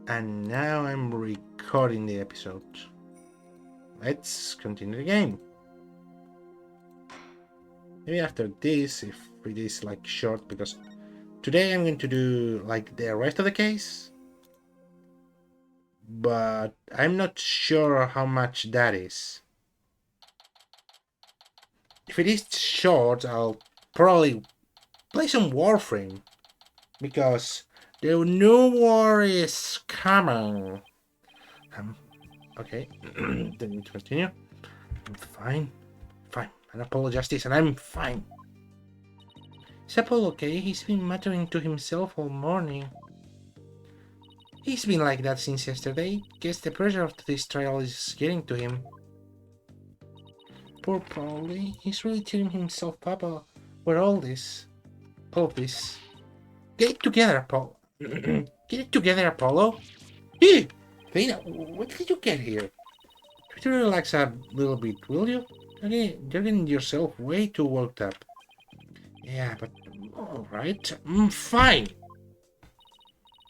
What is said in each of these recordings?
And now I'm recording the episode. Let's continue the game. Maybe after this, if it is like short, because today I'm going to do like the rest of the case, but I'm not sure how much that is. If it is short, I'll probably play some Warframe, because the new war is coming. Okay, then need to continue. I'm fine. And apologize this, and I'm fine. Is Apollo okay? He's been muttering to himself all morning. He's been like that since yesterday. Guess the pressure of this trial is getting to him. Poor Polly. He's really tearing himself up with all this. This. Get it together, Apollo. Get it together, Apollo. Hey! Vena, what did you get here? Try to relax a little bit, will you? You're getting yourself way too worked up. Yeah, but alright. I'm fine.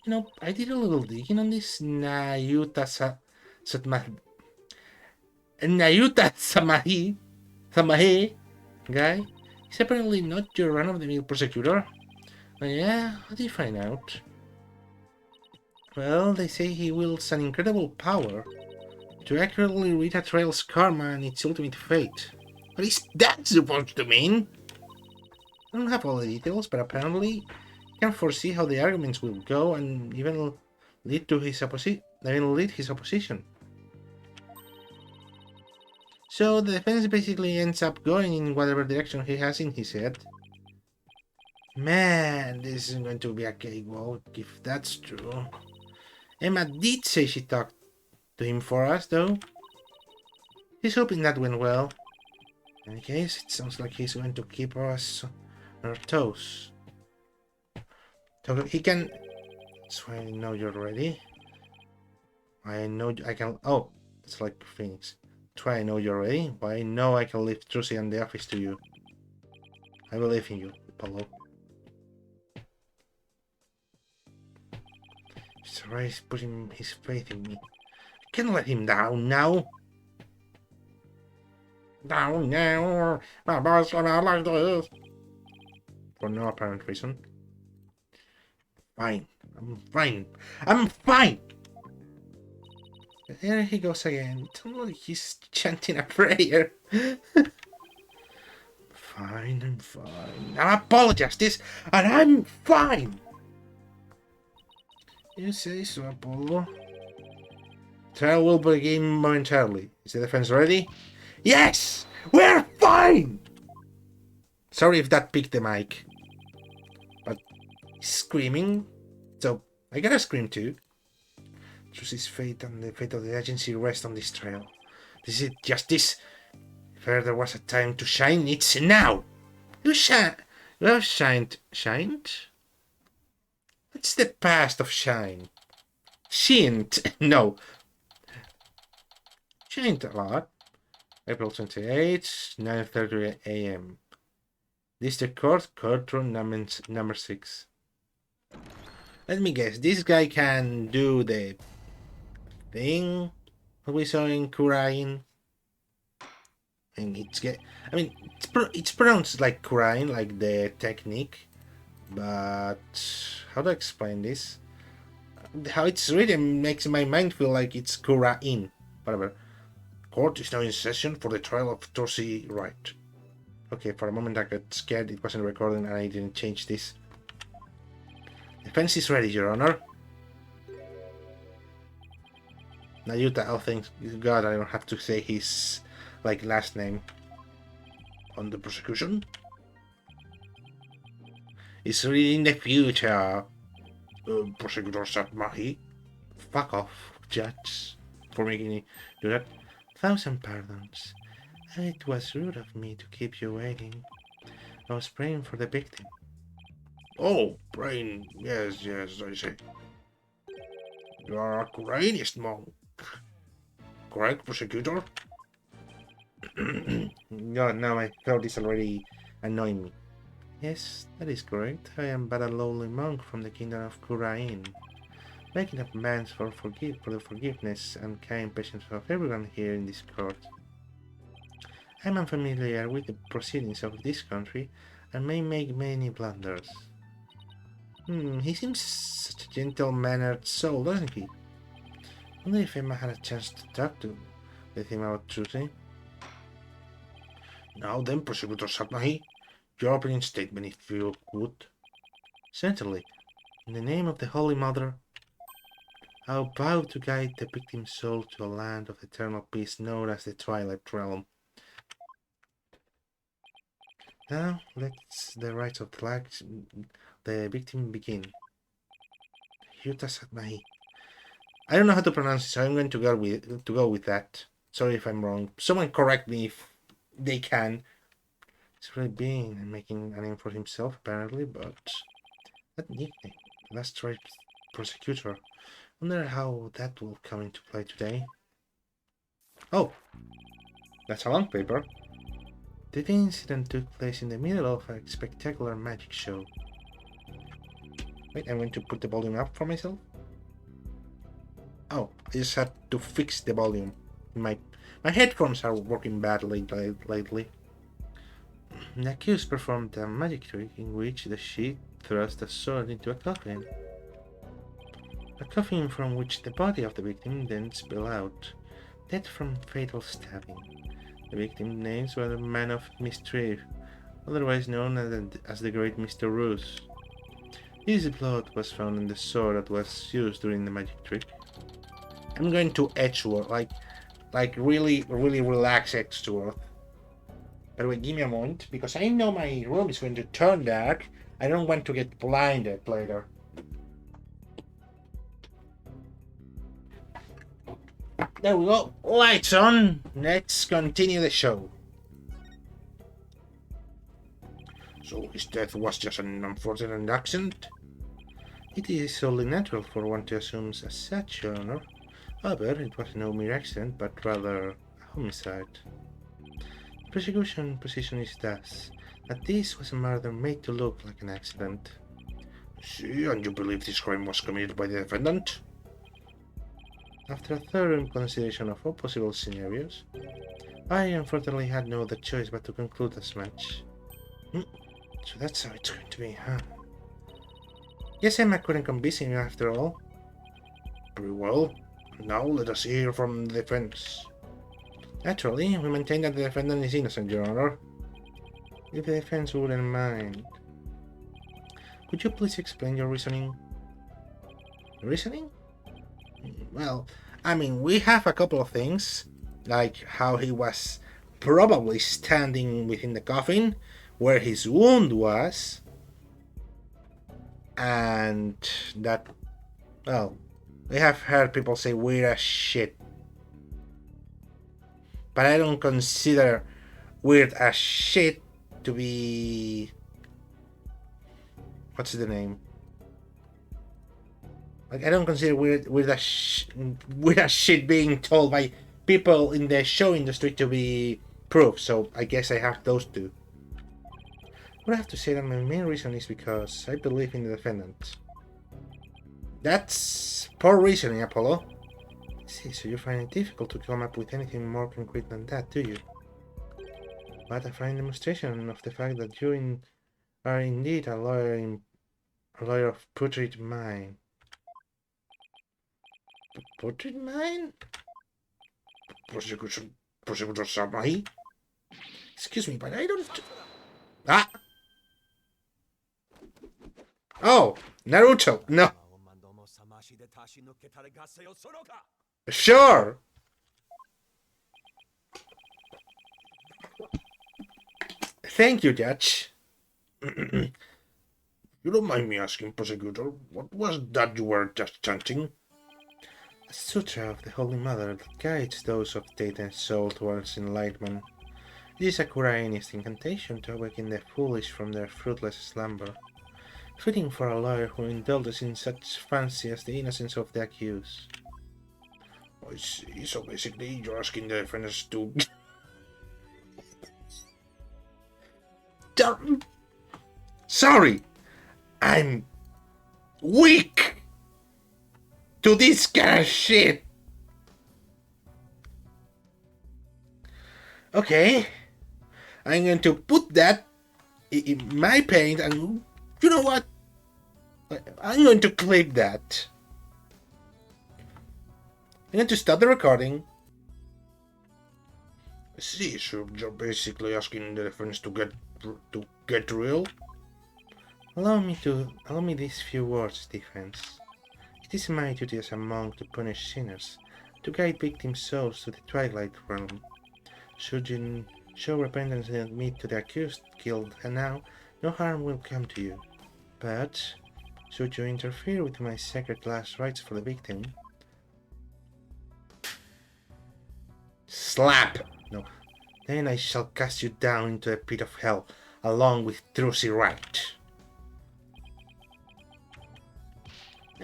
You know, I did a little digging on this Nayuta Samahe guy. He's apparently not your run-of-the-mill prosecutor. Oh, yeah, how did you find out? Well, they say he wields an incredible power to accurately read a trail's karma and its ultimate fate. What is that supposed to mean? I don't have all the details, but apparently he can foresee how the arguments will go and even lead his opposition. So the defense basically ends up going in whatever direction he has in his head. Man, this is going to be a cakewalk if that's true. Emma did say she talked to him for us, though. He's hoping that went well. In any case, it sounds like he's going to keep us on our toes. So he can... So I know you're ready. I know I can... Oh, it's like Phoenix. Try I know you're ready. But I know I can leave Trucy and the office to you. I believe in you, Apollo. Mr. Ray is putting his faith in me. I can't let him down now. Down now. My boss gonna like this. For no apparent reason. Fine. I'm fine. I'm fine! There he goes again. Don't look like he's chanting a prayer. Fine, I'm fine. I apologize this, and I'm fine! You say so, Apollo. Trial will begin momentarily. Is the defense ready? Yes! We're fine! Sorry if that picked the mic. But he's screaming, so I gotta scream too. Trucy's fate and the fate of the agency rest on this trial. This is justice. If ever there was a time to shine, it's now! You have shined. Shined? What's the past of shine? Shined. No. Shined a lot. April 28th, 9:30 a.m. District Court, courtroom number 6. Let me guess, this guy can do the thing we saw in Kurain. And it's pronounced like Kurain, like the technique. But how to explain this? How it's written makes my mind feel like it's Kurain. Whatever. Court is now in session for the trial of Trucy Wright. Okay, for a moment I got scared it wasn't recording and I didn't change this. Defense is ready, Your Honor. Nayuta, oh thank God I don't have to say his last name. On the prosecution? It's reading the future. Prosecutor Satmahi. Fuck off, Judge, for making me do that. 1,000 pardons. It was rude of me to keep you waiting. I was praying for the victim. Oh, praying. Yes, I see. You are a Koreanist monk. Correct, prosecutor? No, my throat is already annoying me. Yes, that is correct. I am but a lowly monk from the kingdom of Kurain. making amends for the forgiveness and kind patience of everyone here in this court. I'm unfamiliar with the proceedings of this country and may make many blunders. He seems such a gentle-mannered soul, doesn't he? Wonder if Emma had a chance to talk with him about truthing. Now then, Prosecutor Satnahi, your opening statement, if you would. Certainly. In the name of the Holy Mother, I vow to guide the victim's soul to a land of eternal peace known as the Twilight Realm. Now, let's the rites of the victim begin. Yuta Satnahi. I don't know how to pronounce it, so I'm going to go with that. Sorry if I'm wrong. Someone correct me if they can. He's really being and making a name for himself, apparently, but that nickname, Last Right Prosecutor. Wonder how that will come into play today. Oh, that's a long paper. The incident took place in the middle of a spectacular magic show. Wait, I'm going to put the volume up for myself. Oh, I just had to fix the volume. My headphones are working badly lately. The accused performed a magic trick in which the sheet thrust a sword into a coffin. A coffin from which the body of the victim then spilled out, dead from fatal stabbing. The victim's names were the Man of Mischief, otherwise known as the Great Mr. Ruse. His blood was found in the sword that was used during the magic trick. I'm going to Edgeworth, like really relax Edgeworth. By the way, give me a moment, because I know my room is going to turn dark. I don't want to get blinded later. There we go. Lights on. Let's continue the show. So his death was just an unfortunate accident? It is only natural for one to assume as such, Your Honor. However, it was no mere accident, but rather a homicide. The prosecution position is thus, that this was a murder made to look like an accident. See, and you believe this crime was committed by the defendant? After a thorough consideration of all possible scenarios, I unfortunately had no other choice but to conclude as much. So that's how it's going to be, huh? Guess Emma couldn't convince him after all. Very well. Now let us hear from the defense. Naturally, we maintain that the defendant is innocent, Your Honor. If the defense wouldn't mind. Could you please explain your reasoning? Reasoning? Well, I mean, we have a couple of things, like how he was probably standing within the coffin, where his wound was, and that, well, we have heard people say weird as shit. But I don't consider weird as shit to be... What's the name? Like, I don't consider weird as shit being told by people in the show industry to be proof, so I guess I have those two. But I have to say that my main reason is because I believe in the defendant. That's poor reasoning, Apollo. See, so you find it difficult to come up with anything more concrete than that, do you? But I find demonstration of the fact that you are indeed a lawyer of putrid mind. Putrid mind? Prosecutor Satnahi? Excuse me, but I don't... Ah! Oh, Naruto, no. Sure. Thank you, Judge. You don't mind me asking, Prosecutor, what was that you were just chanting? A sutra of the Holy Mother that guides those of faith and soul towards enlightenment. It is a Quranic incantation to awaken the foolish from their fruitless slumber. Fitting for a lawyer who indulges in such fancy as the innocence of the accused. I see, so basically you're asking the defendants to... Sorry! I'm... weak! to this kind of shit. Okay, I'm going to put that in my paint, and you know what? I'm going to clip that. I'm going to stop the recording. See, so you're basically asking the defense to get real. Allow me these few words, defense. It is my duty as a monk to punish sinners, to guide victims' souls to the twilight realm. Should you show repentance and admit to the accused guilt, and now no harm will come to you. But should you interfere with my sacred last rites for the victim, slap! No, then I shall cast you down into the pit of hell, along with Drusy Wright.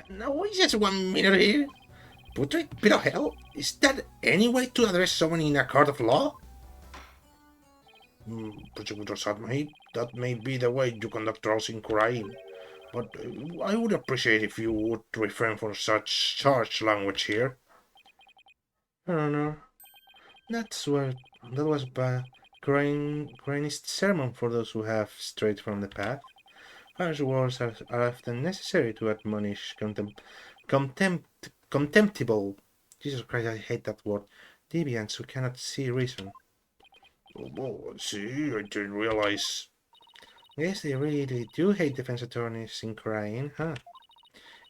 Now, wait just 1 minute here. Pit of hell? Is that any way to address someone in a court of law? Prosecutor Sadmahi, that may be the way you conduct trials in Khura'in, but I would appreciate if you would refrain from such charged language here. Your Honor, that was Khura'inist sermon for those who have strayed from the path. Harsh words are often necessary to admonish contemptible. Jesus Christ, I hate that word. Deviants who cannot see reason. Oh, see, I didn't realize. Yes, they really do hate defense attorneys in Khura'in, huh?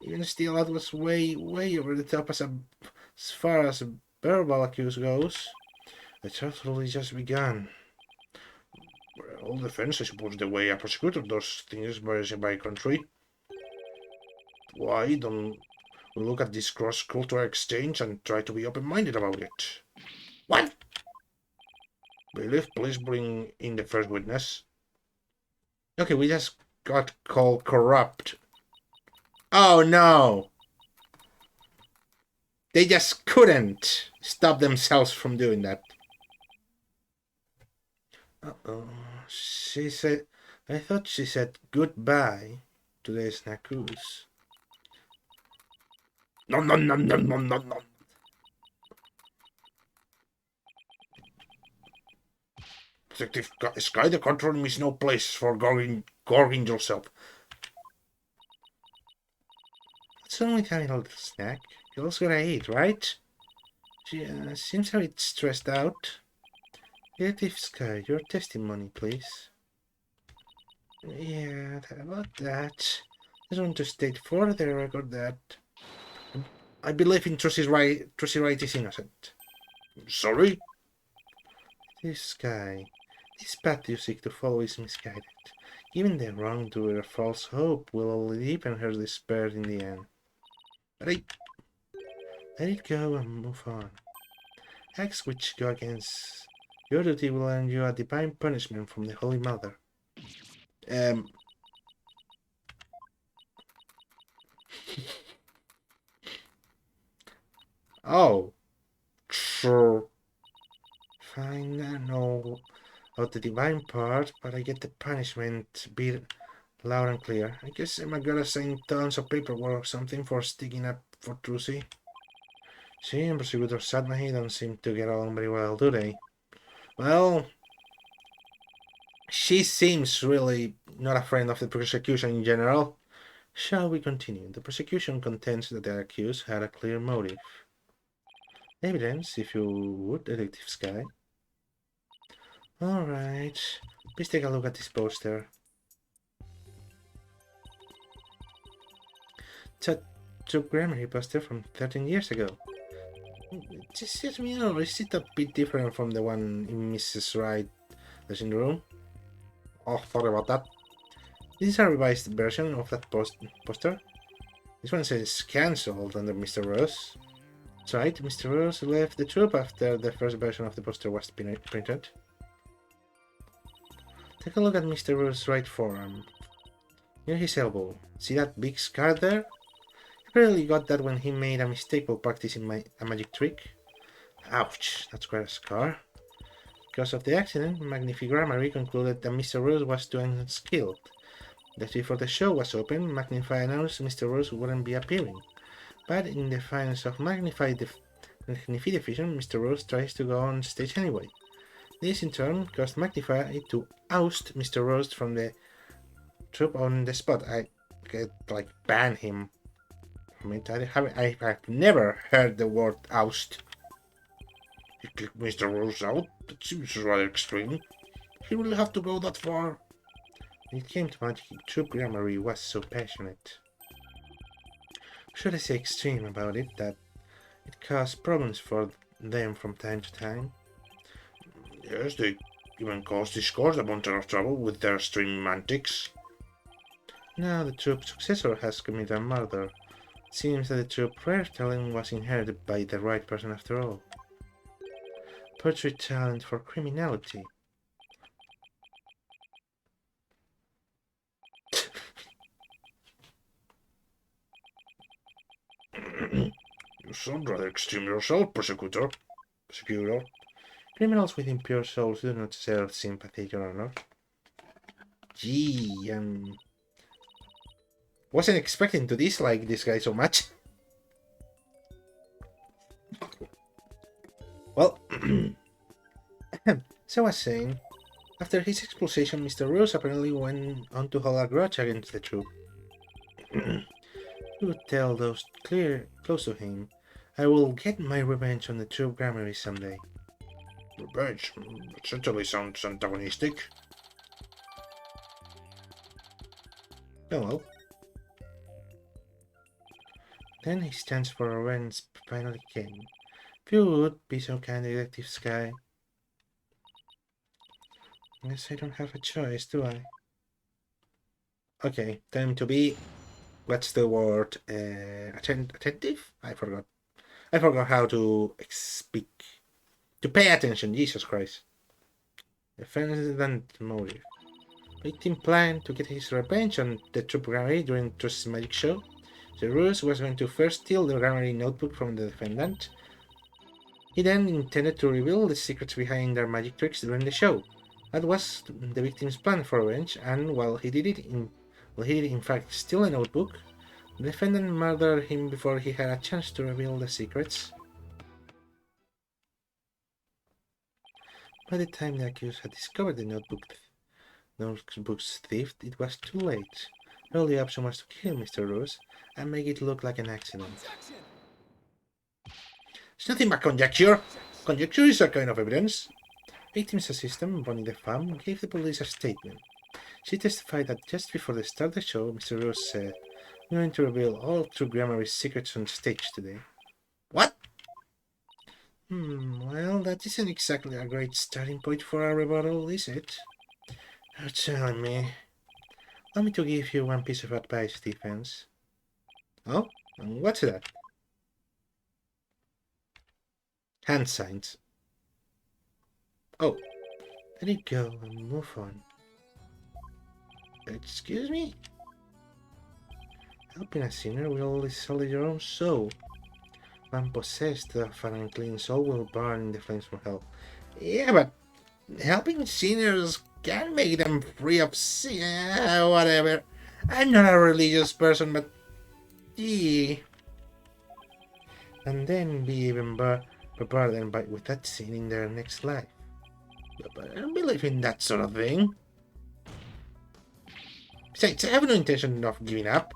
Even still, that was way over the top as far as verbal accuse goes. The trial only just begun. Well, defense, I suppose the way a prosecutor does things varies by country. Why don't we look at this cross-cultural exchange and try to be open-minded about it? What? Bailiff, please bring in the first witness. Okay, we just got called corrupt. Oh no! They just couldn't stop themselves from doing that. Uh-oh. She said... I thought she said goodbye to the Snackoos. No. Detective Sky, the control room is no place for gorging yourself. What's wrong with having a little snack? You also gotta eat, right? She seems a bit stressed out. Detective Sky, your testimony, please. Yeah, about that. I just want to state for the record that I believe in Drusy Wright is innocent. Sorry? This guy, this path you seek to follow is misguided. Giving the wrongdoer a false hope will only deepen her despair in the end. Let it go and move on. Acts which go against your duty will earn you a divine punishment from the Holy Mother. Oh. Sure. Fine, I know about the divine part, but I get the punishment bit loud and clear. I guess I'm gonna sign tons of paperwork or something for sticking up for Drusy. She and Prosecutor Sadmahi don't seem to get along very well, do they? Well, she seems really not a friend of the prosecution in general. Shall we continue? The prosecution contends that the accused had a clear motive. Evidence, if you would, Detective Sky. Alright, please take a look at this poster. It's a Job Grammar poster from 13 years ago. Just let me know, is it a bit different from the one in Mrs. Wright's in the room? Oh, sorry about that. This is a revised version of that poster. This one says cancelled under Mr. Rose. That's right, Mr. Rose left the troupe after the first version of the poster was printed. Take a look at Mr. Rose's right forearm. Near his elbow. See that big scar there? He probably got that when he made a mistake while practicing a magic trick. Ouch, that's quite a scar. Because of the accident, Magnifigrammary concluded that Mr. Rose was too unskilled. That before the show was open, Magnify announced Mr. Rose wouldn't be appearing. But in defiance of Magnify Division, Mr. Rose tries to go on stage anyway. This in turn caused Magnify to oust Mr. Rose from the troupe on the spot. I could like ban him. I mean, I've never heard the word oust. You kicked Mr. Rose out? That seems rather extreme. He really have to go that far? When it came to magic, Troop Gramarye was so passionate. Should I say extreme about it, that it caused problems for them from time to time? Yes, they even caused discord a bunch of trouble with their stream antics. Now the troop's successor has committed a murder. It seems that the troop rare talent was inherited by the right person after all. Poetry talent for criminality. You sound rather extreme yourself, Persecutor. Criminals with impure souls do not deserve sympathy, Your Honor. Gee, wasn't expecting to dislike this guy so much. Well, so I was saying, after his expulsion, Mr. Rose apparently went on to hold a grudge against the troop. He would tell those close to him, I will get my revenge on the troop Gramarye someday. Revenge? That certainly sounds antagonistic. Oh well. Then his chance for revenge finally came. If you would be so kind, Detective Skye. Guess I don't have a choice, do I? Okay, time to be... What's the word? Attentive? I forgot. I forgot how to speak. To pay attention, Jesus Christ. Defendant motive. Victim planned to get his revenge on the troop Gramarye during Trust's magic show. The ruse was going to first steal the Gramarye notebook from the defendant. He then intended to reveal the secrets behind their magic tricks during the show. That was the victim's plan for revenge, and while he did in fact steal a notebook, the defendant murdered him before he had a chance to reveal the secrets. By the time the accused had discovered the notebook's thief, it was too late. The only option was to kill Mr. Rose and make it look like an accident. It's nothing but conjecture. Conjecture is a kind of evidence. Victim's assistant, Bonnie DeFam, gave the police a statement. She testified that just before the start of the show, Mr. Rose said, I'm going to reveal all true Gramarye's secrets on stage today. What? Well, that isn't exactly a great starting point for a rebuttal, is it? You're telling me. Allow me to give you one piece of advice, defense. Oh? And what's that? Hand signs. Oh. Let it go and move on. Excuse me? Helping a sinner will sully your own soul. One possessed of an unclean soul will burn in the flames from hell. Yeah, but helping sinners can make them free of sin. Whatever. I'm not a religious person, but gee. And then be even burdened with that sin in their next life. But I don't believe in that sort of thing. Besides, I have no intention of giving up.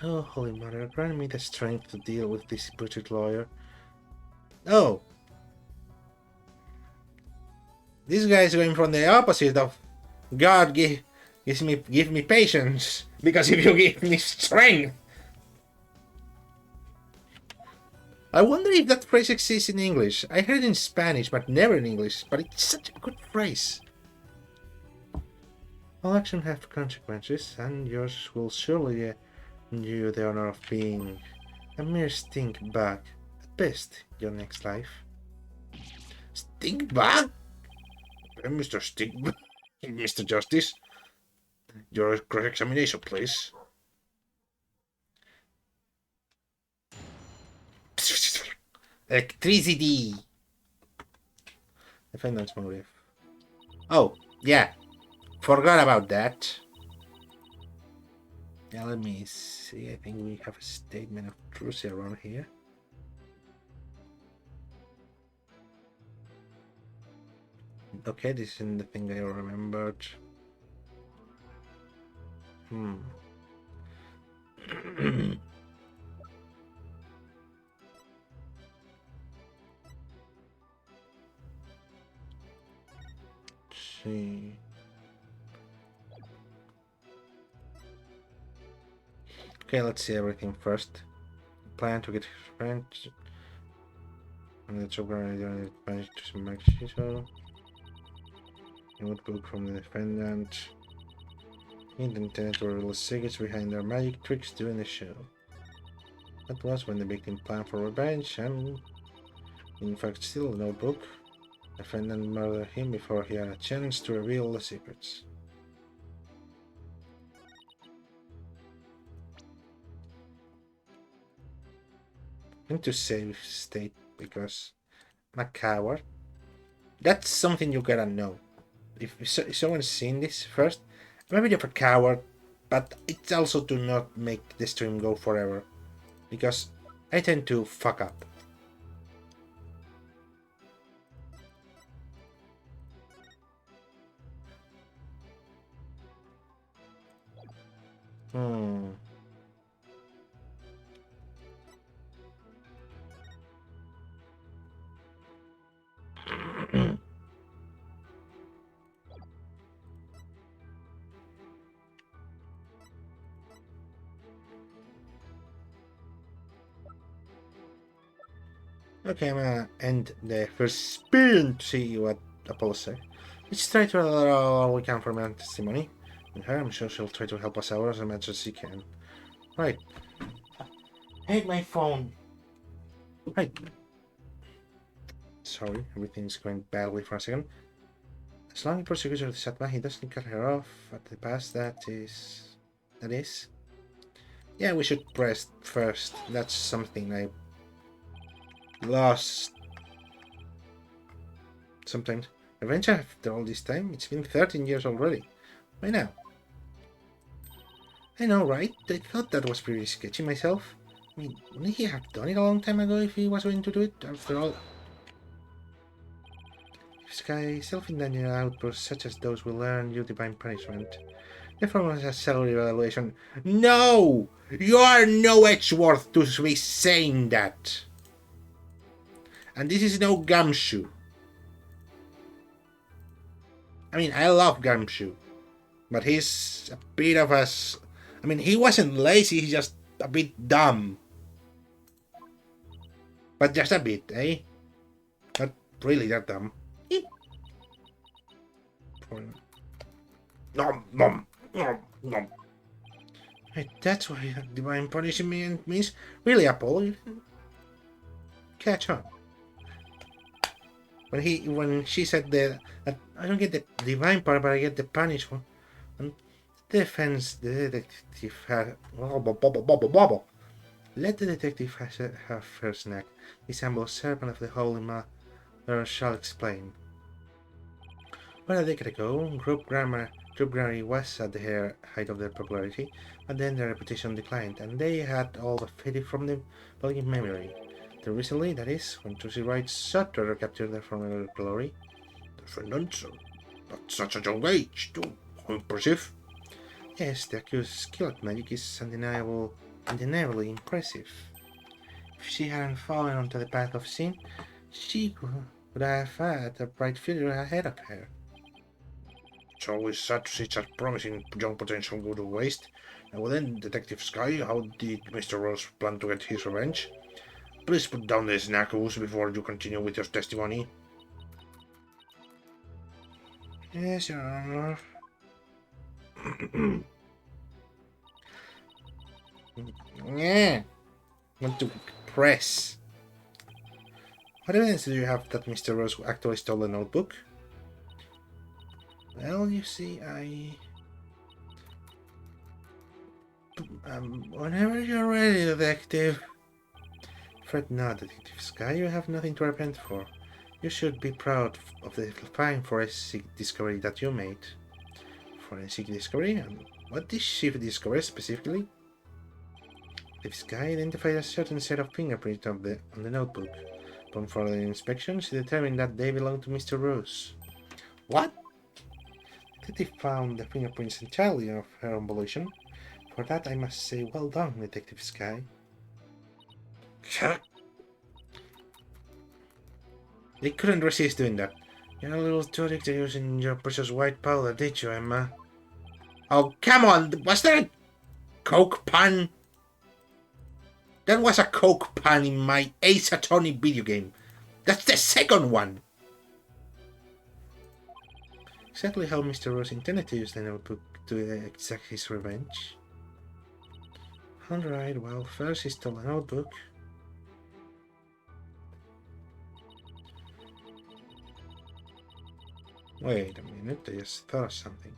Oh, Holy Mother, grant me the strength to deal with this butchered lawyer. Oh. This guy is going from the opposite of God give me patience, because if you give me strength. I wonder if that phrase exists in English. I heard it in Spanish, but never in English. But it's such a good phrase. All actions have consequences, and yours will surely get you the honor of being a mere stink bug, at best, your next life. Stink bug? Mr. Stink bug? Mr. Justice? Your cross-examination, please. Electricity! Defendant's motive. Oh, yeah. Forgot about that. Yeah, let me see. I think we have a statement of truth around here. Okay, this isn't the thing I remembered. See. Okay, let's see everything first. Plan to get French. And the job managed to make so. Notebook from the defendant. Intended to reveal secrets behind their magic tricks during the show. That was when the victim planned for revenge and, in fact, still a notebook. The defendant murdered him before he had a chance to reveal the secrets. I'm to save state because I'm a coward. That's something you gotta know. If someone's seen this first, I'm a bit of a coward, but it's also to not make the stream go forever. Because I tend to fuck up. Hmm. Okay, I'm gonna end the first spin to see what Apollo said. Let's try to allow all we can from her testimony. And her, I'm sure she'll try to help us out as much as she can. Right. I hate my phone. Right. Sorry, everything's going badly for a second. As long as prosecutes her Satma, he doesn't cut her off at the pass that is. Yeah, we should press first. That's something I lost sometimes. Revenge after all this time? It's been 13 years already. Why now? I know, right? I thought that was pretty sketchy myself. I mean, wouldn't he have done it a long time ago if he was going to do it? After all, if Sky self-indulgent outbursts such as those will earn you divine punishment. The form has a salary evaluation. No! You are no Edgeworth to be saying that! And this is no Gumshoe. I mean, I love Gumshoe, but he's a bit of a. I mean, he wasn't lazy, he's just a bit dumb. But just a bit, eh? Not really that dumb. Nom, nom, nom, nom. Wait, that's why divine punishment means. Really, Apollo? Catch on. When she said that I don't get the divine part, but I get the punish one. And the detective had let the detective have her snack. This humble servant of the Holy Mother shall explain. Well, a decade ago, Group Grammar was at the height of their popularity, but then their reputation declined, and they had all the faded from the public memory. Then recently, that is, when Trucy Wright sought to recapture their former glory. Defendant, at such a young age, too. How impressive. Yes, the accused's skill at magic is undeniably impressive. If she hadn't fallen onto the path of sin, she would have had a bright future ahead of her. It's always sad to see such promising young potential go to waste. And well then, Detective Sky, how did Mr. Rose plan to get his revenge? Please put down the snackles before you continue with your testimony. Yes, Your Honor. Yeah. Want to press. What evidence do you have that Mr. Rose actually stole the notebook? Well, you see, whenever you're ready, Detective. Fret not, Detective Sky, you have nothing to repent for. You should be proud of the fine forensic discovery that you made. Forensic discovery? What did she discover specifically? This guy identified a certain set of fingerprints on the notebook. Upon further inspection, she determined that they belonged to Mr. Rose. What? Detective found the fingerprints entirely of her own volition. For that, I must say, well done, Detective Sky. They couldn't resist doing that. You're a little too addicted to using your precious white powder, did you, Emma? Oh, come on! Was that a Coke pan? That was a Coke pan in my Ace Attorney video game. That's the second one! Exactly how Mr. Rose intended to use the notebook to exact his revenge. Alright, well, first he stole a notebook. Wait a minute, I just thought of something.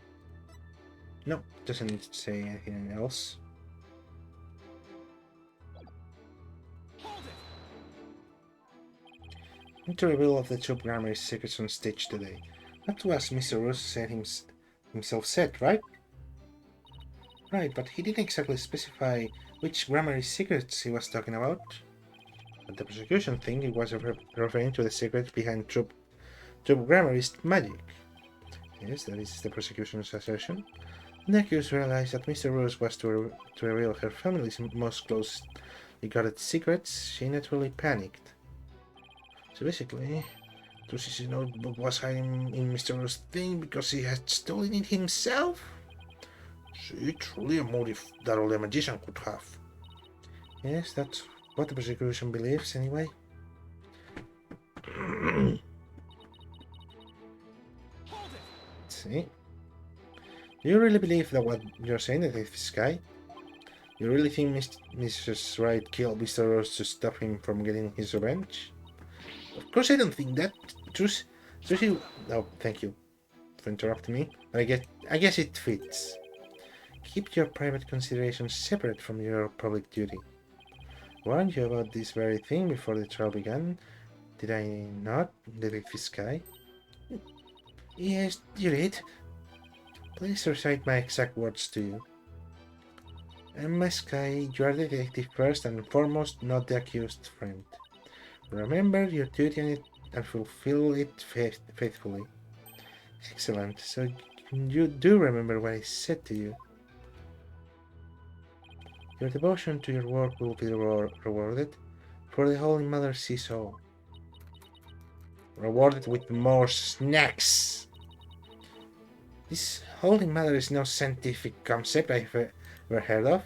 No, doesn't say anything else. To reveal of the Troop Grammary's secrets on stage today. That was Mr. Rose said himself said, right? Right, but he didn't exactly specify which Grammary secrets he was talking about. But the prosecution think he was referring to the secrets behind Troop Grammary's magic. Yes, that is the prosecution's assertion. The accused realized that Mr. Rose was to reveal her family's most closely guarded secrets. She naturally panicked. So basically, Trucy's notebook was hiding in Mr. Rose's thing because he had stolen it himself? See, truly a motive that only a magician could have. Yes, that's what the prosecution believes, anyway. See? Do you really believe that what you're saying, Detective Sky? You really think Mrs. Wright killed Mr. Rose to stop him from getting his revenge? Of course I don't think that. Trucy... Oh, thank you for interrupting me. But I guess it fits. Keep your private considerations separate from your public duty. Warned you about this very thing before the trial began. Did I not, Detective Sky? Yes, you did. Please recite my exact words to you. Emma Sky, you are the detective first and foremost, not the accused friend. Remember your duty and fulfill it faithfully. Excellent. So you do remember what I said to you. Your devotion to your work will be rewarded, for the Holy Mother sees all. Rewarded with more snacks! This Holy Mother is no scientific concept I've ever heard of.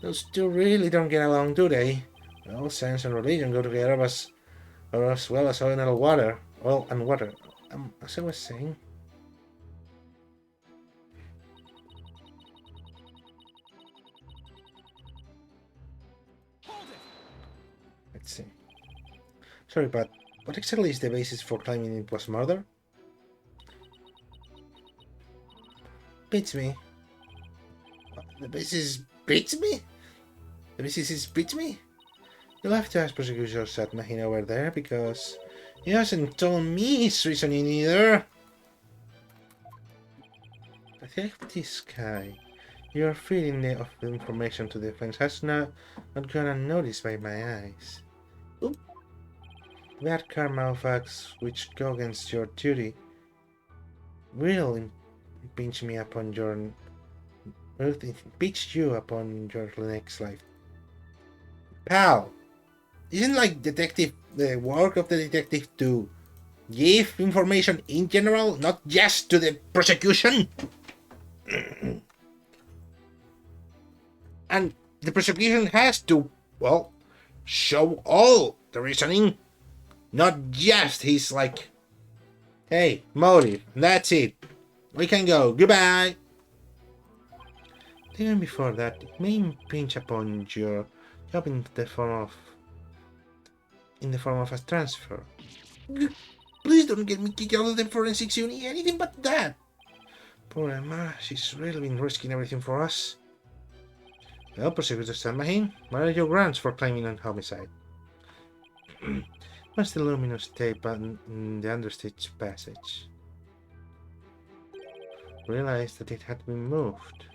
Those two really don't get along, do they? Well, science and religion go together as well as oil and water. Oil and water. As I was saying... Let's see. Sorry, but what exactly is the basis for claiming it was murder? Beats me. The basis beats me? The basis is beats me? You'll have to ask Prosecutor Satmahin over there, because he hasn't told me his reasoning either. Detective Sky, your feeding of the information to the defense has not gone unnoticed by my eyes. Oop. That karma of acts which go against your duty will impinge me upon your... will impeach you upon your next life. Pal! Isn't like the work of the detective to give information in general, not just to the prosecution? And the prosecution has to, well, show all the reasoning, not just his like, hey, motive, that's it. We can go, goodbye. Even before that, it may impinge upon your job in the form of a transfer. Please don't get me kicked out of the forensics unit, anything but that. Poor Emma, she's really been risking everything for us. Well, Prosecutor Salmahin, what are your grounds for claiming on homicide? What's the luminous tape in the understage passage? Realized that it had been moved.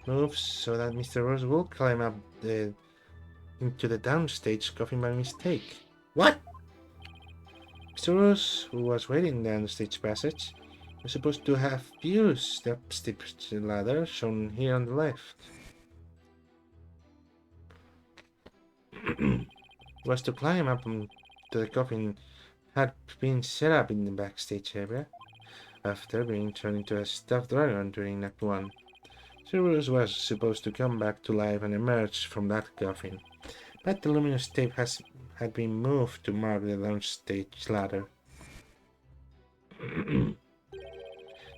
moves so that Mr. Rose will climb up into the downstage coffin by mistake. What? Mr. Rose, who was waiting down the stage passage, was supposed to have used the steep ladder shown here on the left. Was to climb up to the coffin had been set up in the backstage area after being turned into a stuffed dragon during Act 1. Cerberus was supposed to come back to life and emerge from that coffin, but the luminous tape had been moved to mark the downstage ladder.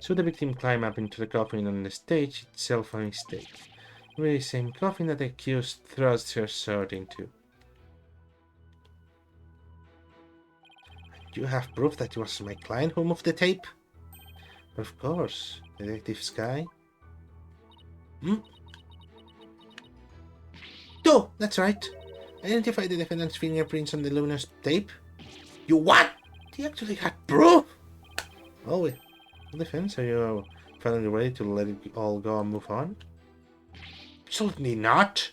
So the victim climbed up into the coffin on the stage itself a mistake. The very same coffin that the accused thrust her sword into. You have proof that it was my client who moved the tape? Of course, Detective Sky. No, that's right. Identify the defendant's fingerprints on the luminous tape. You what? He actually had proof? Oh, wait. Defense, are you finally ready to let it all go and move on? Absolutely not.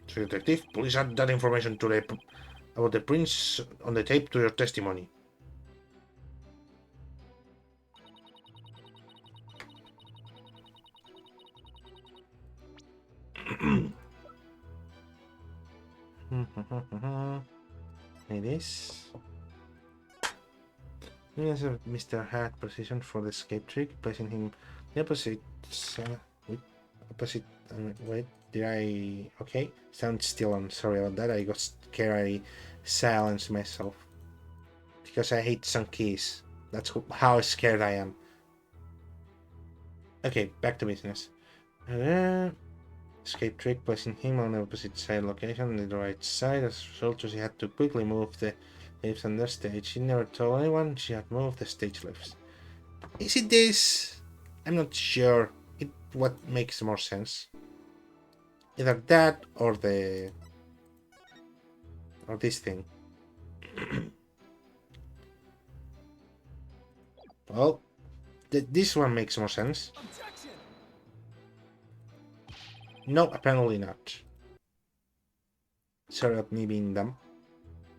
So, detective, please add that information to about the prints on the tape to your testimony. It is. Yes, Mr. Hat position for the escape trick, placing him the opposite. Opposite. Wait, did I? Okay, sound still on. Sorry about that. I got scared. I silenced myself because I hate some keys. That's how scared I am. Okay, back to business. Escape trick, placing him on the opposite side location on the right side. As a result, she had to quickly move the lifts on the stage. She never told anyone she had moved the stage lifts. Is it this? I'm not sure. What makes more sense? Either that or this thing. Well, this one makes more sense. No, apparently not. Sorry about me being dumb.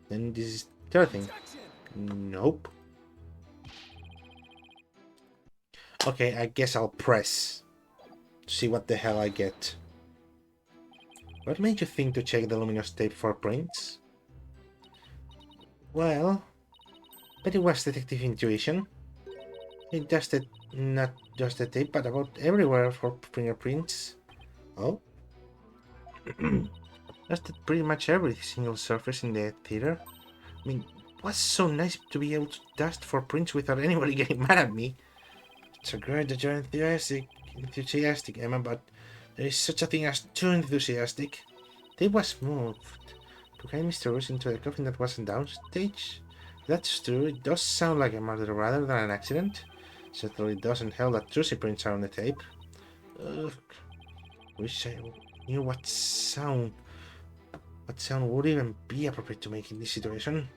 Then this is third thing. Nope. Okay, I guess I'll press. See what the hell I get. What made you think to check the luminous tape for prints? Well, but it was detective intuition. It tested not just the tape, but about everywhere for fingerprints. Oh? Tested pretty much every single surface in the theater. I mean, it was so nice to be able to test for prints without anybody getting mad at me. It's a great that you're enthusiastic, Emma, but there is such a thing as too enthusiastic. Tape was moved to guide Mr. Rose into a coffin that wasn't downstage. That's true, it does sound like a murder rather than an accident. Certainly doesn't help that Trucy prints are on the tape. Ugh. Wish I knew what sound would even be appropriate to make in this situation.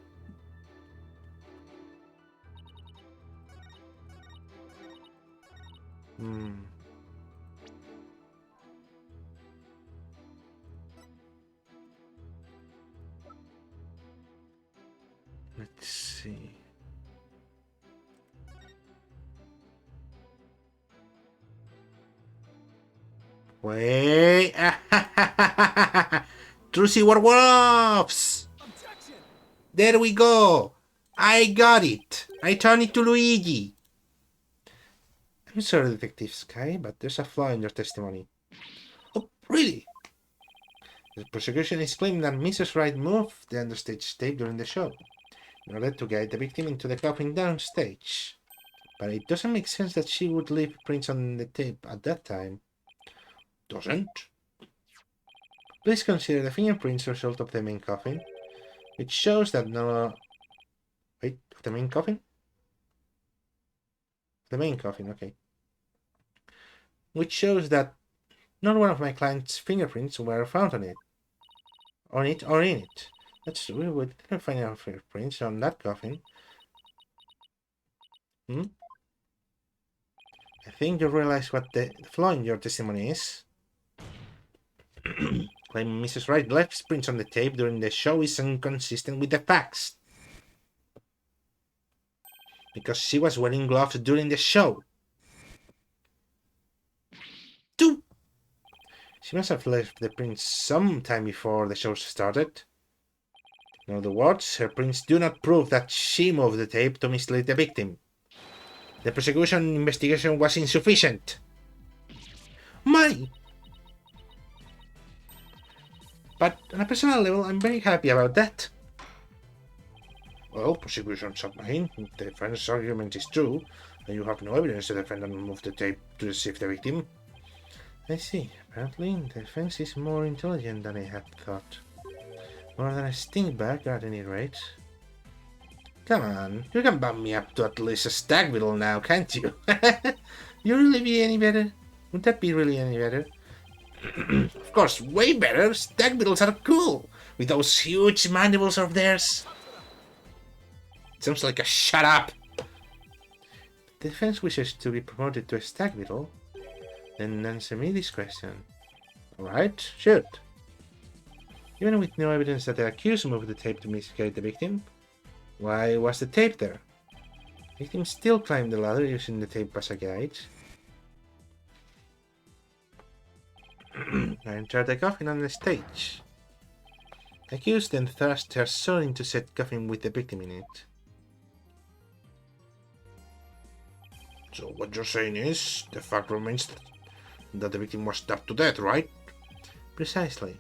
Let's see. Wait! Trucy werewolves! There we go! I got it! I turned it to Luigi! I'm sorry, Detective Sky, but there's a flaw in your testimony. Oh, really? The prosecution is claiming that Mrs. Wright moved the understage tape during the show in order to guide the victim into the coffin downstage. But it doesn't make sense that she would leave prints on the tape at that time. Doesn't? Please consider the fingerprints result of the main coffin, which shows that no... Wait, the main coffin? The main coffin, okay. Which shows that not one of my client's fingerprints were found on it. Or in it. That's true, we didn't find our fingerprints on that coffin. I think you realize what the flaw in your testimony is. Claiming Mrs. Wright left prints on the tape during the show is inconsistent with the facts. Because she was wearing gloves during the show. 2. She must have left the prints some time before the show started. In other words, her prints do not prove that she moved the tape to mislead the victim. The prosecution investigation was insufficient. But on a personal level, I'm very happy about that. Well, prosecution submarine, if the defense argument is true, and you have no evidence the defendant moved the tape to deceive the victim. I see. Apparently, the defense is more intelligent than I had thought. More than a stinkbag, at any rate. Come on, you can bump me up to at least a stag beetle now, can't you? You really be any better? Would that be really any better? Of course, way better. Stag beetles are cool, with those huge mandibles of theirs. Sounds like a shut up. The defense wishes to be promoted to a stag beetle. Then answer me this question. Alright, shoot. Even with no evidence that the accused moved the tape to misguide the victim, why was the tape there? The victim still climbed the ladder using the tape as a guide. I entered the coffin on the stage. The accused then thrust her sword into said coffin with the victim in it. So what you're saying is, the fact remains that the victim was stabbed to death, right? Precisely.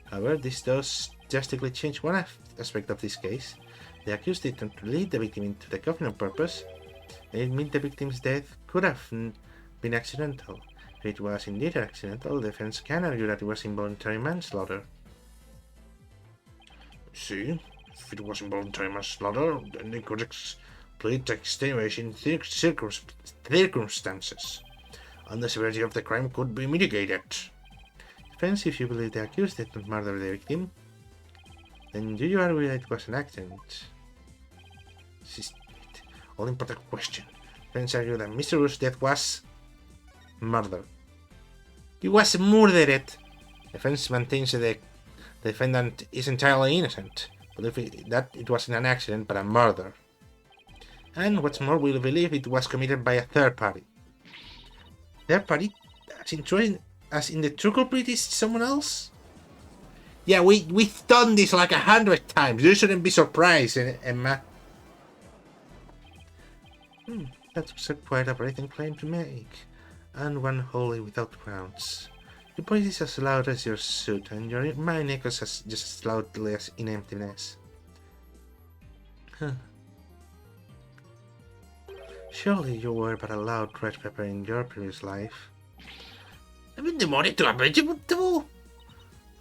However, this does drastically change one aspect of this case. The accused did not lead the victim into the coffin on purpose, and it meant the victim's death could have been accidental. If it was indeed accidental, the defense can argue that it was involuntary manslaughter. See, if it was involuntary manslaughter, then they could plead extenuating circumstances, and the severity of the crime could be mitigated. Defense, if you believe the accused did not murder the victim, then do you argue that it was an accident? This is it. All important question. Defense argue that Mr. Rush's death was murder. He was murdered. Defense maintains that the defendant is entirely innocent, believing that it wasn't an accident but a murder. And what's more, we believe it was committed by a third party. Third party? As in the true culprit is someone else? Yeah, we've done this like 100 times. You shouldn't be surprised, Emma. That's a quite a breathing claim to make, and one wholly without grounds. Your voice is as loud as your suit, and your mind echoes just as loudly as in emptiness. Huh. Surely you were but a loud red pepper in your previous life. I've been demoted to a vegetable?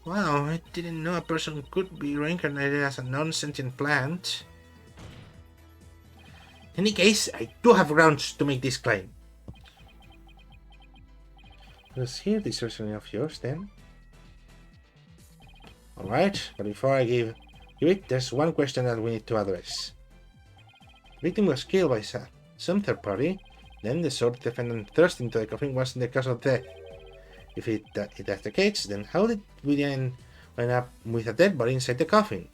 Wow, I didn't know a person could be reincarnated as a non-sentient plant. In any case, I do have grounds to make this claim. Let's hear this reasoning of yours then. Alright, but before I give it, there's one question that we need to address. The victim was killed by some third party, then the sword defendant thrust into the coffin wasn't the cause of death. If that's the case, then how did we then end up with a dead body inside the coffin?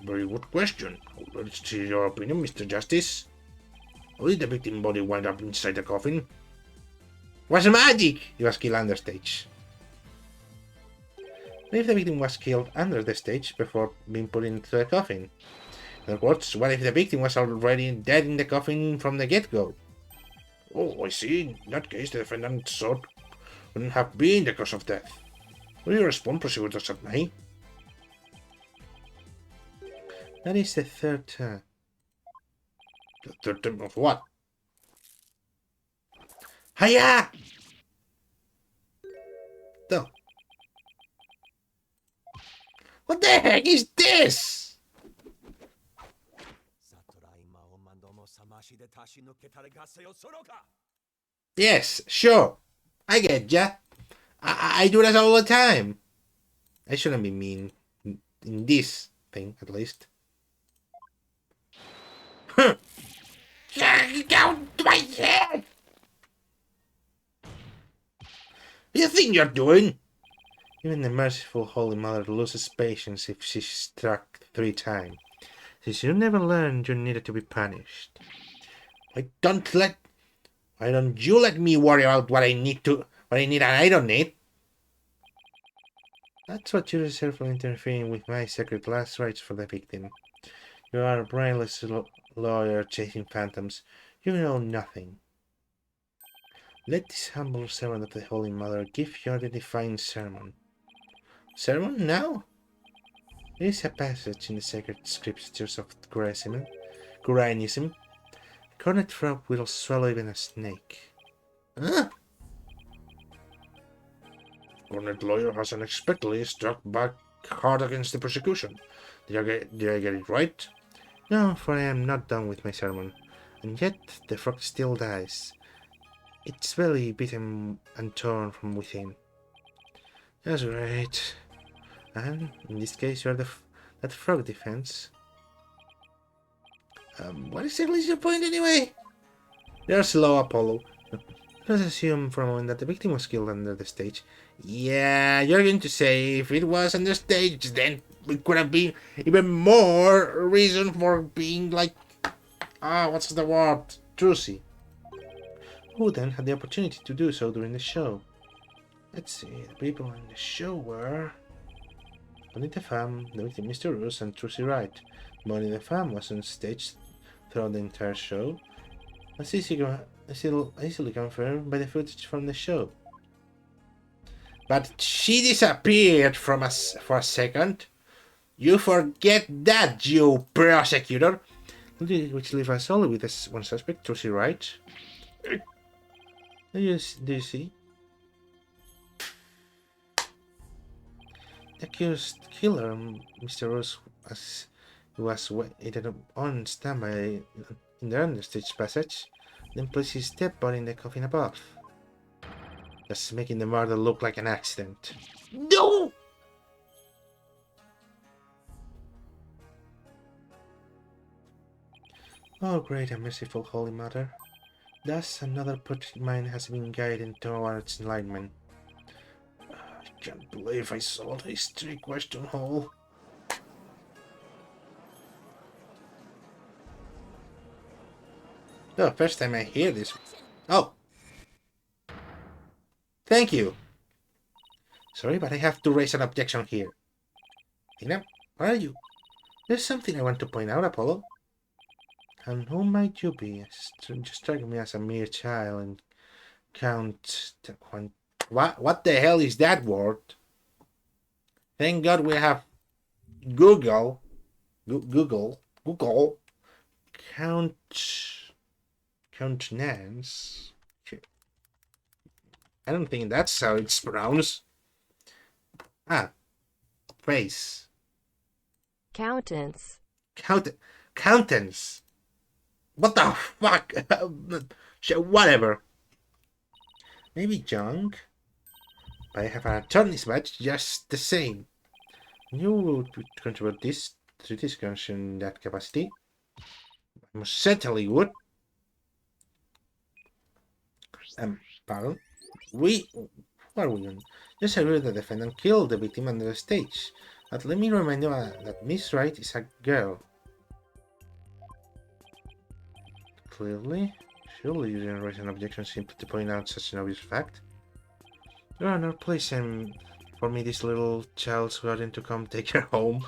Very good question. Let's see your opinion, Mr. Justice. How did the victim body wind up inside the coffin? Was magic! He was killed under stage. What if the victim was killed under the stage before being put into the coffin? In other words, what if the victim was already dead in the coffin from the get-go? Oh, I see. In that case, the defendant's sword wouldn't have been the cause of death. Will you respond, Prosecutor Satnai? That is the third term. The third term of what? Hiya! No. What the heck is this? Yes, sure. I get ya. I do that all the time. I shouldn't be mean in this thing, at least. Huh. Down to my head! You think you're doing? Even the merciful Holy Mother loses patience if she's struck 3 times. Since you never learned you needed to be punished. Why don't you let me worry about what I need and I don't need? That's what you deserve for interfering with my sacred last rites for the victim. You are a brainless lawyer chasing phantoms. You know nothing. Let this humble servant of the Holy Mother give you the divine sermon. Sermon now? There is a passage in the sacred scriptures of Qur'anism. A cornered frog will swallow even a snake. Huh? Cornered lawyer has unexpectedly struck back hard against the persecution. Did I get it right? No, for I am not done with my sermon. And yet the frog still dies. Its belly beaten and torn from within. That's right. And in this case, you are that frog defense. What exactly is your point anyway? You're slow, Apollo. Let's assume for a moment that the victim was killed under the stage. Yeah, you're going to say if it was under stage, then it could have been even more reason for being like, what's the word? Trucy. Who then had the opportunity to do so during the show? Let's see, the people in the show were Bonnie the Fam, the victim Mr. Roos, and Trucy Wright. Bonnie the Fam was on stage throughout the entire show. As easily confirmed by the footage from the show. But she disappeared from us for a second. You forget that, you prosecutor. Which leaves us only with this one suspect, Trucy Wright. Do you see? The accused killer, Mr. Roos, was waited on standby in the understage passage, then placed his dead body in the coffin above, thus making the murder look like an accident. No! Oh, great and merciful Holy Mother. Thus another put mind has been guided towards enlightenment. I can't believe I solved a history question hole. Oh, first time I hear this. Oh! Thank you! Sorry, but I have to raise an objection here. Tina, where are you? There's something I want to point out, Apollo. And who might you be? You strike me as a mere child and count... What the hell is that word? Thank God we have Google. Countenance. I don't think that's how it's pronounced. Face. Countenance. Countenance. What the fuck? Whatever. Maybe junk. But I have an attorney's badge just the same. You would contribute this to this discussion in that capacity? I most certainly would. Pardon? What are we doing? Just agree the defendant killed the victim under the stage. But let me remind you that Miss Wright is a girl. Clearly, surely you didn't raise an objection simply to point out such an obvious fact. Your Honor, please send for me this little child's guardian to come take her home.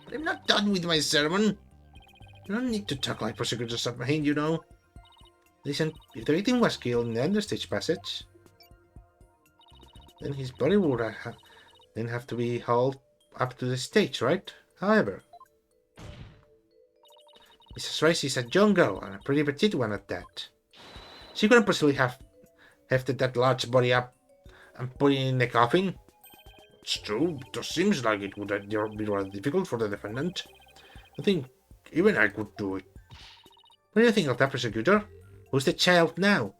But I'm not done with my sermon. You don't need to talk like prosecutors of mine, you know. Listen, if the victim was killed in the understage passage, then his body would then have to be hauled up to the stage, right? However, Mrs. Rice is a young girl, and a pretty petite one at that. She couldn't possibly have hefted that large body up and put it in the coffin. It's true, it just seems like it would be rather difficult for the defendant. I think even I could do it. What do you think of that, prosecutor? Who's the child now?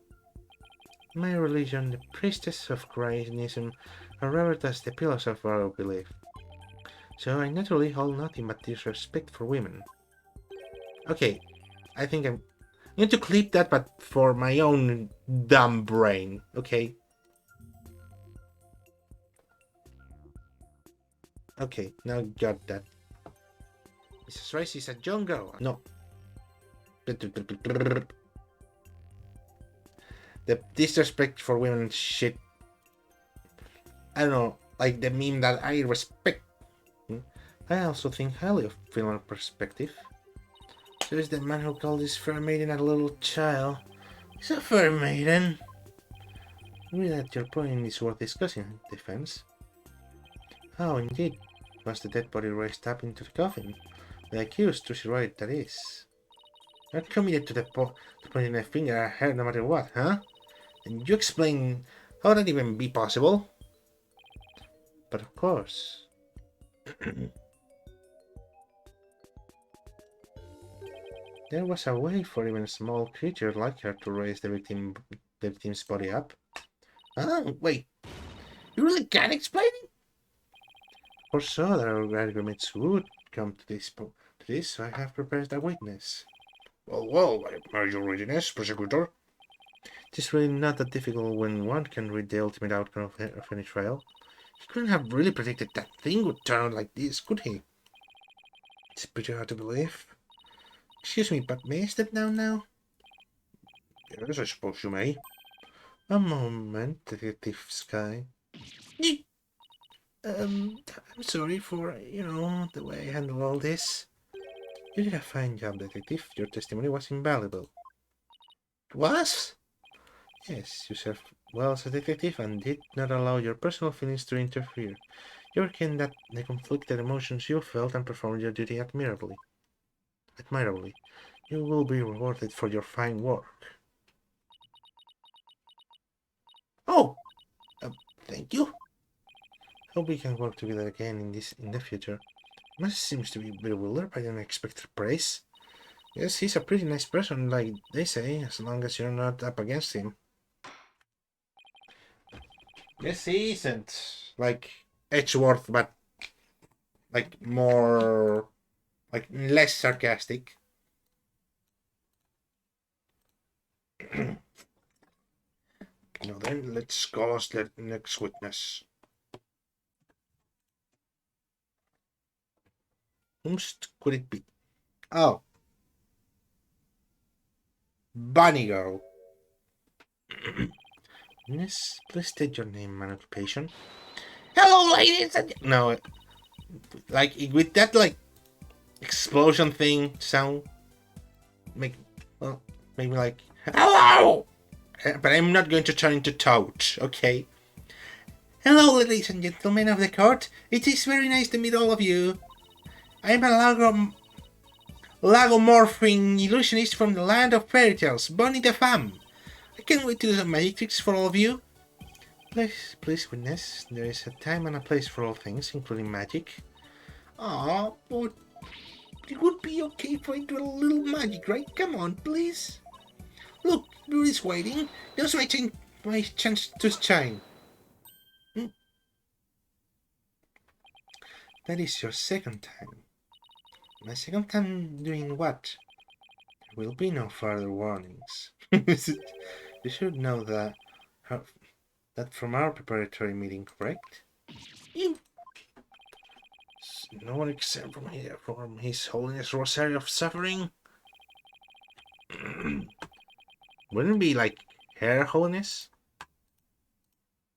My religion, the priestess of Christianism, are revered as the pillars of our belief. So I naturally hold nothing but disrespect for women. Okay, I think I'm going to clip that, but for my own dumb brain. Okay. Okay, now got that. Mrs. Rice is a young girl. No. The disrespect for women shit. I don't know, like the meme that I respect. I also think highly of female perspective. So is the man who called this fair maiden a little child. He's a fair maiden. Really, that your point is worth discussing, defense. Oh, indeed. Was the dead body raised up into the coffin? The accused, Trucy Wright, that is. You're committed to pointing a finger at her no matter what, huh? And you explain how that even be possible? But of course. There was a way for even a small creature like her to raise the victim's body up. Oh, wait. You really can't explain it? For so other arguments would come to this, so I have prepared a witness. Well, are your readiness, prosecutor? It is really not that difficult when one can read the ultimate outcome of any trial. He couldn't have really predicted that thing would turn out like this, could he? It's pretty hard to believe. Excuse me, but may I step down now? Yes, I suppose you may. A moment, Detective Sky. I'm sorry for, the way I handle all this. You did a fine job, Detective. Your testimony was invaluable. Was? Yes, you served well as a detective and did not allow your personal feelings to interfere. You overcame the conflicted emotions you felt and performed your duty admirably. Admirably. You will be rewarded for your fine work. Oh, uh, thank you. Hope we can work together again in the future. Master seems to be bewildered by the unexpected praise. Yes, he's a pretty nice person, like they say, as long as you're not up against him. Yes, he isn't like Edgeworth, but like more, like less sarcastic. Now then, let's call us the next witness. Whom could it be? Oh, Bunny Girl. Yes, please state your name and occupation. Hello, ladies and no, like with that like explosion thing sound, make well, maybe like hello, but I'm not going to turn into Toad. Okay. Hello, ladies and gentlemen of the court. It is very nice to meet all of you. I'm a lagomorphing illusionist from the land of fairy tales, Bonnie the Femme. I can't wait to do some magic tricks for all of you. Please, witness, there is a time and a place for all things, including magic. Ah, but it would be okay if I do a little magic, right? Come on, please. Look, Beauty's waiting. Now's my chance to shine. That is your second time. My second time doing what? There will be no further warnings. You should know that from our preparatory meeting, correct? You. No one except from His Holiness Rosario of Suffering. Wouldn't it be like Her Holiness?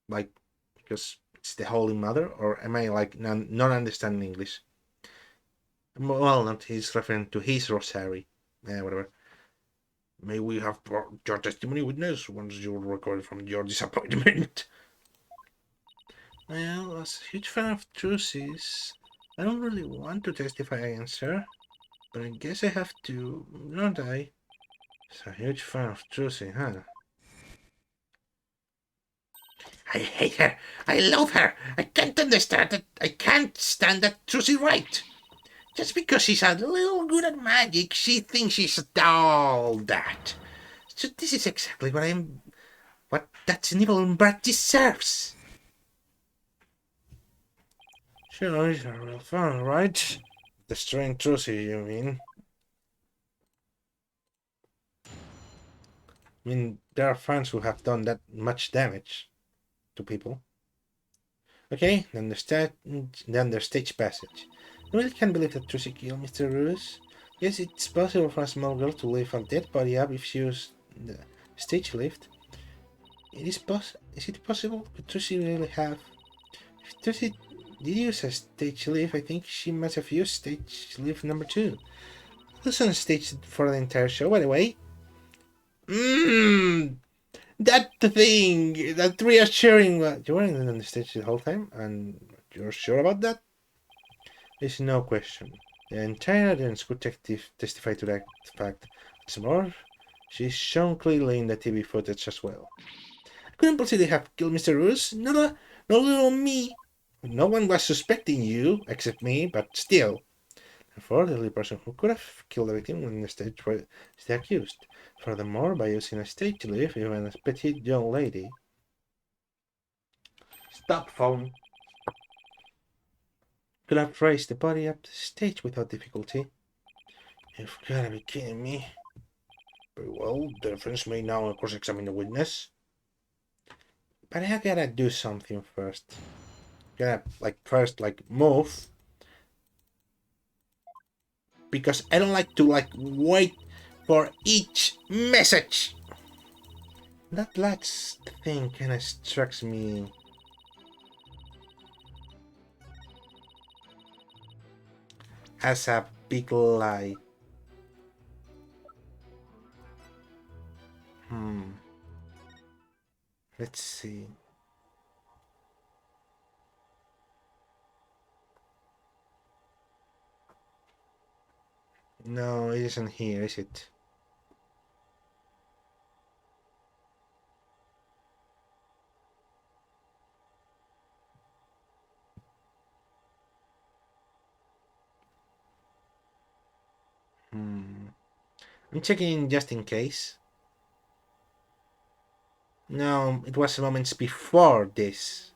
Like, because it's the Holy Mother? Or am I like not understanding English? Well, not he's referring to his Rosary. Whatever. May we have your testimony, witness, once you recover from your disappointment? Well, as a huge fan of Trucy's, I don't really want to testify against her, but I guess I have to, don't I? As a huge fan of Trucy, huh? I hate her. I loathe her. I can't understand that. I can't stand that Trucy Wright. Just because she's a little good at magic, she thinks she's all that. So this is exactly what that snivel brat deserves. Sure, he's a real fan, right? Destroying Trucy, you mean? I mean, there are fans who have done that much damage to people. Okay, then the stage passage. I really can't believe that Trucy killed Mr. Roos. Yes, it's possible for a small girl to lift a dead body up if she used the stage lift. Is it possible? Could Trucy really have? If Trucy did use a stage lift, I think she must have used stage lift number 2. It was on stage for the entire show, by the way. That thing, that reassuring. You weren't on the stage the whole time, and you're sure about that? There's no question. The entire audience could testify to that fact. What's more, she's shown clearly in the TV footage as well. I couldn't possibly have killed Mr. Roos. No little me. No one was suspecting you, except me, but still. Therefore, the only person who could have killed the victim on the stage was the accused. Furthermore, by using a stage lift, even a petite young lady. Stop, phone. Could have raised the body up the stage without difficulty. You've gotta be kidding me. Very well, the defense may now cross-examine the witness. But I gotta do something first. Gotta, first move. Because I don't like to, wait for each message. That last thing kinda strikes me as a big lie. Let's see. No, it isn't here, is it? I'm checking just in case. No, it was moments before this.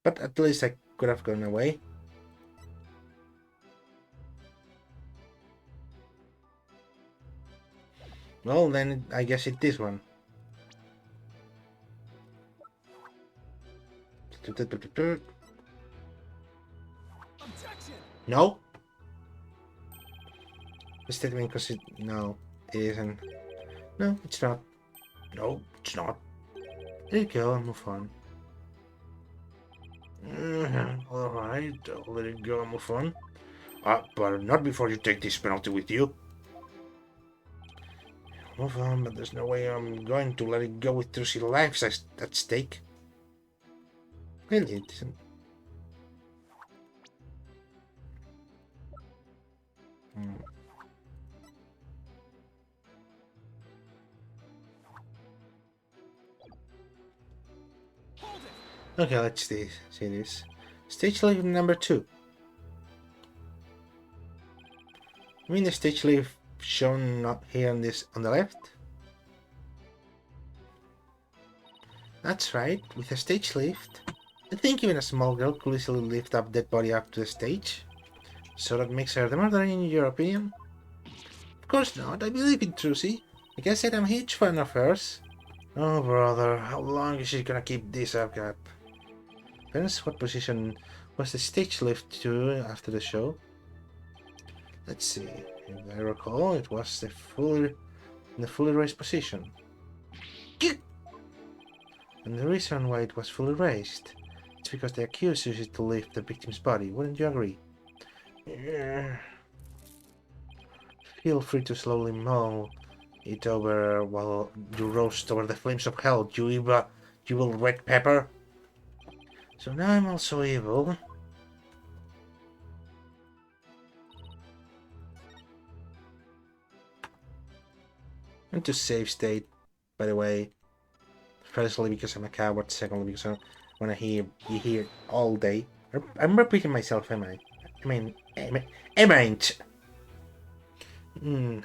But at least I could have gone away. Well, then I guess it's this one. No? The statement no, it isn't. No, it's not. No, it's not. There you go, I'll move on. Alright, I'll let it go and move on. But not before you take this penalty with you. Move on, but there's no way I'm going to let it go with Trucy lives at stake. Really, it isn't. Okay, let's see this. Stage leave number 2. I mean the stage leave shown not here on the left? That's right, with a stage lift. I think even a small girl could easily lift up dead body up to the stage. So that makes her the murderer in your opinion? Of course not, I believe in Trucy. Like I said, I'm a huge fan of hers. Oh brother, how long is she gonna keep this up, Gap? Depends what position was the stage lift to after the show. Let's see. If I recall, it was in the fully raised position. And the reason why it was fully raised is because the accused used it to lift the victim's body. Wouldn't you agree? Yeah. Feel free to slowly mull it over while you roast over the flames of hell, you evil red pepper. So now I'm also evil. And to save state, by the way. Firstly, because I'm a coward. Secondly, because I want to hear you hear all day. I'm repeating myself, am I? Am I?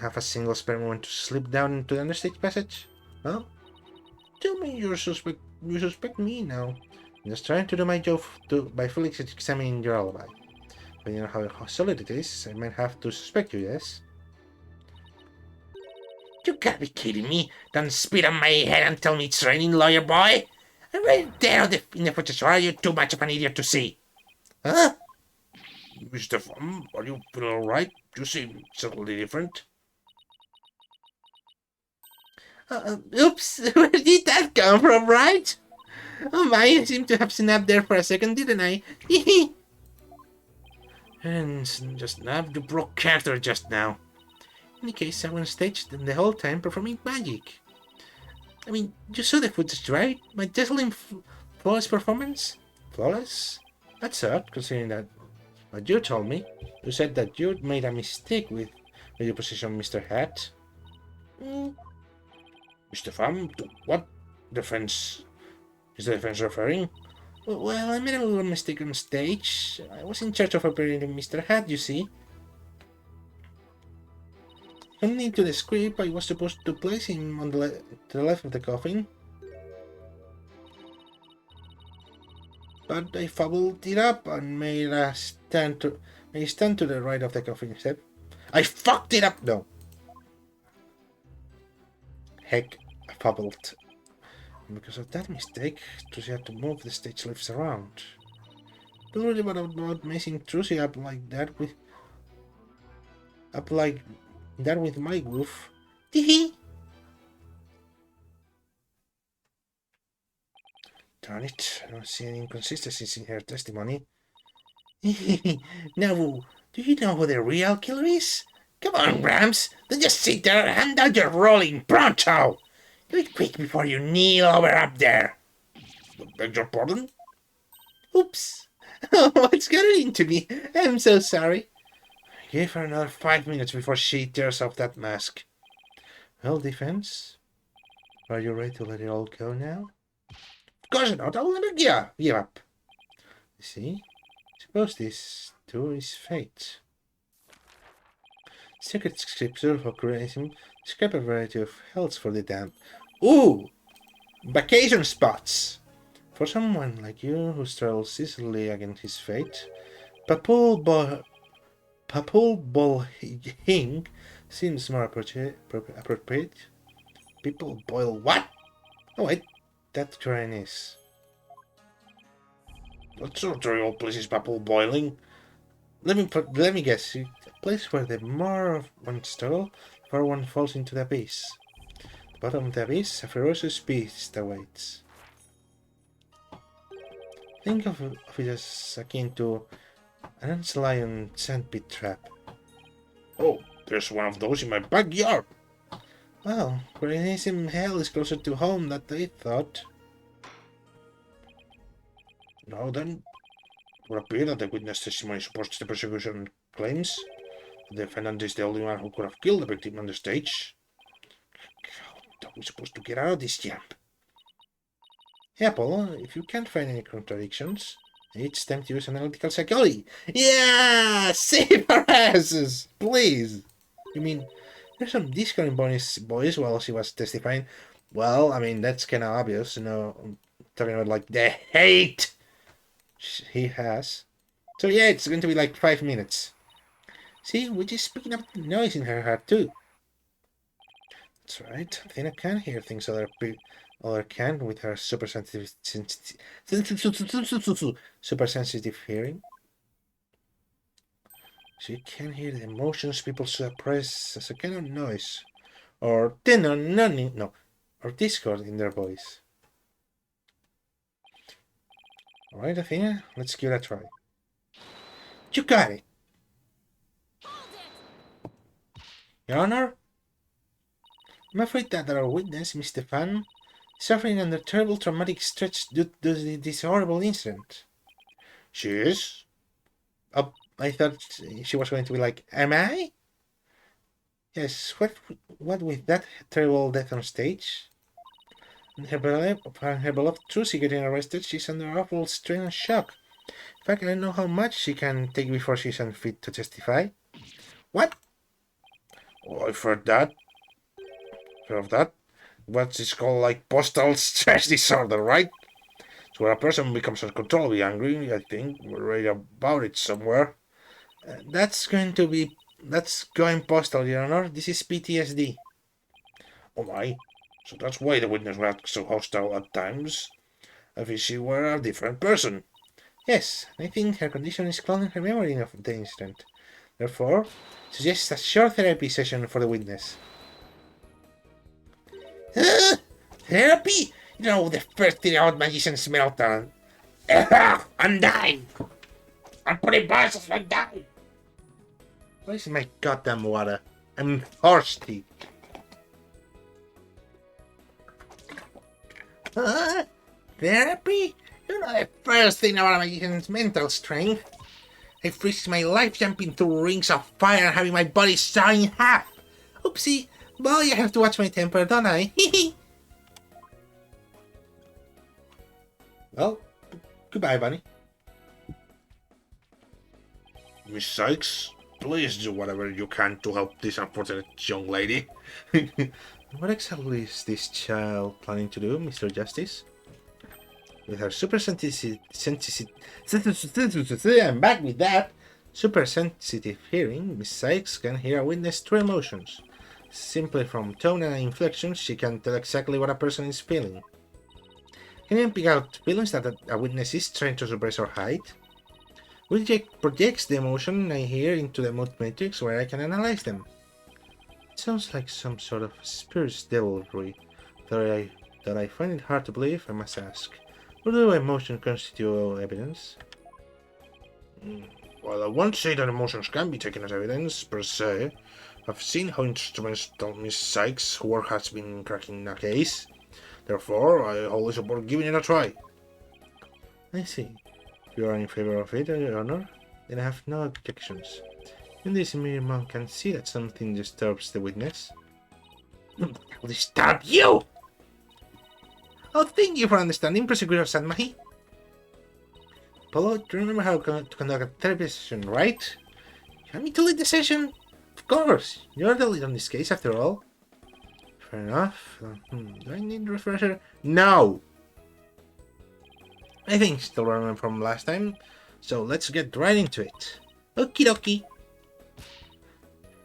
Have a single spare moment to slip down into the understage passage? Well, tell me you suspect me now. I'm just trying to do my job by fully examining your alibi. But you know how solid it is, I might have to suspect you, yes? You gotta be kidding me. Don't spit on my head and tell me it's raining, lawyer boy. I'm right there in the footage. Are you too much of an idiot to see? Huh? Mr. Fum, are you feeling alright? You seem suddenly different. Oops, where did that come from, right? Oh my, I seem to have snapped there for a second, didn't I? And just snapped, you broke character just now. In any case, I was on stage the whole time performing magic. I mean, you saw the footage, right? My dazzling, flawless performance? Flawless? That's odd, considering that what you told me. You said that you made a mistake with your position, Mr. Hat. Mr. Fam, to what defense is the defense referring? Well, I made a little mistake on stage. I was in charge of operating Mr. Hat, you see. According to the script, I was supposed to place him on to the left of the coffin. But I fumbled it up and made a stand to the right of the coffin instead. I fucked it up! No. Heck, I fumbled. And because of that mistake, Trucy had to move the stage lifts around. Don't worry about messing Trucy up like that with my goof. Teehee! Darn it, I don't see any inconsistencies in her testimony. Now, do you know who the real killer is? Come on, Rams! Don't just sit there and hand out your rolling pronto! Do it quick before you kneel over up there! Beg your pardon? Oops! Oh, what's gotten into me? I'm so sorry. Give her another 5 minutes before she tears off that mask. Well, defense, are you ready to let it all go now? Of course not. I'll never give up. You see? Suppose this too is fate. Secret scripture for creation describe a variety of healths for the damned. Ooh! Vacation spots! For someone like you who struggles easily against his fate, Papul Bolhing seems more appropriate. People boil what? Oh wait, that Chinese. What sort of old place is Papul boiling? Let me guess. A place where the more of one struggle, the further one falls into the abyss. At the bottom of the abyss, a ferocious beast awaits. Think of it as akin to an ants lion sandpit trap. Oh, there's one of those in my backyard. Well, Cranicism hell is closer to home than they thought. Now then, it would appear that the witness testimony supports the prosecution claims. The defendant is the only one who could have killed the victim on the stage. How are we supposed to get out of this jam? Apple, if you can't find any contradictions, it's time to use analytical psychology. Yeah! Save our asses! Please! You mean, there's some discord in Bonnie's voice while she was testifying. Well, I mean, that's kind of obvious, you know, I'm talking about, like, the hate he has. So yeah, it's going to be like 5 minutes. See, we're just picking up the noise in her heart, too. That's right, Athena can hear things other can with her super sensitive hearing. She can hear the emotions people suppress as a kind of noise, or or discord in their voice. Alright, Athena, let's give it a try. You got it! Your Honor? I'm afraid that our witness, Mr. Fan, is suffering under terrible traumatic stress due to this horrible incident. She is? Oh, I thought she was going to be like, am I? Yes, what with that terrible death on stage? And her beloved Trucy getting arrested, she's under awful strain and shock. In fact, I don't know how much she can take before she's unfit to testify. What? Oh, I've heard that. Of that? What's it called, like postal stress disorder, right? So where a person becomes uncontrollably angry, I think. We're read about it somewhere. That's going postal, Your Honor. This is PTSD. Oh my. So that's why the witness was so hostile at times. As if she were a different person. Yes, I think her condition is clouding her memory of the incident. Therefore, suggests a short therapy session for the witness. Therapy? You know, the first thing out magician's meltdown. I'm dying! I'm putting bars I'm dying! Where's my goddamn water? I'm thirsty. Therapy? You know the first thing about a magician's mental strength? I risked my life jumping through rings of fire and having my body sawn in half. Oopsie. Boy, I have to watch my temper, don't I? Well, goodbye, Bunny. Miss Sykes, please do whatever you can to help this unfortunate young lady. What exactly is this child planning to do, Mr. Justice? With her super sensitive, I'm back with that. Super sensitive hearing, Miss Sykes can hear a witness' true emotions. Simply from tone and inflection, she can tell exactly what a person is feeling. Can you pick out feelings that a witness is trying to suppress or hide? Widget projects the emotion I hear into the mood matrix where I can analyze them. It sounds like some sort of spirit's devilry, that I find it hard to believe, I must ask. What do emotions constitute evidence? Well, I won't say that emotions can be taken as evidence, per se. I've seen how instrumental Miss Sykes' work has been cracking a case. Therefore, I always support giving it a try. I see. If you are in favor of it, Your Honor, then I have no objections. In this mere man can see that something disturbs the witness. Will disturb you! Oh, thank you for understanding, Prosecutor Sadmahi. Polo, do you remember how to conduct a therapy session, right? You want me to lead the session? Of course! You're the lead on this case, after all. Fair enough. Do I need a refresher? No! I think still remember from last time, so let's get right into it. Okie dokie.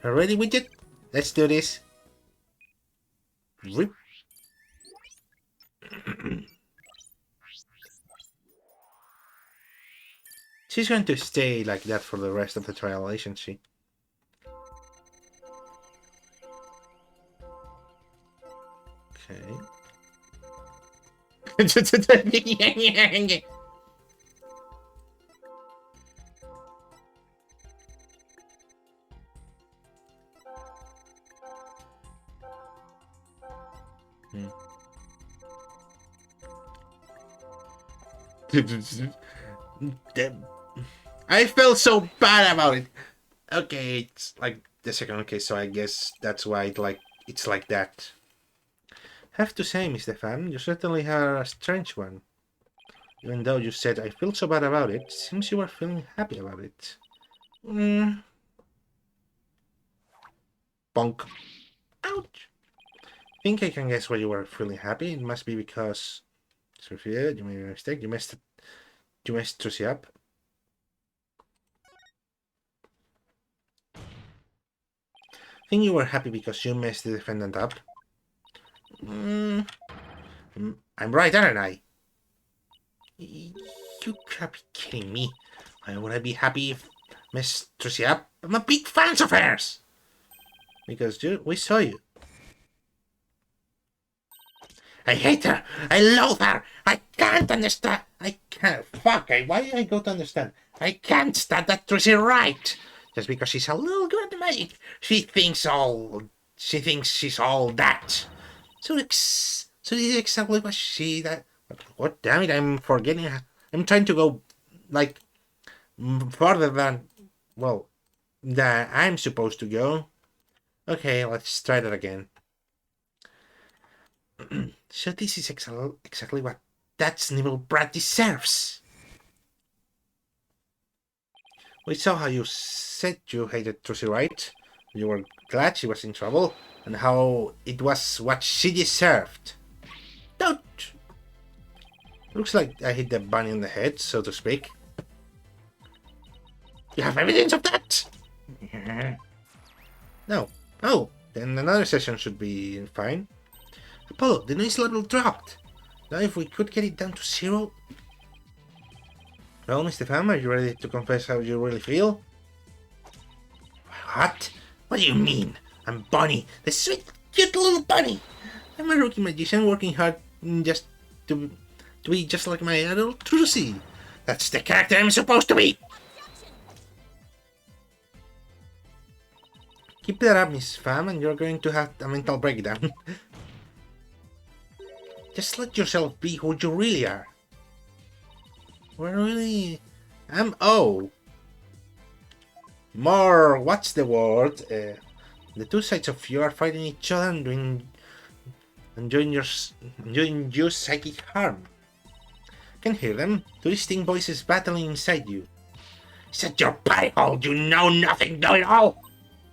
You ready, Widget? Let's do this. Rip. She's going to stay like that for the rest of the trial, isn't she? Okay. I felt so bad about it. Okay, it's like the second case, so I guess that's why it's like that. Have to say, Mr. Fan, you certainly are a strange one. Even though you said I feel so bad about it, seems you were feeling happy about it. Bonk. Ouch. Think I can guess why you were feeling happy. It must be because Sophia, you made a mistake. You messed Trucy up. Think you were happy because you messed the defendant up. I'm right, aren't I? You can't be kidding me. Why would I be happy if Miss Trucy up? I'm a big fan of hers. Because we saw you. I hate her. I loathe her. I can't understand. I can't. Fuck. Why do I go to understand? I can't stand that Trucy right. Just because she's a little good at magic, she thinks she's all that. So this is exactly what she that. What damn it? I'm forgetting. I'm trying to go like further than that I'm supposed to go. Okay, let's try that again. So this is exactly what that Snibble brat deserves. We saw how you said you hated Trucy, right? You were glad she was in trouble, and how it was what she deserved. Don't! Looks like I hit the bunny on the head, so to speak. You have evidence of that? No. Oh, then another session should be fine. Apollo, the noise level dropped. Now if we could get it down to 0. Well, Mr. Pham, are you ready to confess how you really feel? What? What do you mean? I'm Bonnie, the sweet, cute little bunny. I'm a rookie magician working hard just to be just like my adult Trucy. That's the character I'm supposed to be. Keep that up, Miss Pham, and you're going to have a mental breakdown. Just let yourself be who you really are. We're really... M.O. More, what's the word? The two sides of you are fighting each other and doing you psychic harm. Can hear them. Two distinct voices battling inside you. Shut your pie hole, you know nothing, know-it-all!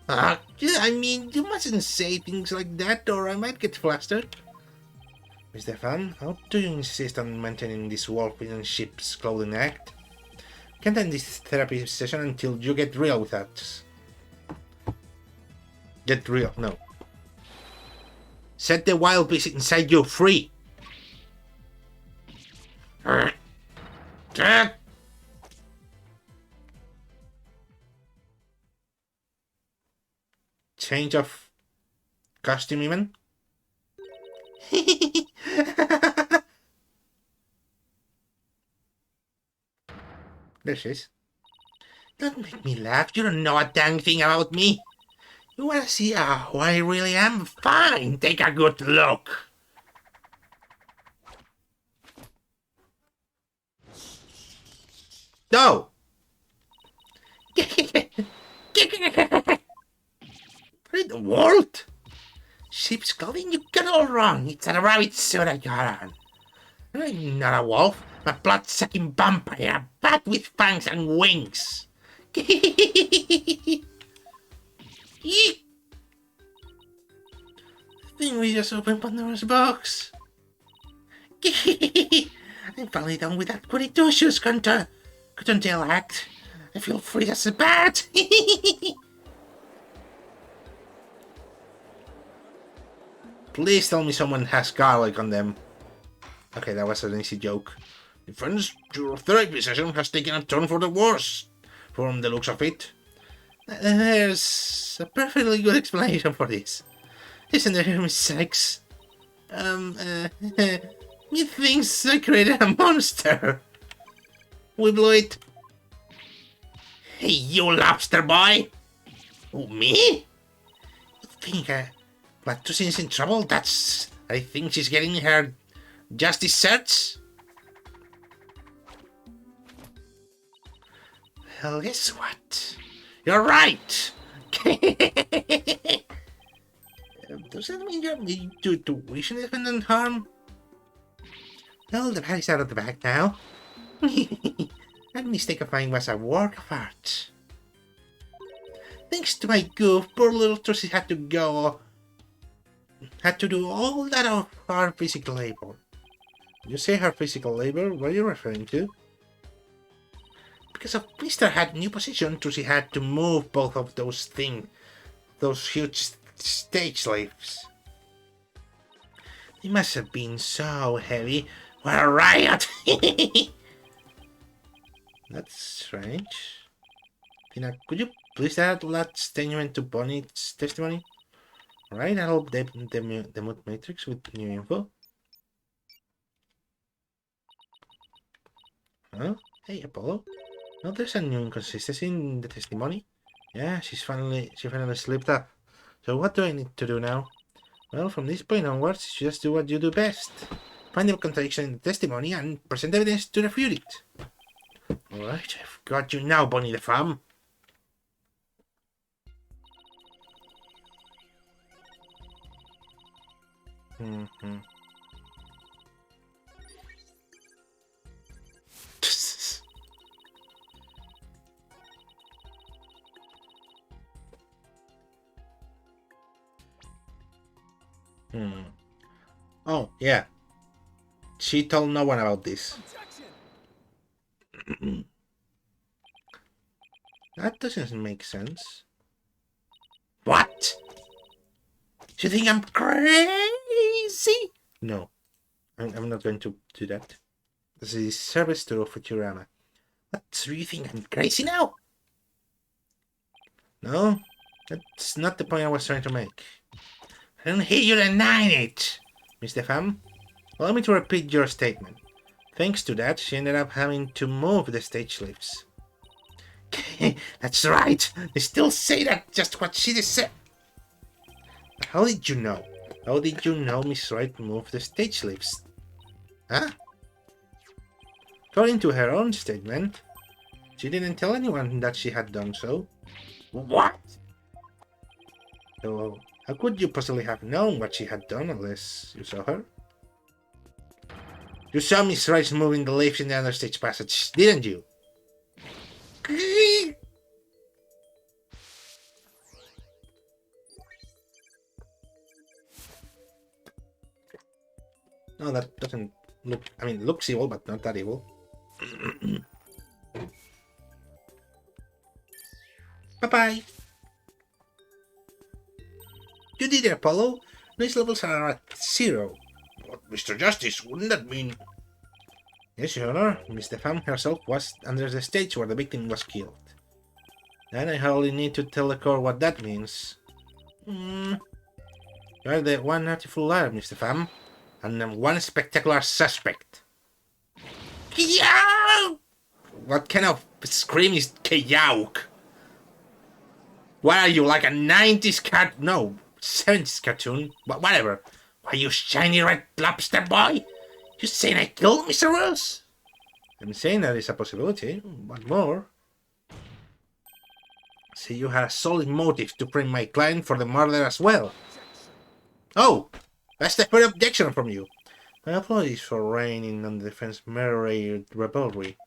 I mean, you mustn't say things like that or I might get flustered. Mr. Pham, how do you insist on maintaining this wolf in ship's clothing act? Can't end this therapy session until you get real with us. Get real, no. Set the wild beast inside you free! Change of costume even? There she is. Don't make me laugh, you don't know a dang thing about me. You wanna see who I really am? Fine, take a good look. No! What in the world? Sheep's clothing? You got it all wrong. It's a rabbit suit I got on. I'm not a wolf. I'm a blood-sucking vampire. A bat with fangs and wings. I think we just opened Pandora's box. I'm finally done with that goody two-shoes cottontail act. I feel free as a bat. Please tell me someone has garlic on them. Okay, that was an easy joke. Friends, your therapy session has taken a turn for the worse, from the looks of it. There's a perfectly good explanation for this. Isn't there, Miss Sykes? Methinks I created a monster. We blew it. Hey, you lobster boy! Oh, me? You think Lactosin's in trouble? I think she's getting her justice search. Well, guess what? You're right! Does that mean you're to wish independent harm? Well, the bat is out of the bag now. That mistake of mine was a work of art. Thanks to my goof, poor little Trucy had to do all that of her physical labor. You say her physical labor? What are you referring to? Because of Mr. had new position, Trucy had to move both of those huge stage slaves. They must have been so heavy. What a riot! That's strange. Tina, could you please add that statement to Bonnie's testimony? Alright, I'll update the mood matrix with new info. Huh? Hey, Apollo. No, there's a new inconsistency in the testimony. Yeah, she finally slipped up. So what do I need to do now? Well, from this point onwards, you just do what you do best. Find the contradiction in the testimony and present evidence to refute it. Alright, I've got you now, Bonnie the Pham. Oh, yeah. She told no one about this. That doesn't make sense. What? You think I'm crazy? No, I'm not going to do that. This is service to Futurama. What, do you think I'm crazy now? No, that's not the point I was trying to make. I don't hear you denying it, Mr. Pham. Allow me to repeat your statement. Thanks to that, she ended up having to move the stage lifts. That's right. They still say that just what she said. How did you know? How did you know Miss Wright moved the stage lifts? Huh? According to her own statement, she didn't tell anyone that she had done so. What? So, how could you possibly have known what she had done unless you saw her? You saw Miss Rice moving the lifts in the understage passage, didn't you? No, that doesn't look... I mean, it looks evil, but not that evil. Bye-bye. You did it, Apollo. Noise levels are at 0. But, Mr. Justice, wouldn't that mean... Yes, Your Honor. Miss Pham herself was under the stage where the victim was killed. Then I hardly need to tell the court what that means. You are the one artful liar, Mr. Pham, and one spectacular suspect. Kiyauk! What kind of scream is Kiyauk? What are you, like a 90s cat? No, 70s cartoon? But whatever. Why, you shiny red lobster boy? You saying I killed Mr. Rose? I'm saying that is a possibility. What more? See, you had a solid motive to bring my client for the murder as well. Oh, that's the first objection from you. My apologies for raining on the defense murder revelry.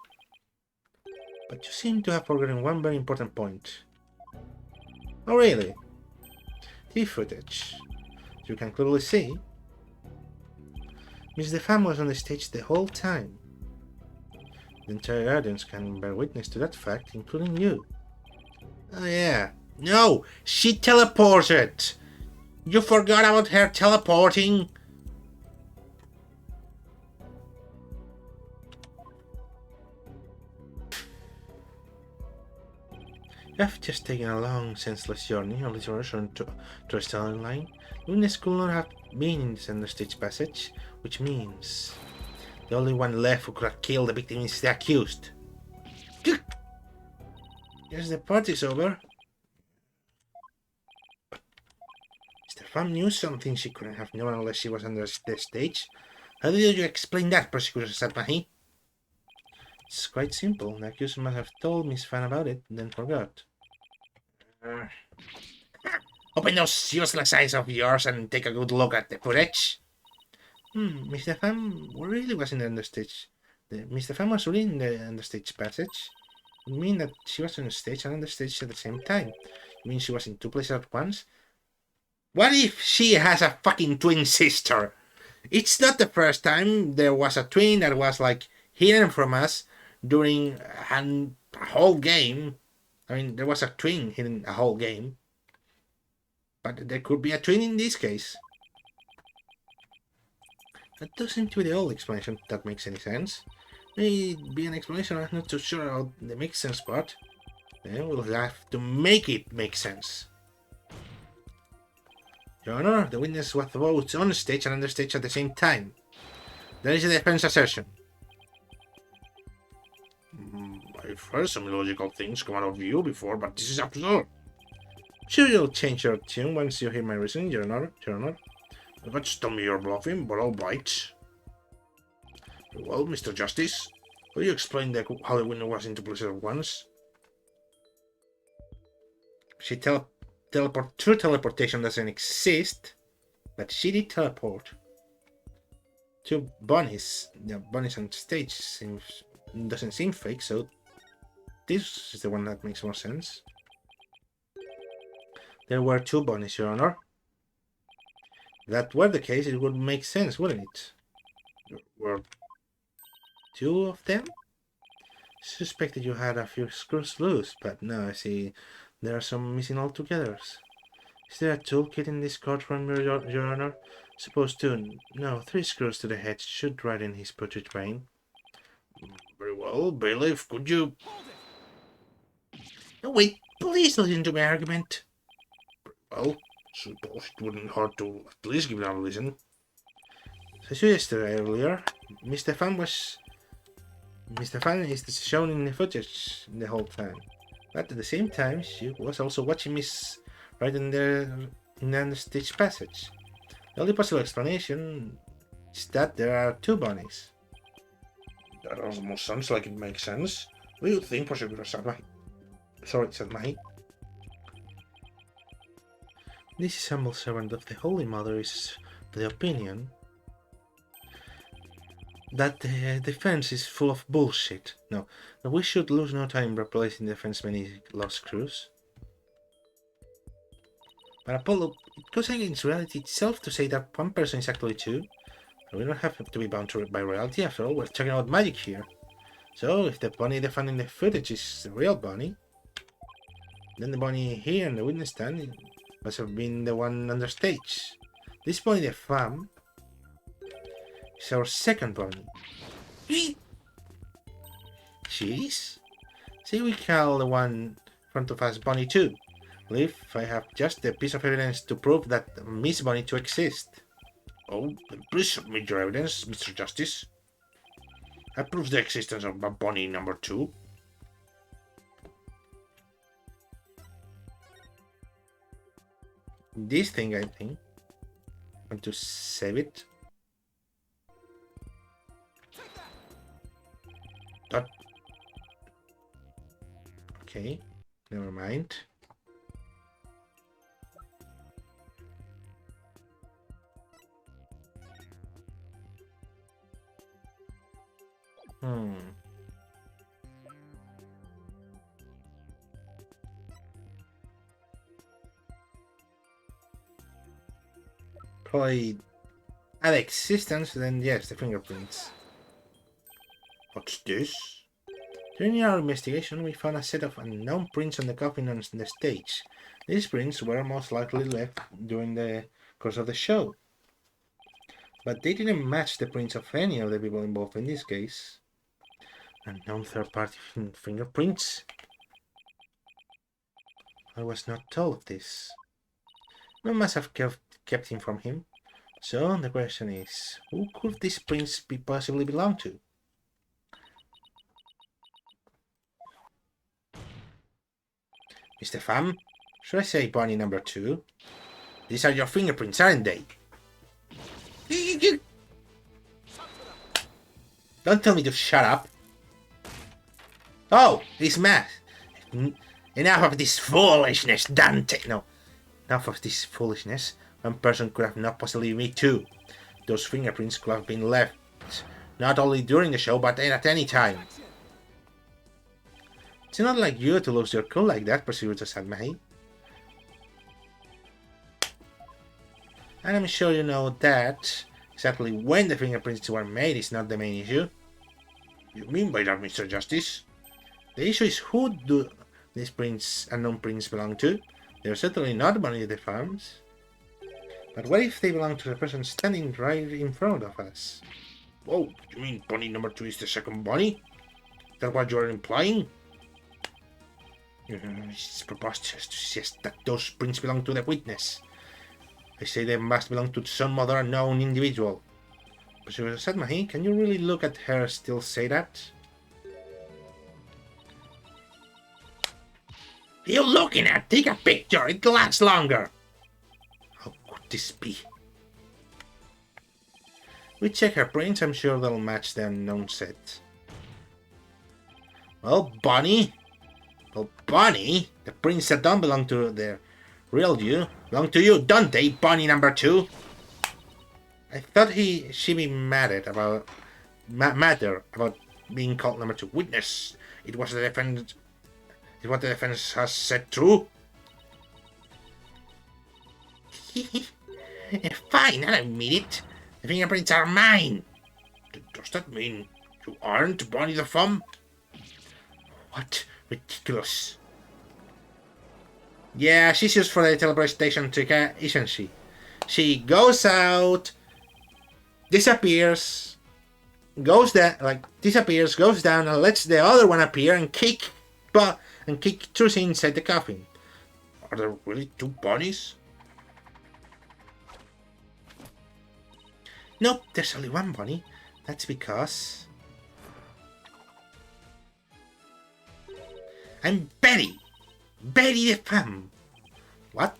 But you seem to have forgotten one very important point. Oh, really? The footage. As you can clearly see, Miss Pham was on the stage the whole time. The entire audience can bear witness to that fact, including you. Oh yeah. No! She teleported! You forgot about her teleporting? You have just taken a long, senseless journey on this return to a starting line. The witness could not have been in this understage passage, which means the only one left who could have killed the victim is the accused. Yes, the party's over. But Mr. Pham knew something she couldn't have known unless she was under the stage. How did you explain that, Prosecutor Satmahi? It's quite simple. The accused must have told Miss Pham about it, then forgot. Open those useless eyes of yours and take a good look at the footage. Mr. Pham really was in the understage. Mr. Pham was really in the understage passage. You mean that she was on the stage and on the stage at the same time? You mean she was in two places at once? What if she has a fucking twin sister? It's not the first time there was a twin that was like hidden from us during a whole game. I mean, there was a twin hidden a whole game. But there could be a twin in this case. That doesn't be the old explanation, if that makes any sense. Maybe an explanation, I'm not too sure about the makes sense part. Then we'll have to make it make sense. Your Honor, the witness was both on stage and under stage at the same time. That is a defense assertion. I've heard some illogical things come out of you before, but this is absurd. Sure, you'll change your tune once you hear my reasoning, Your Honor. You can tell me you're bluffing, but I'll bite. Well, Mr. Justice, will you explain how the window was in two places at once? She true teleportation doesn't exist, but she did teleport. Two bunnies. The bunnies on stage doesn't seem fake, so this is the one that makes more sense. There were two bunnies, Your Honor. If that were the case, it would make sense, wouldn't it? There were two of them? Suspected you had a few screws loose, but no, I see there are some missing altogether. Is there a toolkit in this courtroom, Your Honor? Suppose 2. No, 3 screws to the head should right in his putrid brain. Very well, bailiff, could you... No, wait, please listen to my argument. Well, suppose it wouldn't hurt to at least give it a listen. As I suggested earlier, Mr. Fan is shown in the footage the whole time. But at the same time, she was also watching Miss right in the stage passage. The only possible explanation is that there are 2 bunnies. That almost sounds like it makes sense. What do you think, Prosecutor Sadmahi? Sorry, Sadmahi. This humble servant of the Holy Mother is of the opinion that the defense is full of bullshit. No, we should lose no time replacing the defense many lost crews. But Apollo, it goes against reality itself to say that one person is actually 2. We don't have to be bound by reality, after all, we're talking about magic here. So, if the bunny they found in the footage is the real bunny, then the bunny here in the witness stand must have been the one on the stage. This bunny they found is our second bunny. She is? Say we call the one in front of us Bunny 2. Believe I have just a piece of evidence to prove that Miss Bunny 2 exists. Oh, then please submit your evidence, Mr. Justice. I prove the existence of Bunny number 2. This thing, I think. Want to save it? That. Okay, never mind. Probably add existence, then yes, the fingerprints. What's this? During our investigation, we found a set of unknown prints on the coffin on the stage. These prints were most likely left during the course of the show. But they didn't match the prints of any of the people involved in this case. Unknown third-party fingerprints? I was not told of this. No one must have kept him from him. So the question is, who could these prints possibly belong to? Mr. Pham, should I say Bunny number 2? These are your fingerprints, aren't they? Don't tell me to shut up. Oh, this math. Enough of this foolishness, Dante. No, enough of this foolishness. One person could have not possibly me too. Those fingerprints could have been left not only during the show, but at any time. It's not like you to lose your cool like that, Prosecutor Sadmahi. And I'm sure you know that exactly when the fingerprints were made is not the main issue. You mean by that, Mr. Justice? The issue is who do these prints, unknown prints, belong to. They're certainly not Bunny the Farms. But what if they belong to the person standing right in front of us? Oh, you mean Bunny number 2 is the second Bunny? Is that what you're implying? It's preposterous to suggest that those prints belong to the witness. I say they must belong to some other unknown individual. Professor Sadmahi, can you really look at her still say that? You're looking at? Take a picture, it lasts longer. How could this be? We check her prints, I'm sure they'll match the unknown set. Well, Bunny, the prints that don't belong to the real you belong to you, don't they, Bunny number 2? I thought she'd be mad about being called number 2 witness. It was the defense. Is what the defense has said true? Fine, I'll admit it. The fingerprints are mine. Does that mean you aren't Bunny the Pham? What ridiculous. Yeah, she's used for the teleportation trick, isn't she? She goes out, disappears, goes down, disappears, goes down, and lets the other one appear and kick Trucy inside the coffin. Are there really two bunnies? Nope, there's only one bunny. That's because I'm Betty! Betty the Femme! What?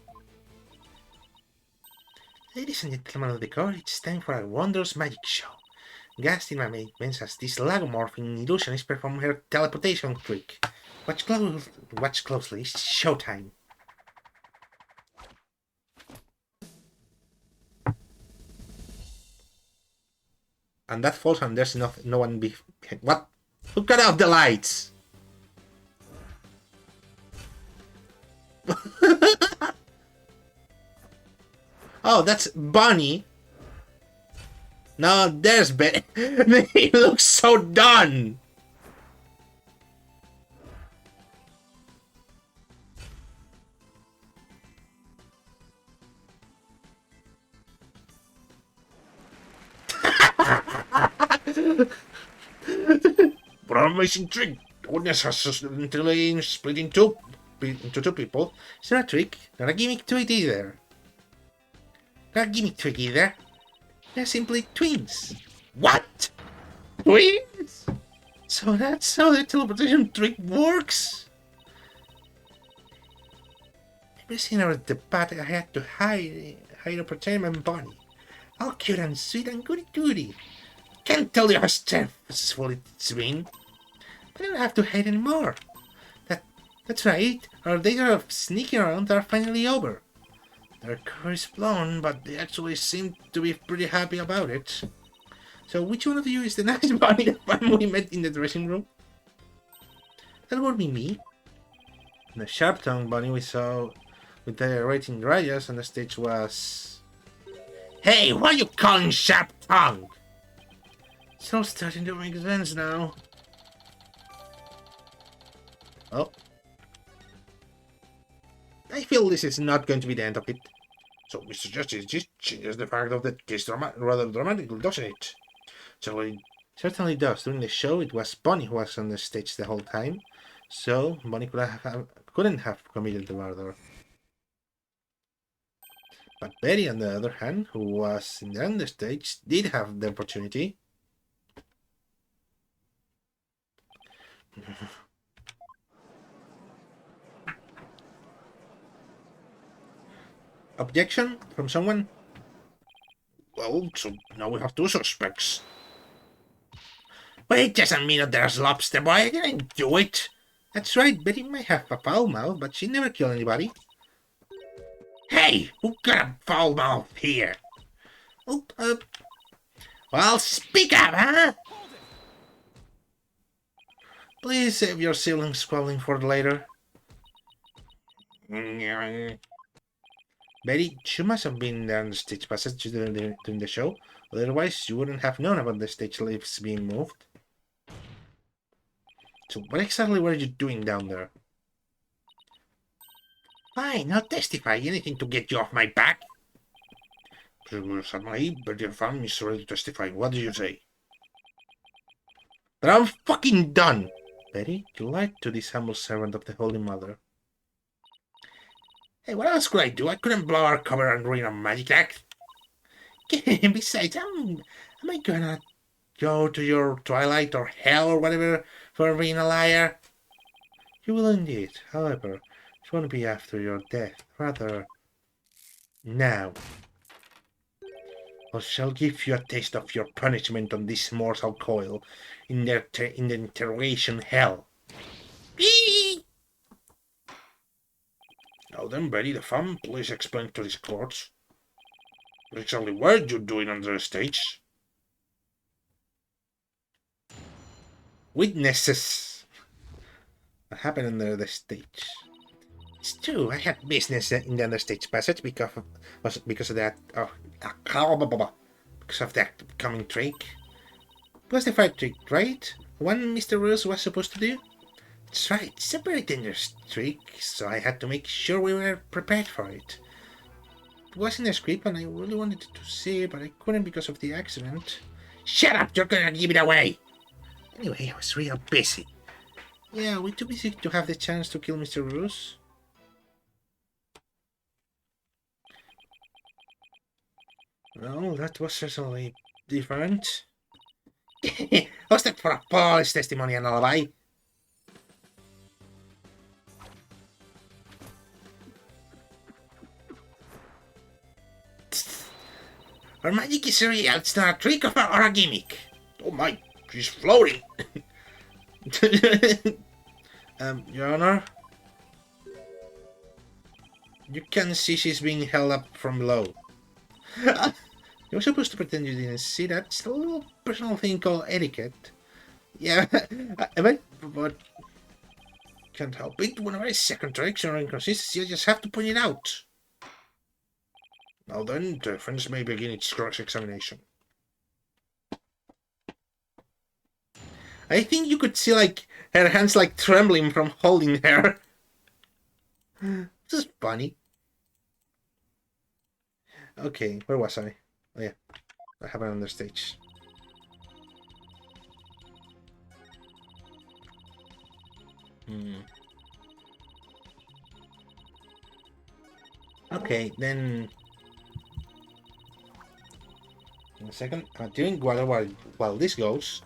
Ladies and gentlemen of the court, it's time for a wondrous magic show. Guest in my maintenance as this lagomorphing illusionist perform her teleportation trick. Watch closely, it's showtime. And that falls and there's no one behind. What? Who cut off the lights? Oh, that's Bonnie. No, there's Betty. He looks so done. Promising trick. Goodness has until split into two people. It's not a trick, not a gimmick to it either. Not a gimmick trick either. They're simply twins. What? Twins? So that's how the teleportation trick works? Every scene over the party I had to hide or pretend my body. All cute and sweet and goody-goody. Can't tell you how stressful it's been. But I don't have to hide anymore. That's right. Our days of sneaking around are finally over. Their cover is blown, but they actually seem to be pretty happy about it. So which one of you is the nice bunny that we met in the dressing room? That would be me. The sharp-tongued bunny we saw with the rating rayas on the stage was... Hey, what are you calling sharp-tongued? It's all starting to make sense now. Oh. I feel this is not going to be the end of it. So Mr. Justice just changes the fact of the case rather dramatically, doesn't it? So it certainly does. During the show, it was Bonnie who was on the stage the whole time. So Bonnie couldn't have committed the murder. But Betty, on the other hand, who was on the stage, did have the opportunity. Objection from someone? Well, so now we have two suspects. Wait just a minute there's Lobster Boy, I didn't do it. That's right, Betty might have a foul mouth, but she never killed anybody. Hey, who got a foul mouth here? Oh, well, speak up, huh? Please save your sibling squabbling for later. Betty, you must have been there on the stage passage during the show. Otherwise, you wouldn't have known about the stage lifts being moved. So what exactly were you doing down there? Fine, I'll testify. Anything to get you off my back. Suddenly, but your family is ready to testify. What do you say? But I'm fucking done! Betty, you lied to this humble servant of the Holy Mother. Hey, what else could I do? I couldn't blow our cover and ruin a magic act. Besides, am I gonna go to your twilight or hell or whatever for being a liar? You will indeed. However, it won't be after your death. Rather, now. I shall give you a taste of your punishment on this mortal coil in the interrogation hell. Eee! Now then, Betty the Femme, please explain to these courts. What exactly were you doing under the stage? Witnesses! What happened under the stage? It's true, I had business in the understage passage because of that. Because of that coming trick. It was the fire trick, right? One Mr. Rose was supposed to do? That's right, it's a very dangerous trick, so I had to make sure we were prepared for it. was in the script and I really wanted to see it, but I couldn't because of the accident. Shut up! You're gonna give it away! Anyway, I was real busy. Yeah, we're too busy to have the chance to kill Mr. Roos. Well, that was certainly different. Was that for a police testimony and alibi? Her magic is real, it's not a trick or a gimmick. Oh my, she's floating. Your Honor? You can see she's being held up from below. You're supposed to pretend you didn't see that. It's a little personal thing called etiquette. Yeah, but can't help it. Whenever I see a contradiction or inconsistency, I just have to point it out. Now then, the defense may begin its cross-examination. I think you could see, like, her hands, like, trembling from holding her. This is funny. Okay, where was I? Oh yeah, I have it on the stage. Okay, then... In a second, continuing while this goes.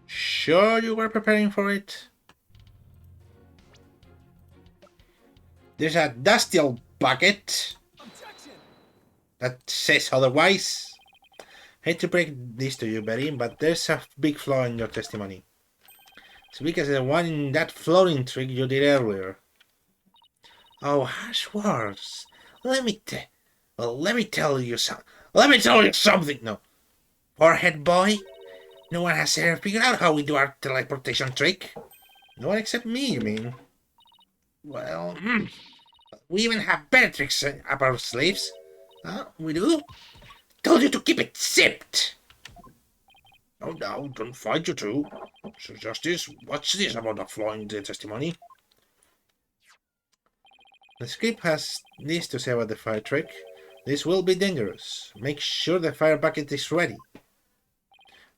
Sure you were preparing for it? There's a dusty old bucket that says otherwise. Hate to break this to you, Betty, but there's a big flaw in your testimony. As big as the one in that floating trick you did earlier. Oh, harsh words. Let me tell you something. No. Forehead boy? No one has ever figured out how we do our teleportation trick. No one except me, you mean? Well, we even have better tricks up our sleeves. We do? Told you to keep it zipped! Oh, no, don't fight, you two. Sir Justice, what's this about the flaw in the testimony? The script has this to say about the fire trick. This will be dangerous. Make sure the fire bucket is ready.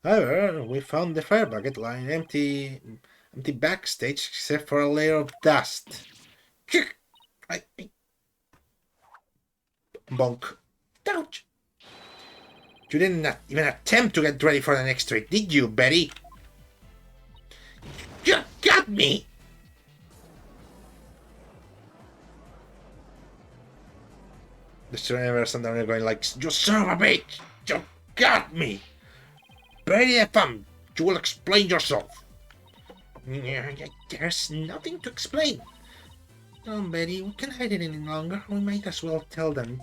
However, we found the fire bucket lying empty backstage except for a layer of dust. Bonk. Ouch! You didn't even attempt to get ready for the next trick, did you, Betty? You got me! The survivors and they're going like, you son of a bitch! You got me! Betty FM, you will explain yourself. There's nothing to explain. No, Betty, we can't hide it any longer. We might as well tell them.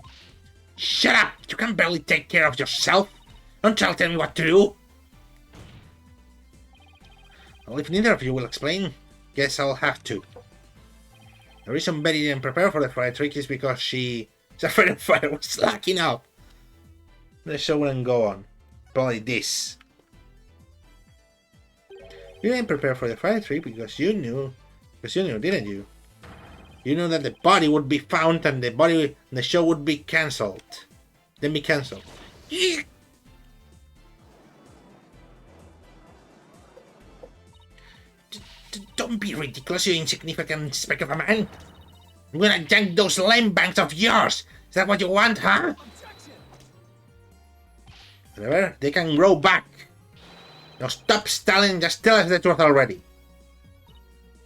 Shut up! You can barely take care of yourself. Don't tell me what to do. Well, if neither of you will explain, guess I'll have to. The reason Betty didn't prepare for the fire trick is because she's afraid of fire was slacking up. The show wouldn't go on. Probably this. You didn't prepare for the fire trick because you knew, didn't you? You knew that the body would be found and the show would be cancelled. Then be cancelled. Don't be ridiculous, you insignificant speck of a man. I'm gonna yank those lame bangs of yours. Is that what you want, huh? Whatever, they can grow back. Now stop stalling, just tell us the truth already.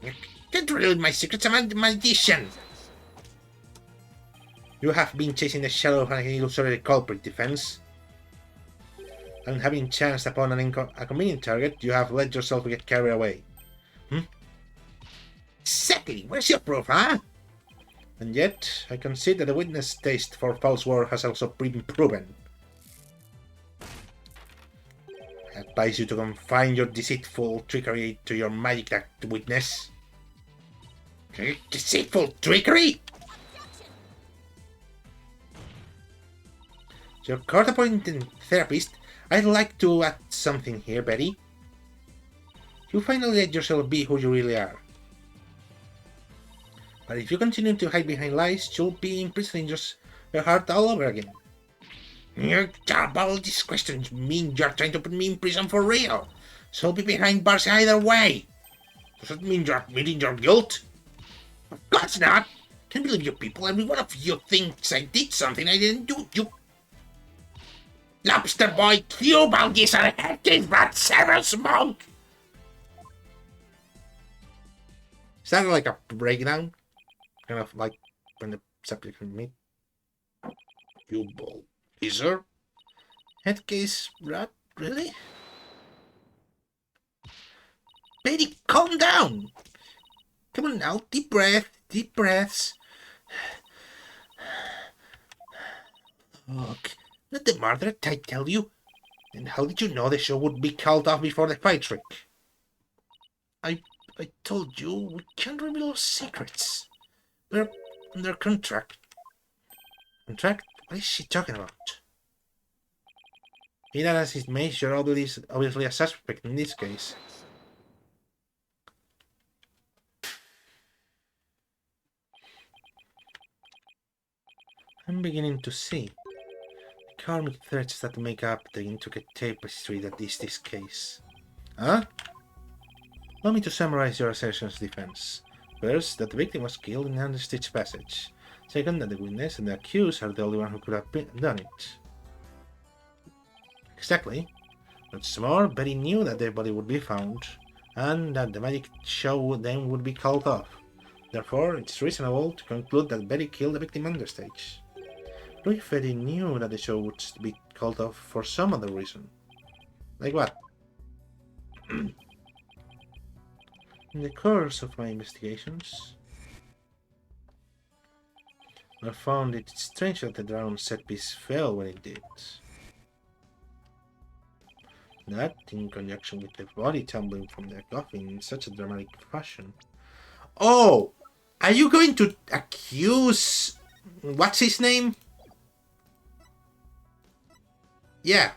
You can't reveal my secrets, I'm a magician. You have been chasing the shadow of an illusory culprit, Defense. And having chanced upon a convenient target, you have let yourself get carried away. Exactly, where's your proof, huh? And yet, I concede that the witness' taste for false word has also been proven. I advise you to confine your deceitful trickery to your magic act, witness. Deceitful trickery? Your court-appointed therapist, I'd like to add something here, Betty. You finally let yourself be who you really are. But if you continue to hide behind lies, you'll be imprisoning your heart all over again. All these questions mean you're trying to put me in prison for real. So I'll be behind bars either way. Does that mean you're admitting your guilt? Of course not. Can't believe you people. Every one of you thinks I did something I didn't do. You lobster boy, cube, I'll get our head but Severus Monk. Sounded like a breakdown. Kind of like when the subject can meet. You ball. Is there? Headcase rat? Really? Betty, calm down! Come on now, deep breaths. Look, not the murder, I tell you. And how did you know the show would be called off before the fight trick? I told you, we can't reveal our secrets. We're under contract. Contract? What is she talking about? Eden as his mate, you're obviously a suspect in this case. I'm beginning to see. The karmic threads that make up the intricate tapestry that is this case. Huh? Allow me to summarize your assertion's defense. First, that the victim was killed in Understitch Passage. Second, that the witness and the accused are the only one who could have done it. Exactly. What's more, Betty knew that their body would be found, and that the magic show then would be called off. Therefore, it's reasonable to conclude that Betty killed the victim understage. But if Betty knew that the show would be called off for some other reason. Like what? In the course of my investigations, I found it strange that the drowned set piece fell when it did. That, in conjunction with the body tumbling from the coffin in such a dramatic fashion. Oh! Are you going to accuse... What's his name? Yeah.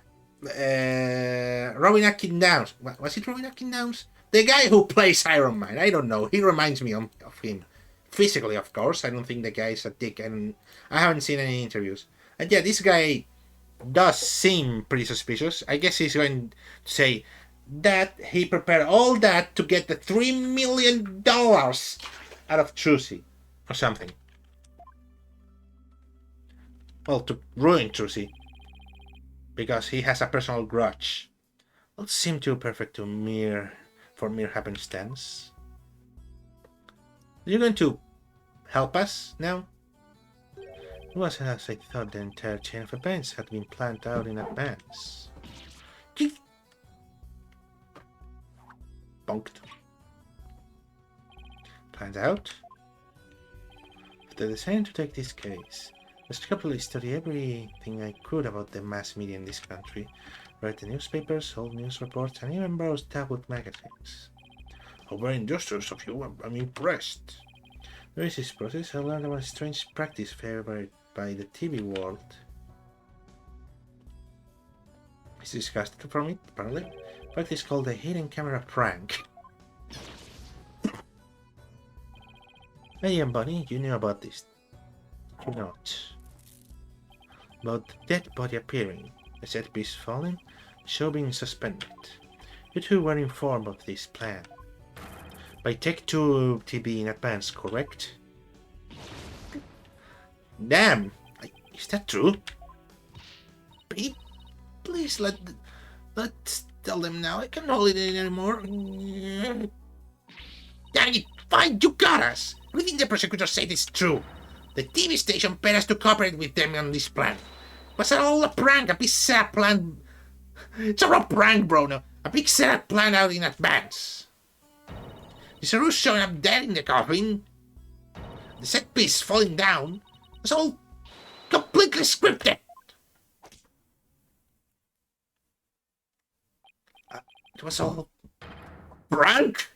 Robin Atkin Downes. Was it Robin Atkin Downes? The guy who plays Iron Man. I don't know. He reminds me of him. Physically, of course. I don't think the guy is a dick. And I haven't seen any interviews. And yeah, this guy does seem pretty suspicious. I guess he's going to say that he prepared all that to get the $3 million out of Trucy. Or something. Well, to ruin Trucy. Because he has a personal grudge. It seemed too perfect for mere happenstance. Are you going to help us now? It was as I thought. The entire chain of events had been planned out in advance. Bonked. Planned out? After deciding to take this case, I carefully studied everything I could about the mass media in this country, read the newspapers, old news reports, and even browsed tabloid magazines. How very industrious of you, I'm impressed. During this process, I learned about a strange practice favored by the TV world. It's disgusting from it, apparently. Practice called the hidden camera prank. Hey, Bunny, you knew about this. You not. About the dead body appearing, the set piece falling, the show being suspended. You two were informed of this plan. By Tech2 TV in advance, correct? Damn! Is that true? Please let's tell them now. I can't hold it in anymore. Dang it! Fine, you got us! Everything the prosecutor said is true. The TV station paid us to cooperate with them on this plan. It was all a prank, a big setup plan. It's a raw prank, bro. No, a big setup plan out in advance. The Saru showing up dead in the coffin. The set piece falling down. It's all completely scripted. It was all prank.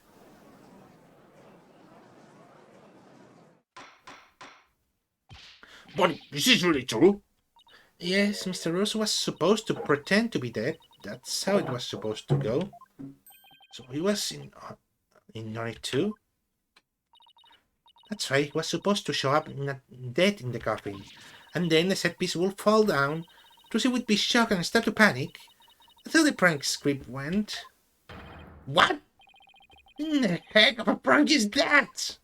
But this is really true. Yes, Mr. Rose was supposed to pretend to be dead. That's how it was supposed to go. So he was in Unit 2? That's right, he was supposed to show up dead in the coffin. And then the set piece would fall down. Trucy would be shocked and start to panic. That's how the prank script went. What in the heck of a prank is that?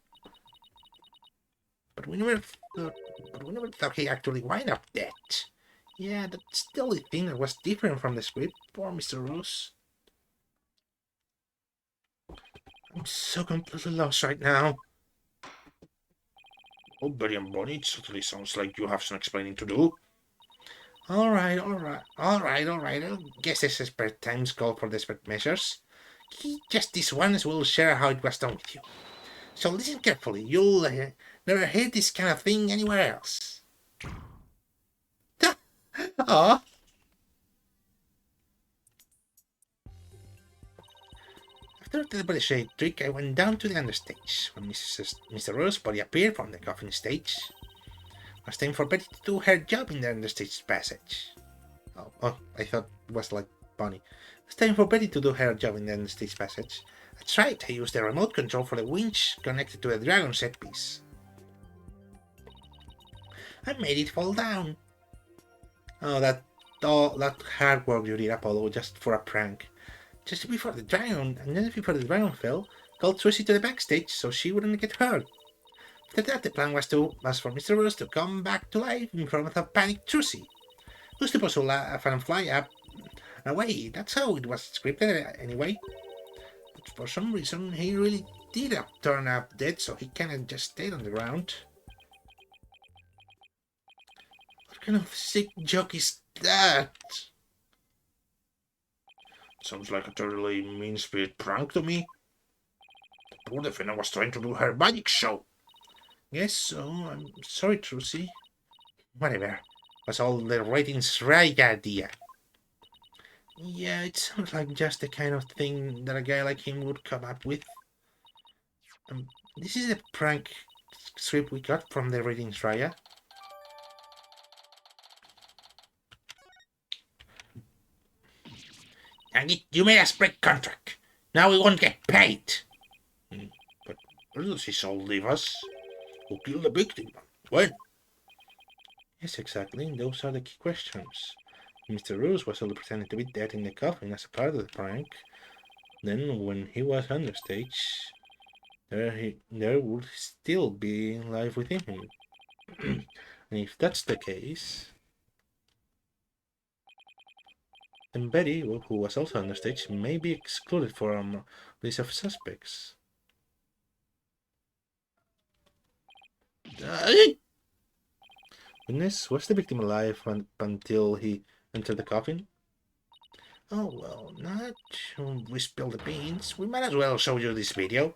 But we never thought he actually wind up dead. Yeah, that's still the thing that was different from the script. Poor Mr. Rose. I'm so completely lost right now. Oh, Betty and Bonnie, it certainly sounds like you have some explaining to do. Alright. I guess this is per time's call for desperate measures. Just this once we'll share how it was done with you. So listen carefully, you'll never hear this kind of thing anywhere else. Aw. After the body shade trick, I went down to the understage. When Mr. Rose's body appeared from the coffin stage, it was time for Betty to do her job in the understage passage. Oh, I thought it was like Bonnie. It's time for Betty to do her job in the understage passage. That's right, I used the remote control for the winch connected to the dragon set piece. I made it fall down. Oh, that hard work you did, Apollo, just for a prank. Just before the dragon, and then before the dragon fell, called Trucy to the backstage so she wouldn't get hurt. After that, the plan was for Mr. Rose to come back to life in front of a panicked Trucy, who's supposed to laugh and fly up and away. That's how it was scripted anyway. But for some reason, he really did turn up dead, so he kinda just stayed on the ground. What kind of sick joke is that? Sounds like a totally mean-spirited prank to me. The poor defender was trying to do her magic show. Guess so. I'm sorry, Trucy. Whatever. Was all the ratings right idea? Yeah, it sounds like just the kind of thing that a guy like him would come up with. This is the prank script we got from the ratings, Raya. And you made us break contract. Now we won't get paid. But where does his soul leave us? Who killed the victim? When? Yes, exactly. Those are the key questions. Mr. Roos was only pretending to be dead in the coffin as a part of the prank. Then, when he was on the stage, there would still be life within him. And if that's the case, then Betty, who was also on the stage, may be excluded from list of suspects. Goodness, was the victim alive until he entered the coffin? Oh, well, not we spill the beans. We might as well show you this video.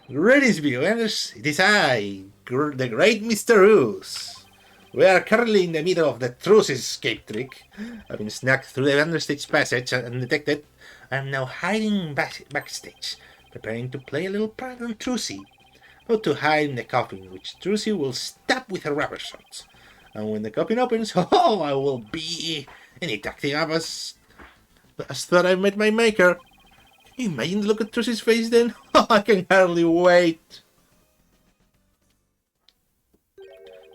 Greetings, viewers. It is I, the great Mr. Roos. We are currently in the middle of the truth escape trick. I've been snuck through the understage passage undetected. I am now hiding backstage, preparing to play a little prank on Trucy. About to hide in the coffin, which Trucy will stab with her rubber shots. And when the coffin opens, oh, I will be any acting up as thought I met my maker. Can you imagine the look at Trucy's face then? Oh, I can hardly wait.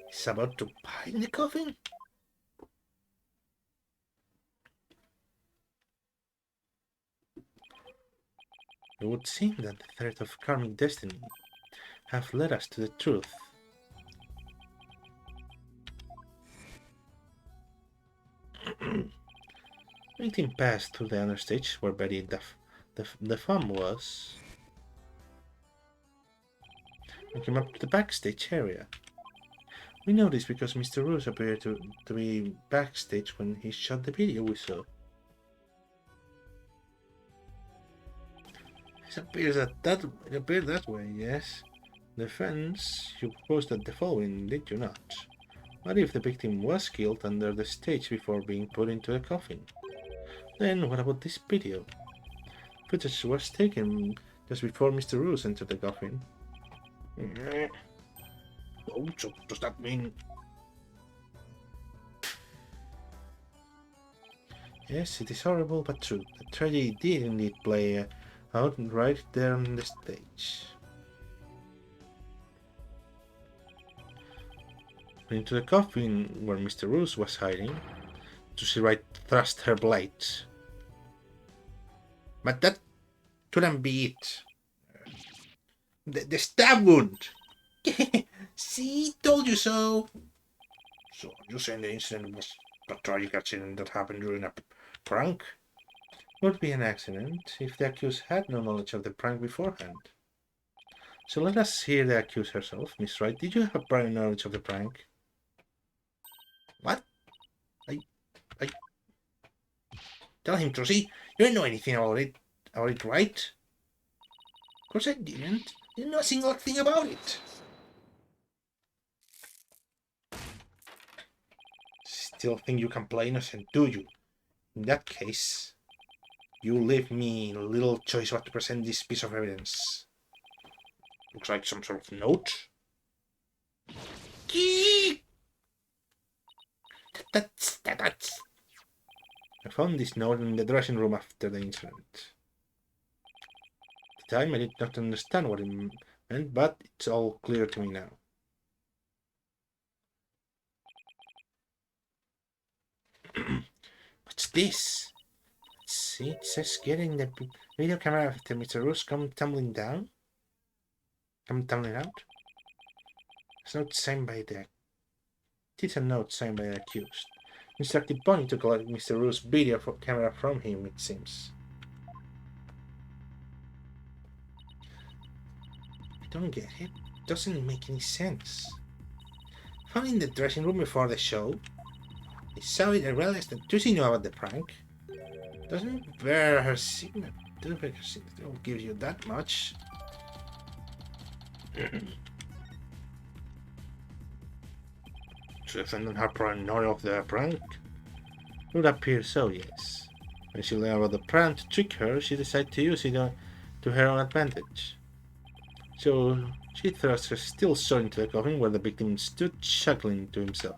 He's about to hide in the coffin? It would seem that the thread of karmic destiny have led us to the truth. Victim passed through the understage where Betty the fun was, and came up to the backstage area. We know this because Mr. Roos appeared to be backstage when he shot the video we saw. It appears that way, yes. Defense, you posted the following, did you not? What if the victim was killed under the stage before being put into a coffin? Then what about this video? Footage was taken just before Mr. Roos entered the coffin. Oh, so does that mean... Yes, it is horrible but true. The tragedy did indeed play out right there on the stage. Into the coffin where Mr. Roos was hiding, Lucy Wright thrust her blade. But that couldn't be it. The stab wound! See, told you so! So, you're saying the incident was a tragic accident that happened during a prank? Would be an accident if the accused had no knowledge of the prank beforehand. So let us hear the accused herself. Miss Wright, did you have prior knowledge of the prank? What? I... Tell him, Trusty. You don't know anything about it, right? Of course I didn't. Didn't know a single thing about it. Still think you can play innocent, do you? In that case, you leave me little choice what to present this piece of evidence. Looks like some sort of note. That's... I found this note in the dressing room after the incident. At the time I did not understand what it meant, but it's all clear to me now. What's this? Let's see, it says getting the video camera after Mr. Roos come tumbling out. It's a note signed by the... It's a note signed by the accused. Instructed Bonnie to collect Mr. Roos' video camera from him, it seems. I don't get it. It doesn't make any sense. Found in the dressing room before the show. I saw it and realized that Tussie knew about the prank. Doesn't bear her signature. Doesn't bear her signature. It will give you that much. To defend her paranoia of the prank? It would appear so, yes. When she learned about the prank to trick her, she decided to use it to her own advantage. So she thrust her steel sword into the coffin where the victim stood chuckling to himself.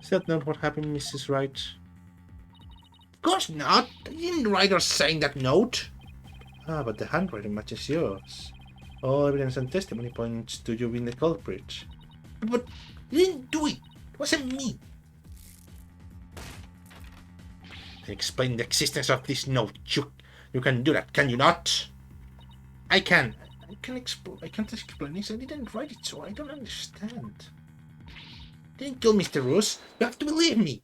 Is that not what happened, Mrs. Wright? Of course not! I didn't write or sign that note! Ah, but the handwriting matches yours. All evidence and testimony points to you being the culprit. But you didn't do it! It wasn't me! Explain the existence of this note. You can do that, can you not? I can. I can't explain this. I didn't write it, so I don't understand. I didn't kill Mr. Roos. You have to believe me.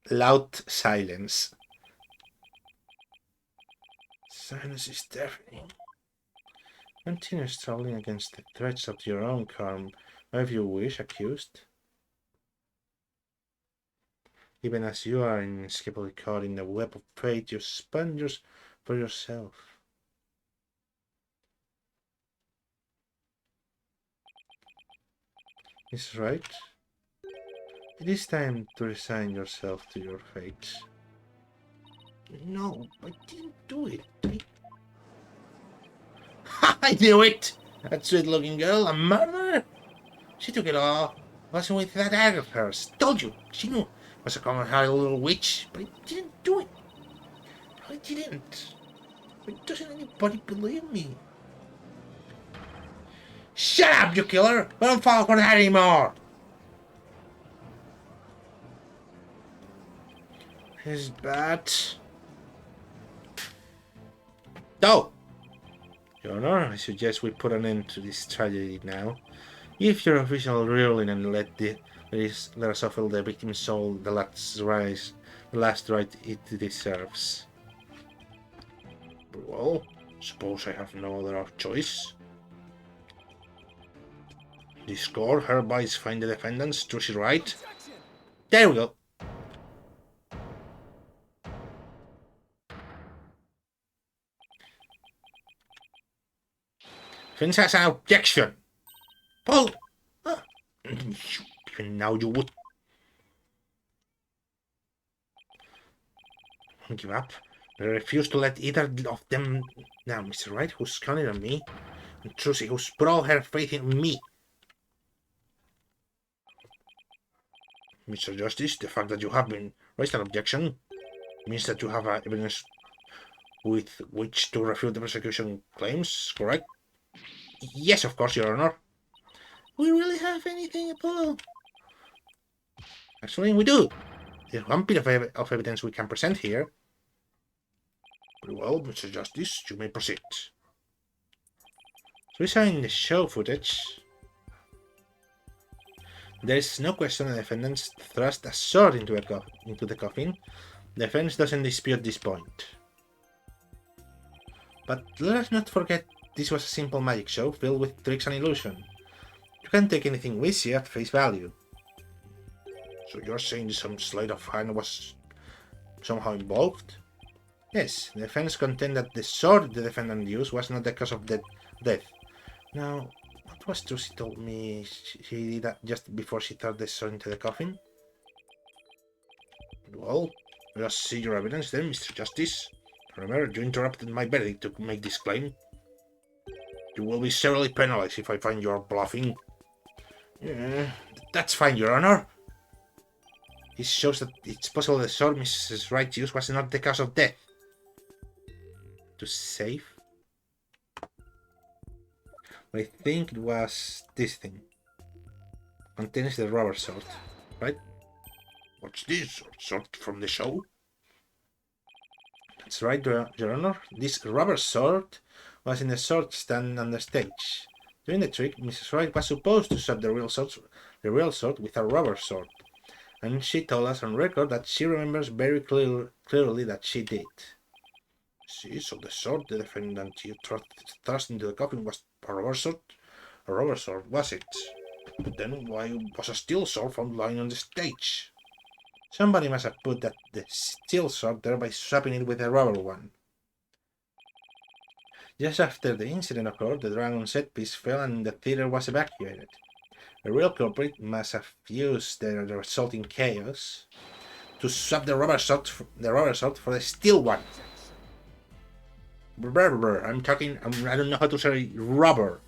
Loud silence. Silence is deafening. Continue struggling against the threats of your own karma, if you wish, accused. Even as you are inescapably caught in the web of fate, you spun yours for yourself. Is right? It is time to resign yourself to your fate. No, I didn't do it. I knew it! That sweet-looking girl, a murderer? She took it all. Wasn't with that eye of hers. Told you, she knew. Was a common-hearted little witch, but I didn't do it. I didn't. But doesn't anybody believe me? Shut up, you killer! I don't fall for that anymore! His bat. No! Your Honor, I suggest we put an end to this tragedy now. Give your official ruling and let us offer the victim's soul the last right it deserves. Well, suppose I have no other choice. This court hereby find the defendants, Trusty Wright. There we go. Defense has an objection. Paul! Even now you would. Don't give up. I refuse to let either of them. Now, Mr. Wright, who's counting on me, and Trucy, who's put all her faith in me. Mr. Justice, the fact that you have been raised an objection means that you have evidence with which to refute the prosecution claims, correct? Yes, of course, Your Honor. We really have anything, Apollo? Actually, we do. There's one bit of evidence we can present here. Very well, Mr. Justice, you may proceed. So we saw in the show footage, there is no question the defendants thrust a sword into the coffin. The defense doesn't dispute this point. But let us not forget this was a simple magic show filled with tricks and illusion. You can't take anything we see at face value. So you're saying some sleight of hand was somehow involved? Yes, the defense contend that the sword the defendant used was not the cause of death. Now, what was Trucy told me she did that just before she threw the sword into the coffin? Well, let us see your evidence then, Mr. Justice. Remember, you interrupted my verdict to make this claim. You will be severely penalized if I find you're bluffing. Yeah, that's fine, Your Honor. This shows that it's possible the sword Mrs. Wright used was not the cause of death. To save? I think it was this thing. Contains the rubber sword, right? What's this? Sword from the show? That's right, Your Honor. This rubber sword was in the sword stand on the stage. During the trick, Mrs. Wright was supposed to swap the real sword with a rubber sword, and she told us on record that she remembers very clearly that she did. See, so the sword the defendant you thrust into the coffin was a rubber sword? A rubber sword, was it? But then why was a steel sword found lying on the stage? Somebody must have put the steel sword there by swapping it with a rubber one. Just after the incident occurred, the dragon set piece fell and the theater was evacuated. The real culprit must have used the resulting chaos to swap the rubber sword for the steel one. I'm talking. I don't know how to say rubber.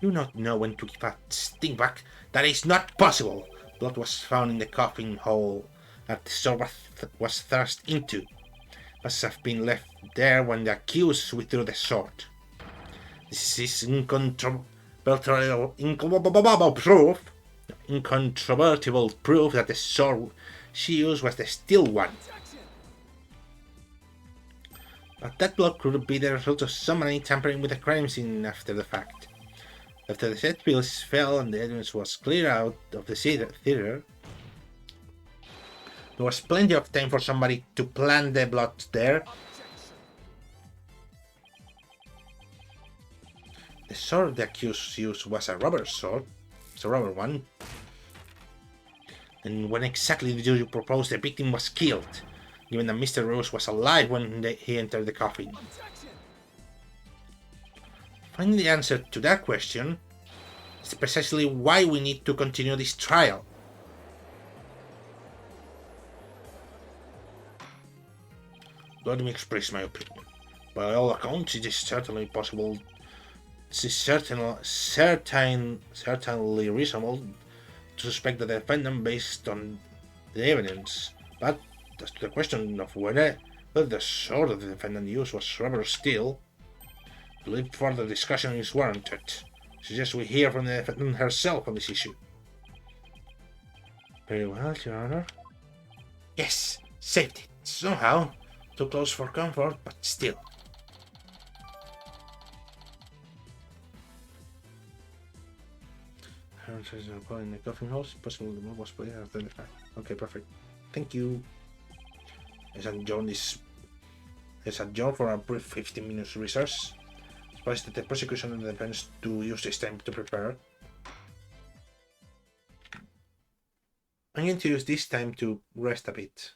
You not know when to give a sting back. That is not possible. Blood was found in the coffin hole that the sword was thrust into. Must have been left there when the accused withdrew the sword. This is incontrovertible proof that the sword she used was the steel one. But that blood could be the result of somebody tampering with the crime scene after the fact. After the set piece fell and the evidence was cleared out of the theater, there was plenty of time for somebody to plant the blood there. The sword the accused used was a rubber sword. It's a rubber one. And when exactly did you propose the victim was killed, given that Mr. Rose was alive when he entered the coffin? Finding the answer to that question is precisely why we need to continue this trial. Let me express my opinion. By all accounts, it is certainly possible. It is certainly reasonable to suspect the defendant based on the evidence. But as to the question of whether the sword the defendant used was rubber or steel, I believe further discussion is warranted. I suggest we hear from the defendant herself on this issue. Very well, Your Honor. Yes, saved it. Somehow. Too close for comfort, but still. In the coffin house, possible the move was played after the fact. Okay, perfect. Thank you. Let's adjourn for a brief 15 minutes recess. Suppose that the prosecution and the defense to use this time to prepare. I'm going to use this time to rest a bit.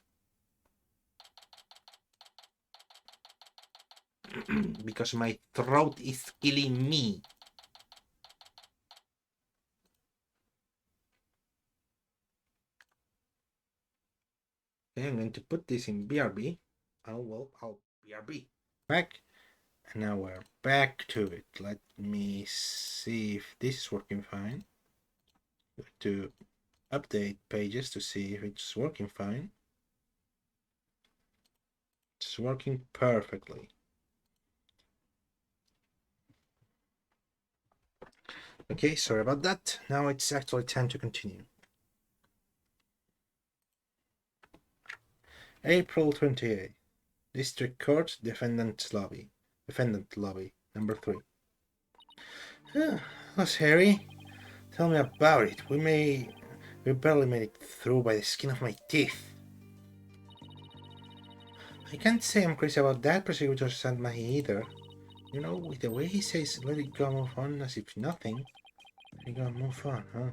Because my throat is killing me. I'm going to put this in BRB. Oh, well, I'll BRB. Back. And now we're back to it. Let me see if this is working fine. To update pages to see if it's working fine. It's working perfectly. Okay, sorry about that. Now it's actually time to continue. April 28th. District Court, Defendant Lobby, number 3. What's Harry? Tell me about it. We barely made it through by the skin of my teeth. I can't say I'm crazy about that prosecutor Sandmahi either. You know, with the way he says let it go, move on, as if nothing. Let it go, move on, huh?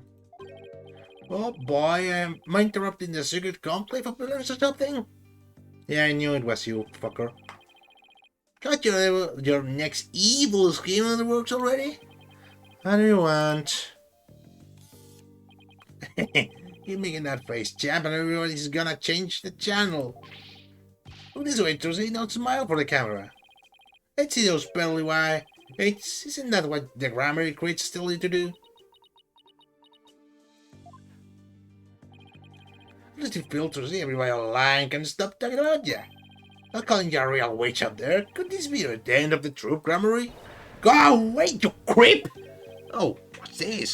Oh boy, am I interrupting the secret conclave of villains or something? Yeah, I knew it was you, fucker. Got your next evil scheme in the works already? What do you want? You're making that face, champ, and everybody's gonna change the channel. Look this way, Trusty, don't smile for the camera. Let's see those pearly white. Isn't that what the grammar crits tell you to do? Does it feel to see everybody online can stop talking about ya? Not calling you a real witch up there. Could this be the end of the troop grammary? Go away, you creep! Oh, what's this?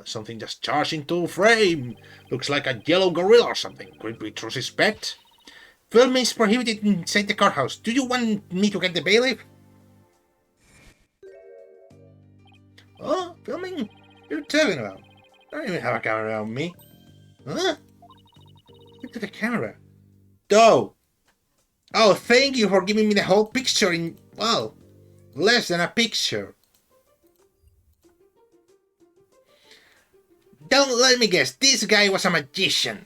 Something just charged into frame. Looks like a yellow gorilla or something. Could it be Trucy's pet? Filming is prohibited inside the courthouse. Do you want me to get the bailiff? Oh, filming? What are you talking about? I don't even have a camera on me. Huh? Look at the camera. Oh! Oh, thank you for giving me the whole picture in, well, less than a picture. Don't let me guess, this guy was a magician.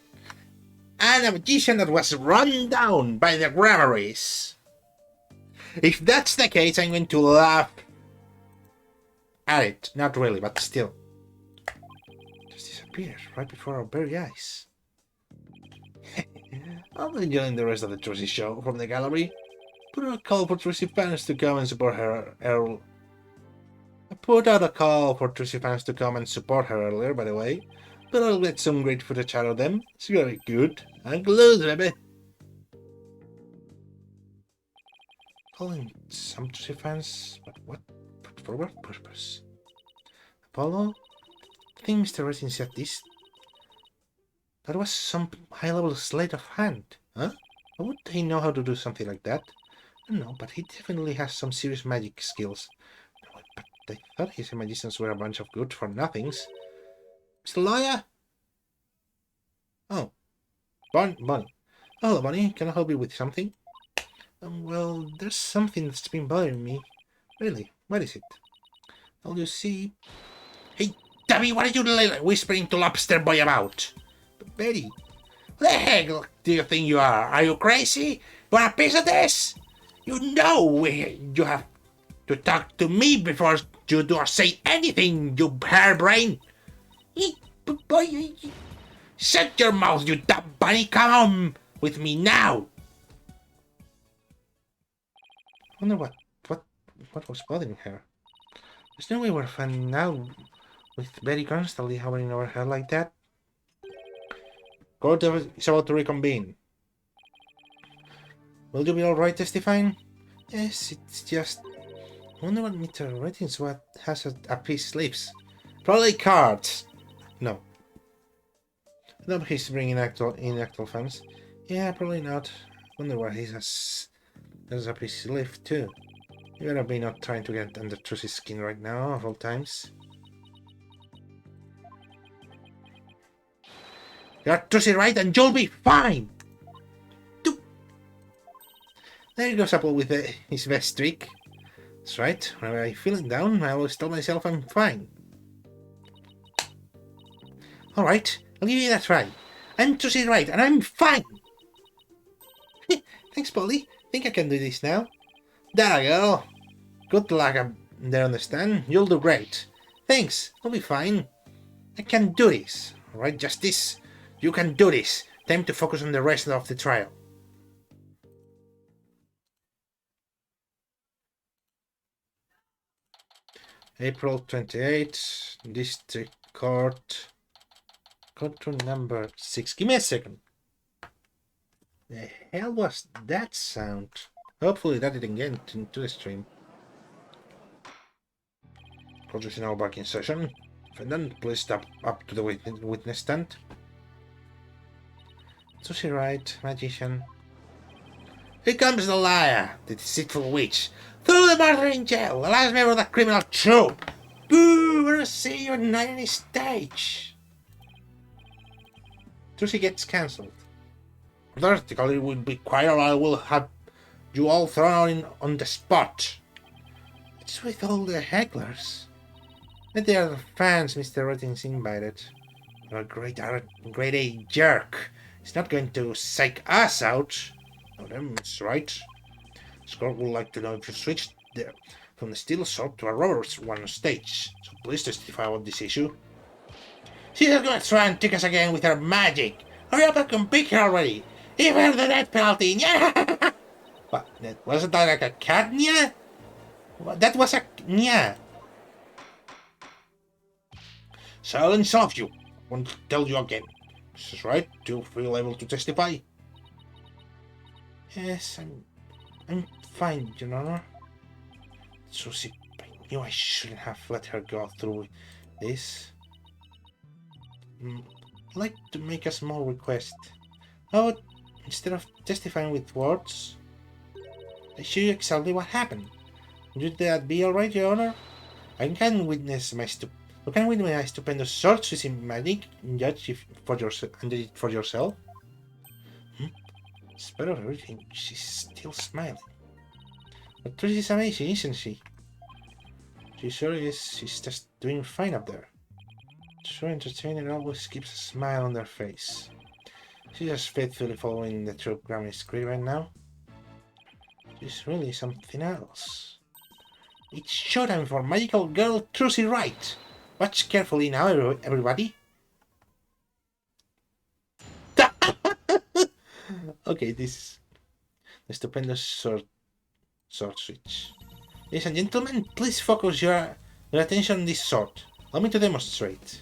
And a magician that was run down by the Grammaries. If that's the case, I'm going to laugh at it. Not really, but still. Just disappears right before our very eyes. I'm enjoying the rest of the Trucy show from the gallery. Put out a call for Trucy fans to come and support her. I put out a call for Trucy fans to come and support her earlier, by the way. But I'll get some great footage out of them. It's very good. I'm glued, baby. Calling some Trucy fans, but what? But for what purpose? Apollo? I think Mr. Resin said this. That was some high-level sleight of hand, huh? How would he know how to do something like that? I don't know, but he definitely has some serious magic skills. No, but I thought his magicians were a bunch of good-for-nothings. Mr. Lawyer? Oh. Bonnie. Hello, Bonnie. Can I help you with something? Well, there's something that's been bothering me. Really? What is it? Well, you see... Hey, Tabby, what are you whispering to Lobster Boy about? Betty, what the heck do you think you are? Are you crazy? You want a piece of this? You know you have to talk to me before you do or say anything, you harebrain. Boy, shut your mouth, you dumb bunny. Come on with me now. I wonder what was bothering her. There's no way we're finding out with Betty constantly hovering over her like that. Court is about to reconvene. Will you be alright testifying? Yes, it's just... I wonder what Mr. Reddings what has up his sleeves. Probably cards. No. No, he's bringing actual funds. Yeah, probably not. Wonder what he has up his sleeve too. You better be not trying to get under Trucy's skin right now, of all times. You're Trucy right and you'll be fine! There goes Apple with his best streak. That's right, whenever I feel it down, I always tell myself I'm fine. Alright, I'll give you that try. I'm Trucy right and I'm fine! Thanks, Polly. Think I can do this now. There, girl. Good luck up there on the stand. You'll do great. Thanks, I'll be fine. I can do this. Alright, Justice? You can do this. time to focus on the rest of the trial. April 28th, District Court. Courtroom number 6. Give me a second. The hell was that sound? Hopefully that didn't get into the stream. Court is now back in session. Defendant, please step up to the witness stand. Susie Wright, magician. Here comes the liar, the deceitful witch. Throw the martyr in jail, the last member of that criminal troupe. Boo! We'll see you on any stage. Susie gets cancelled. Theoretically, it will be quiet, or I will have you all thrown on the spot. It's with all the hecklers. And they are the fans Mr. Rottings invited. You're a grade A jerk. He's not going to psych us out. No, that's right. Scott would like to know if you switched from the steel sword to a rubber one on stage. So please testify on this issue. She's going to try and trick us again with her magic. Hurry up and come pick her already. Even the death penalty. Yeah. What? Wasn't that like a cat? Yeah. That was a yeah. Silence of you. Won't tell you again. This is right. Do you feel able to testify? Yes, I'm fine, Your Honor. Susie, I knew I shouldn't have let her go through this. I'd like to make a small request. Oh, instead of testifying with words, I show you exactly what happened. Would that be alright, Your Honor? I can witness my stupendous sword using magic and judge it for yourself. Despite of everything, she's still smiling. But Trish is amazing, isn't she? She sure is. She's just doing fine up there. So entertaining, always keeps a smile on their face. She's just faithfully following the true Grammy script right now. She's really something else. It's showtime for magical girl Trucy Wright. Watch carefully now, everybody. Okay, this is the stupendous sword switch. Ladies and gentlemen, please focus your attention on this sword. Allow me to demonstrate.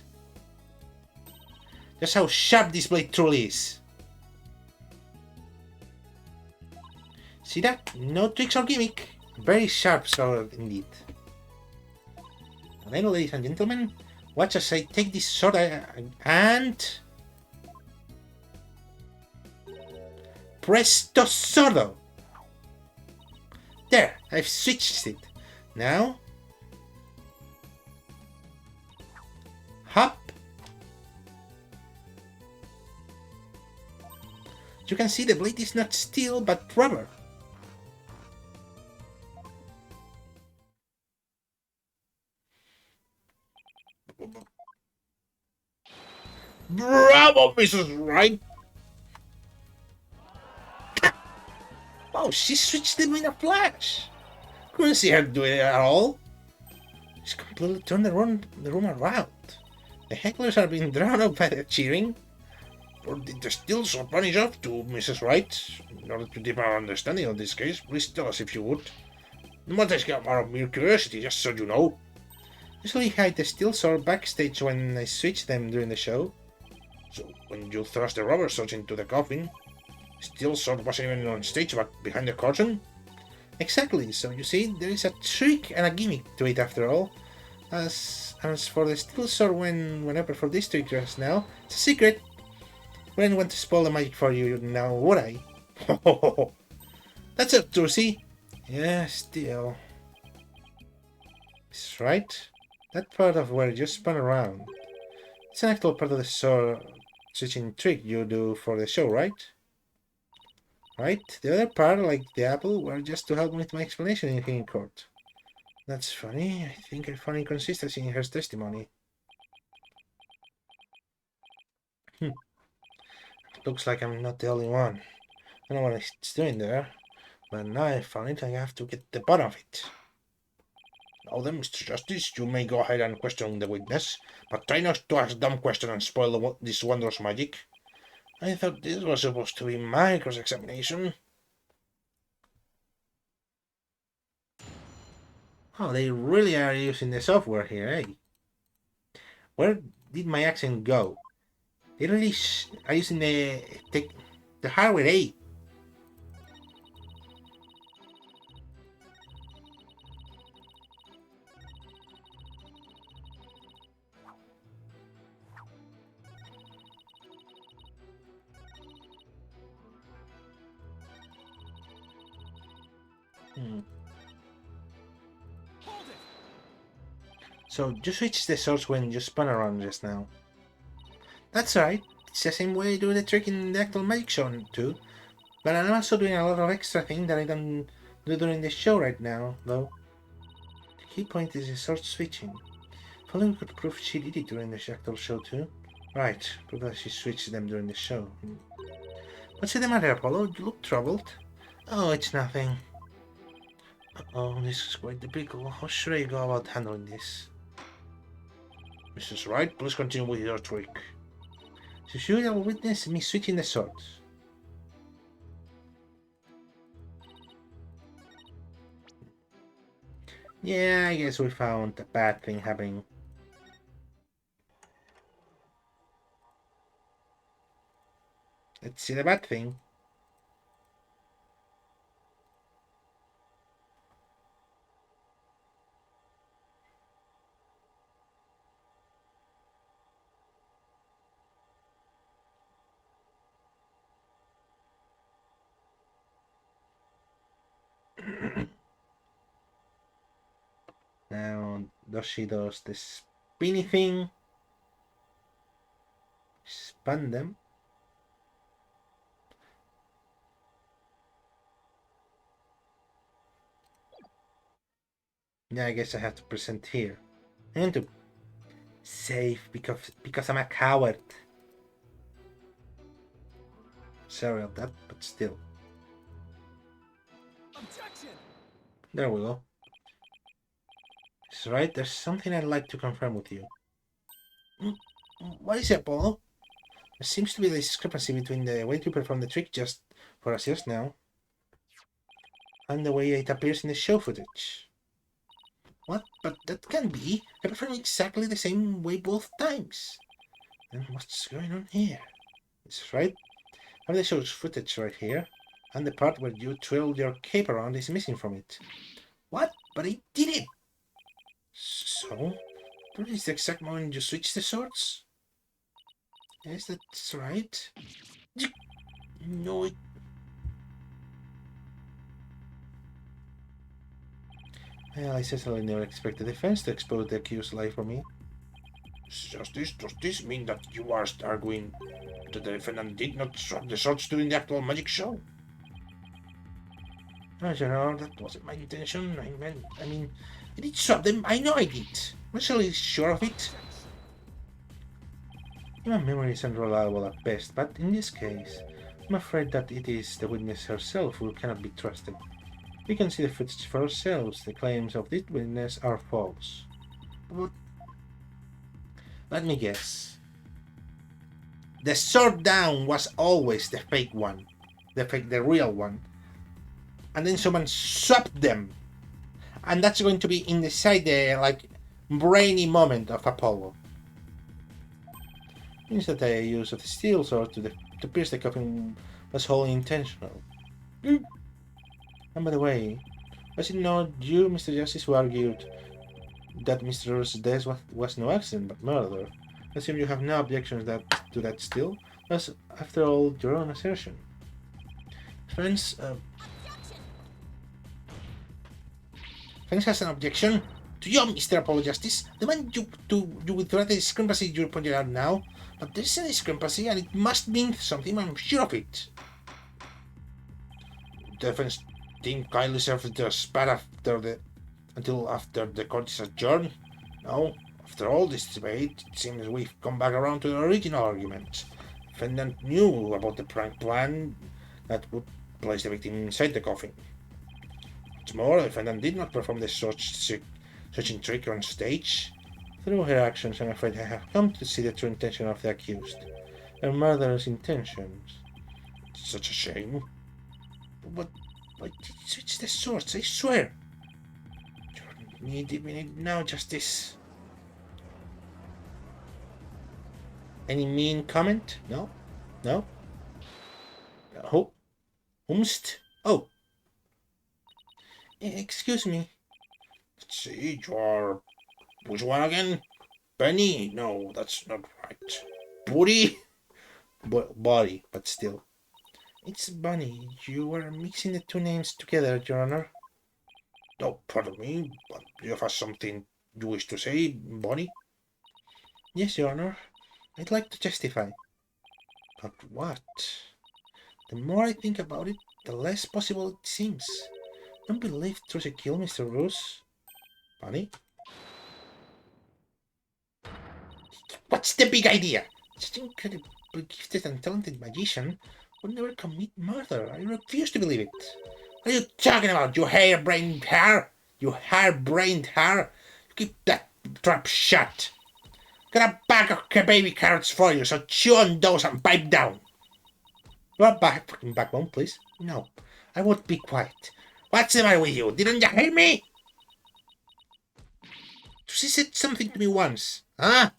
Just how sharp this blade truly is. See that? No tricks or gimmick. Very sharp sword indeed. And then, ladies and gentlemen, watch as I take this sword and... Presto Sordo! There, I've switched it. Now... Hop! You can see the blade is not steel but rubber. Bravo, Mrs. Wright! Oh, she switched them in a flash! Couldn't see her do it at all. She's completely turned the room around. The hecklers are being drowned out by the cheering. Or did the steel sword vanish off to Mrs. Wright? In order to deepen our understanding of this case, please tell us if you would. The matters come out of mere curiosity, just so you know. Usually hide the steel sword backstage when I switch them during the show. So when you thrust the rubber sword into the coffin, steel sword wasn't even on stage but behind the curtain? Exactly, so you see, there is a trick and a gimmick to it after all. As for the steel sword, whenever for this trick just now, it's a secret. Wouldn't want to spoil the magic for you now, would I? That's it, Trucy. Yeah, still. That's right. That part of where you spun around. It's an actual part of the sword switching trick you do for the show, right? Right? The other part, like the apple, were just to help with my explanation in court. That's funny. I think I found inconsistency in her testimony. Looks like I'm not the only one. I don't know what it's doing there, but now I found it, I have to get the bottom of it. Now then, Mr. Justice, you may go ahead and question the witness, but try not to ask dumb questions and spoil this wondrous magic. I thought this was supposed to be my cross-examination. Oh, they really are using the software here, eh? Where did my accent go? They really are using the hardware, eh? Hmm. So you switched the source when you spun around just now. That's right. It's the same way I do the trick in the actual magic show too. But I'm also doing a lot of extra things that I don't do during the show right now, though. The key point is the source switching. If only we could prove she did it during the actual show too. Right, prove that she switched them during the show. What's the matter, Apollo? You look troubled. Oh, it's nothing. Oh, this is quite the pickle. How should I go about handling this? Mrs. Wright, please continue with your trick. So you will witness me switching the swords. Yeah, I guess we found a bad thing happening. Let's see the bad thing. Now, she does the spinny thing. Spun them. Yeah, I guess I have to present here. I want to save because I'm a coward. Sorry about that, but still. Objection! There we go. That's right, there's something I'd like to confirm with you. What is it, Apollo? There seems to be a discrepancy between the way you perform the trick just for us just now and the way it appears in the show footage. What? But that can't be. I performed exactly the same way both times. Then what's going on here? That's right. I have the show's footage right here, and the part where you twirled your cape around is missing from it. What? But I did it! So? That is the exact moment you switched the swords? Yes, that's right. No, it... Well, I certainly never expected the defense to expose the accused lie for me. Justice, does this mean that you are arguing that the defendant did not swap the swords during the actual magic show? No, Your Honor, that wasn't my intention. I mean, I did swap them. I know I did. I'm actually sure of it. My memory is unreliable at best, but in this case, I'm afraid that it is the witness herself who cannot be trusted. We can see the footage for ourselves. The claims of this witness are false. But let me guess. The sword down was always the fake one. The real one. And then someone swapped them. And that's going to be inside the, brainy moment of Apollo. Means that the use of the steel sword to pierce the coffin was wholly intentional. And by the way, was it not you, Mr. Justice, who argued that Mr. Rose's death was no accident but murder? I assume you have no objections to that still? That's, after all, your own assertion. Friends, Friends has an objection. To you, Mr. Apollo Justice, the man you withdraw the discrepancy you pointed out now, but there is a discrepancy and it must mean something, I'm sure of it. Defense team kindly serve the spat until after the court is adjourned. No, after all this debate, it seems we've come back around to the original argument. Defendant knew about the prank plan that would place the victim inside the coffin. What's more, the defendant did not perform the searching trick on stage. Through her actions, I'm afraid I have come to see the true intention of the accused. her murderous intentions. Such a shame. But why did you switch the swords? I swear. We need now justice. Any mean comment? No? No? Who? Whomst? Oh, excuse me. Let's see, you are... Which one again? Benny? No, that's not right. Booty? Body, but still. It's Bunny. You are mixing the two names together, Your Honor. Oh, pardon me, but you have something you wish to say, Bunny? Yes, Your Honor. I'd like to testify. But what? The more I think about it, the less possible it seems. Don't believe Trucy killed Mr. Roos. Bunny? What's the big idea? Such an incredibly gifted and talented magician would never commit murder. I refuse to believe it. What are you talking about, you hair-brained hair? You hair-brained hair? You keep that trap shut. Got a bag of baby carrots for you, so chew on those and pipe down. Your backbone, please. No, I won't be quiet. What's the matter with you? Didn't you hear me? She said something to me once. Huh?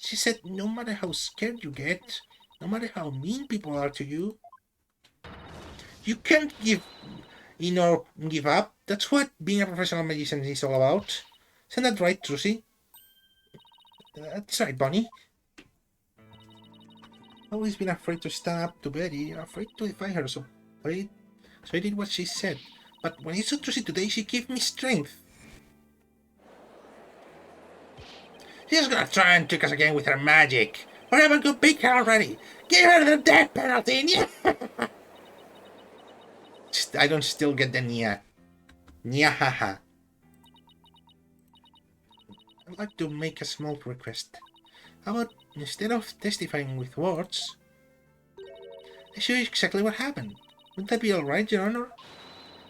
She said no matter how scared you get, no matter how mean people are to you, you can't give in or give up. That's what being a professional magician is all about. Isn't that right, Trucy? That's right, Bonnie. I've always been afraid to stand up to Betty, afraid to defy her, so I did what she said. But when I saw Trucy today, she gave me strength. She's gonna try and trick us again with her magic. Or haven't you beat her already? Give her the death penalty! I don't still get the Nia. Nia haha. I'd like to make a small request. How about instead of testifying with words, I show you exactly what happened. Would that be alright, Your Honor?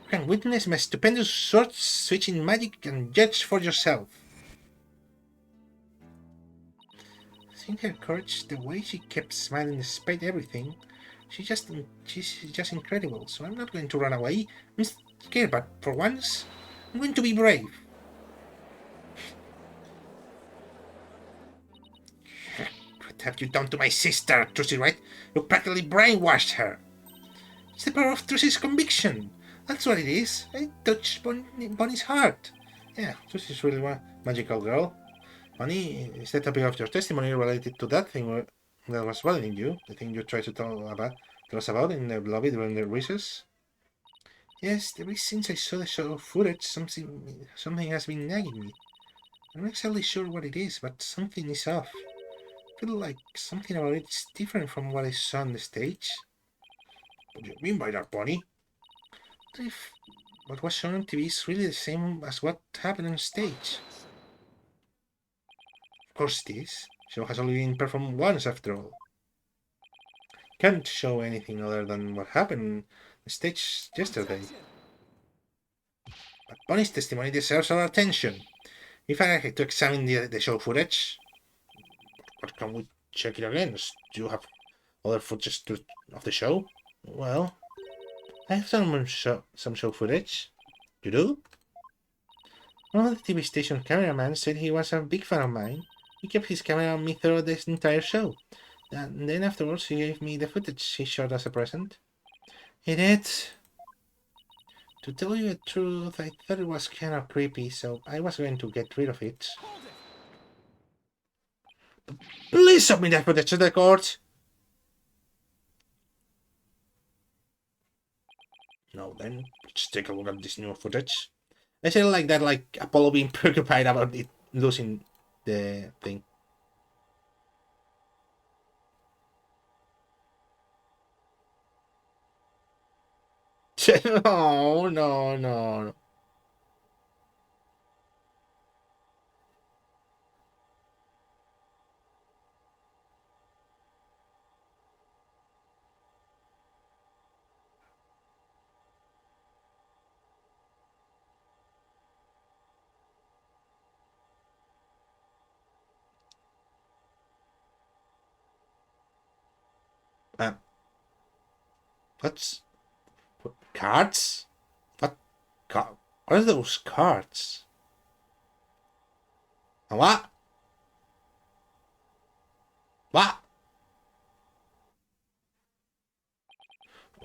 You can witness my stupendous sword-switching magic and judge for yourself. Seeing her courage, the way she kept smiling despite everything, she's just incredible. So I'm not going to run away. I'm scared, but for once, I'm going to be brave. What have you done to my sister, Trucy, right? You practically brainwashed her. It's the power of Trucy's conviction. That's what it is. I touched Bonnie's heart. Yeah, Trucy's really one magical girl. Bonnie, is that a bit of your testimony related to that thing that was bothering you? The thing you tried to tell us about in the lobby during the recess? Yes, ever since I saw the show footage, something has been nagging me. I'm not exactly sure what it is, but something is off. I feel like something about it is different from what I saw on the stage. What do you mean by that, Bonnie? If what was shown on TV is really the same as what happened on stage. Of course it is. The show has only been performed once after all. Can't show anything other than what happened on the stage yesterday. But Bonnie's testimony deserves our attention. If I had to examine the show footage, what can we check it against? Do you have other footage of the show? Well, I have some show footage. You do? One of the TV station cameramen said he was a big fan of mine. He kept his camera on me throughout this entire show. And then afterwards he gave me the footage he shot as a present. He did. To tell you the truth, I thought it was kind of creepy, so I was going to get rid of it. Please submit that footage to the court! No, then, let's take a look at this new footage. I said it like that, like Apollo being preoccupied about it losing the thing. No, no, no. What's... What, cards? What? What are those cards? What? What?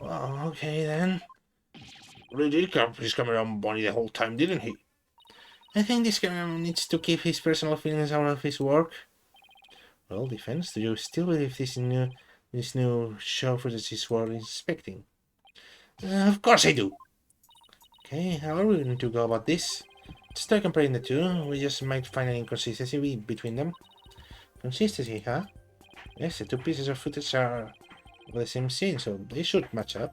Well, okay then. Really did come his cameraman Bonnie the whole time, didn't he? I think this cameraman needs to keep his personal feelings out of his work. Well, Defense, do you still believe this new show footage is worth inspecting? Of course I do. Okay, how are we going to go about this? To start comparing the two, we just might find an inconsistency between them. Consistency, huh? Yes, the two pieces of footage are the same scene, so they should match up.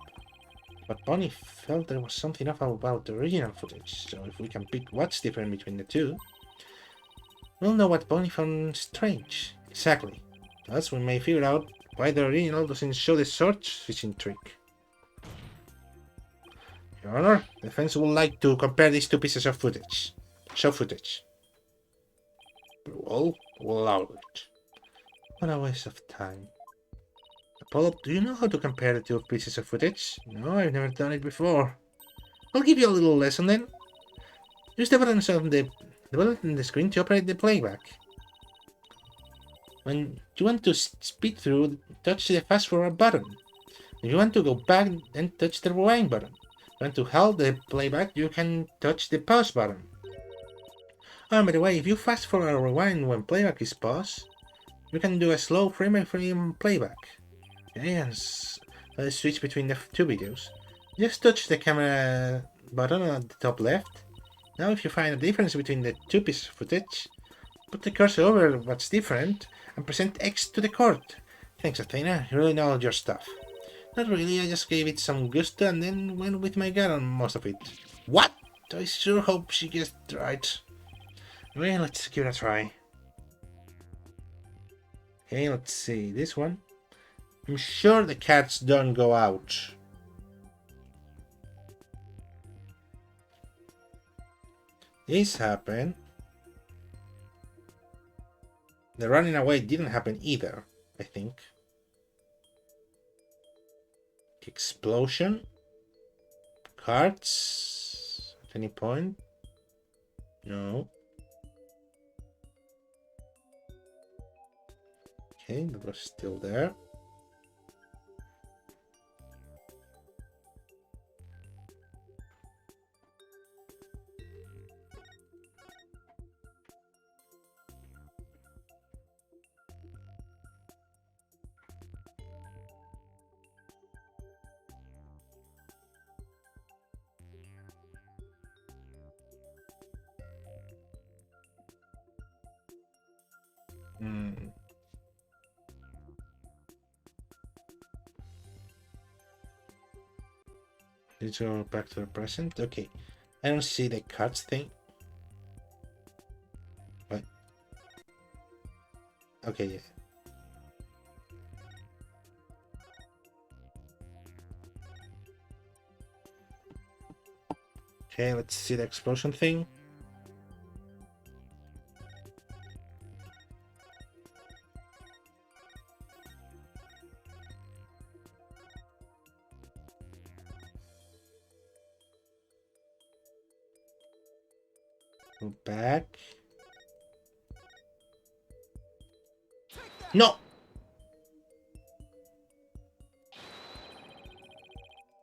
But Bonnie felt there was something off about the original footage, so if we can pick what's different between the two, we'll know what Bonnie found strange. Exactly. Thus, we may figure out why the original doesn't show the sword switching trick. Your Honor, the defense would like to compare these two pieces of footage. Show footage. Well, we'll allow it. What a waste of time. Apollo, do you know how to compare the two pieces of footage? No, I've never done it before. I'll give you a little lesson then. Use the buttons on the button on the screen to operate the playback. When you want to speed through, touch the fast forward button. If you want to go back, then touch the rewind button. If you want to halt the playback, you can touch the pause button. Oh, by the way, if you fast forward or rewind when playback is paused, you can do a slow frame-by-frame playback. Okay, and switch between the two videos. Just touch the camera button at the top left. Now if you find a difference between the two pieces of footage, put the cursor over what's different and present X to the court. Thanks, Athena, you really know your stuff. Not really, I just gave it some gusto and then went with my gut on most of it. What? I sure hope she gets it right. Well, let's give it a try. Okay, let's see, this one. I'm sure the cats don't go out. This happened. The running away didn't happen either, I think. Explosion. Cards. At any point? No. Okay, that was still there. Let's go back to the present. Okay. I don't see the cards thing. What? Okay, yeah. Okay, let's see the explosion thing. Go back. No!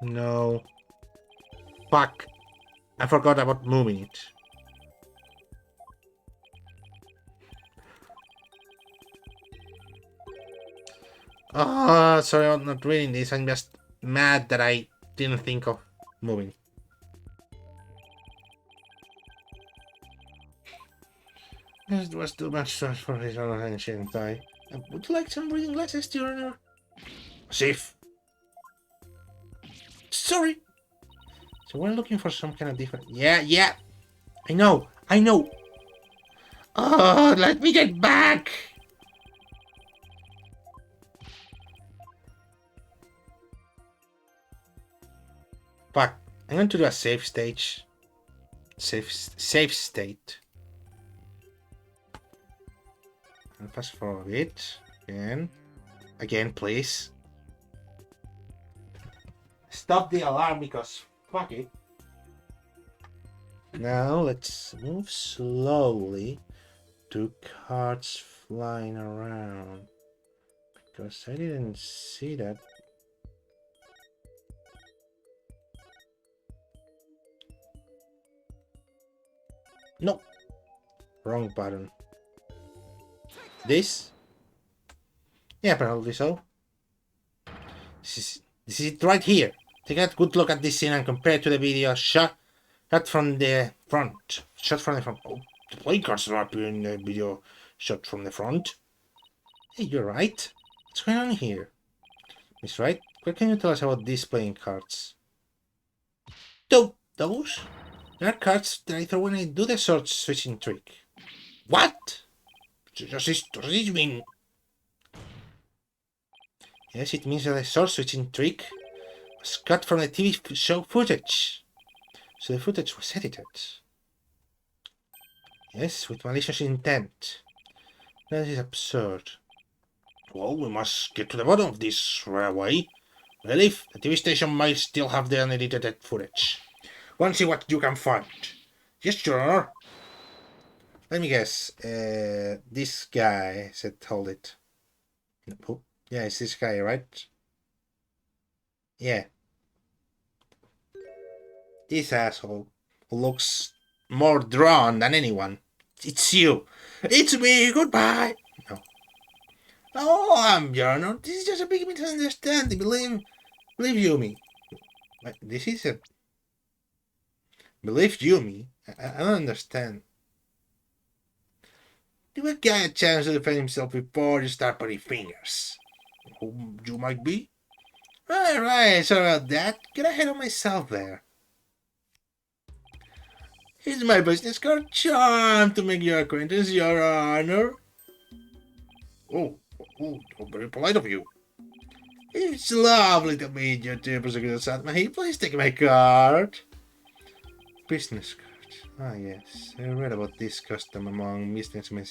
No. Fuck. I forgot about moving it. Oh, sorry, I'm not reading this. I'm just mad that I didn't think of moving. This was too much stress for his own ancient eye. Would you like some reading glasses, Your Honor? Safe. Sorry. So we're looking for some kind of different... Yeah. I know. Oh, let me get back. Fuck. I'm going to do a safe stage. Safe state. And fast forward it. Again, please. stop the alarm because fuck it. Now let's move slowly to cards flying around. Because I didn't see that. No. Wrong button. This? Yeah, probably so. This is it right here. Take a good look at this scene and compare it to the video shot from the front. Shot from the front. Oh, the playing cards are appearing in the video shot from the front. Hey, you're right. What's going on here? Miss Wright, what can you tell us about these playing cards? Those? They are cards that I throw when I do the sword switching trick. What? Does this mean? Yes, it means that the sword switching trick was cut from the TV show footage. So the footage was edited. Yes, with malicious intent. That is absurd. Well, we must get to the bottom of this right away. Well, if the TV station might still have the unedited footage. Want to see what you can find? Yes, Your Honor. Let me guess. This guy said hold it. No, yeah, it's this guy, right? Yeah. This asshole who looks more drawn than anyone. It's you. It's me. Goodbye. No. Oh, I'm Your Honor. This is just a big misunderstanding. Believe you me. This is a... Believe you me? I don't understand. Give a guy a chance to defend himself before you start putting fingers. Who you might be? Right, sorry about that. Get ahead of myself there. Here's my business card. Charmed to make your acquaintance, Your Honor. Oh, very polite of you. It's lovely to meet you too, Prosecutor Satmahi. Please take my card. Business card. Ah, yes. I read about this custom among businessmen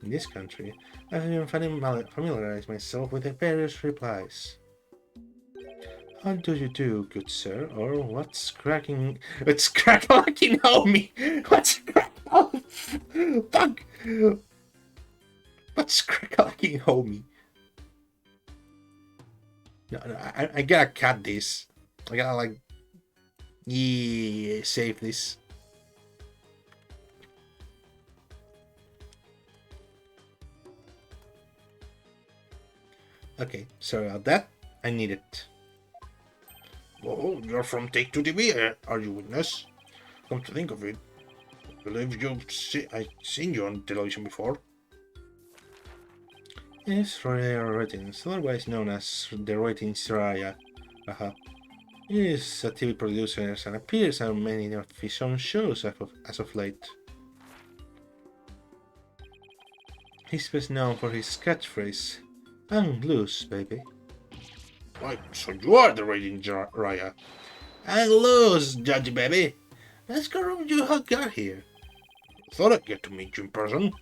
in this country. I've even familiarized myself with the various replies. How do you do, good sir? Or what's cracking? It's cracking, homie! What's cracking? Fuck! What's cracking, homie? No, I gotta cut this. I gotta, like... Yeah, save this. Okay, sorry about that. I need it. Oh, you're from Take Two TV, are you, witness? Come to think of it, I believe I've seen you on television before. Yes, Raya Ratings, otherwise known as the Ratings Raya. He is a TV producer and appears on many of his own shows as of late. He's best known for his catchphrase, "Hang loose, baby." Why, so you are the Raging Raya. Hang loose, Judgy baby. Let's go how you got here. Thought I'd get to meet you in person.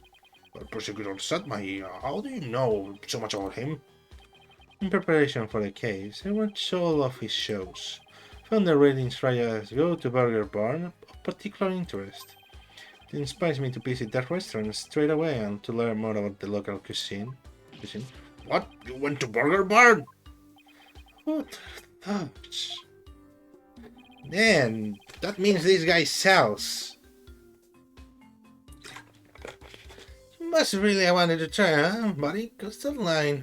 But Prosecutor Satmahi, how do you know so much about him? In preparation for the case, I watched all of his shows. Found the Ratings Raya's go-to burger barn of particular interest. It inspires me to visit that restaurant straight away and to learn more about the local cuisine. What? You went to Burger Barn? What thoughts? Man, that means this guy sells. You must really have wanted to try, huh, buddy? Cause that line,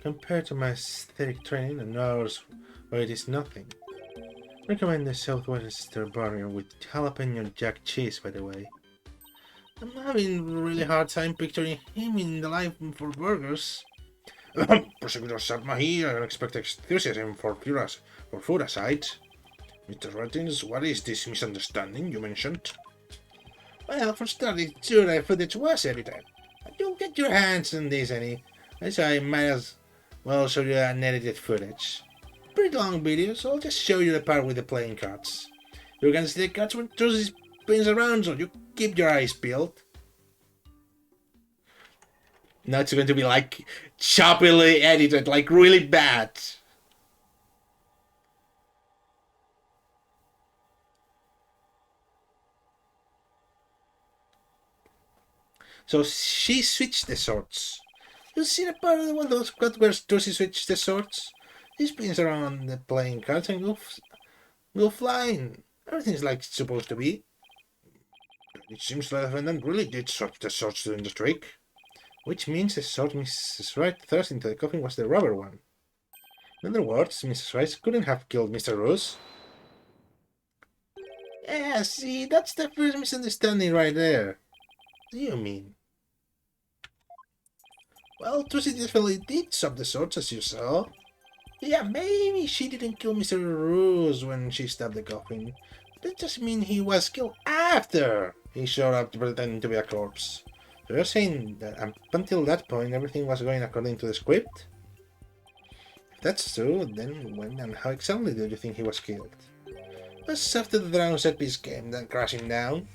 compared to my aesthetic training and hours where it is nothing. Recommend the Southwestern Burger with jalapeno jack cheese, by the way. I'm having a really hard time picturing him in the line for burgers. Prosecutor Satmahi, I expect enthusiasm for food aside. Mr. Ratings, what is this misunderstanding you mentioned? Well, for starting, sure, footage was edited. You'll get your hands on this, Annie. So I might as well show you unedited footage. Pretty long video, so I'll just show you the part with the playing cards. You're gonna see the cards when Josie spins around, so you keep your eyes peeled. Now it's going to be like choppily edited, like really bad. So she switched the swords. You see the part of the one those cut where Josie switched the swords? He spins around the playing cards and go flying. Everything's like it's supposed to be. It seems like the defendant really did swap the swords during the trick. Which means the sword Mrs. Wright thrust into the coffin was the rubber one. In other words, Mrs. Wright couldn't have killed Mr. Rose. Yeah, see, that's the first misunderstanding right there. What do you mean? Well, Trucy definitely did swap the swords, as you saw. Yeah, maybe she didn't kill Mr. Rose when she stabbed the coffin. That just means he was killed after he showed up pretending to be a corpse. So you're saying that up until that point everything was going according to the script? If that's true, then when and how exactly do you think he was killed? Just after the drown set piece came then crashing down.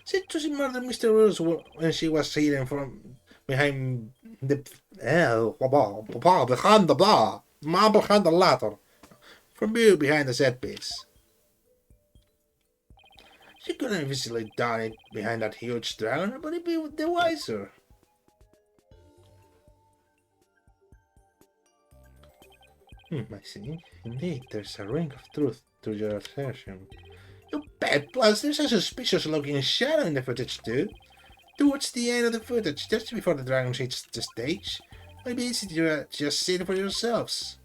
Said Trucy murdered Mr. Rose when she was hidden from behind the behind the ladder. From view behind the set piece. She could have easily done it behind that huge dragon, but it'd be the wiser. I see. Indeed, there's a ring of truth to your assertion. You bet, plus there's a suspicious looking shadow in the footage too. Towards the end of the footage, just before the dragon hits the stage. Maybe it's easy to just see it for yourselves.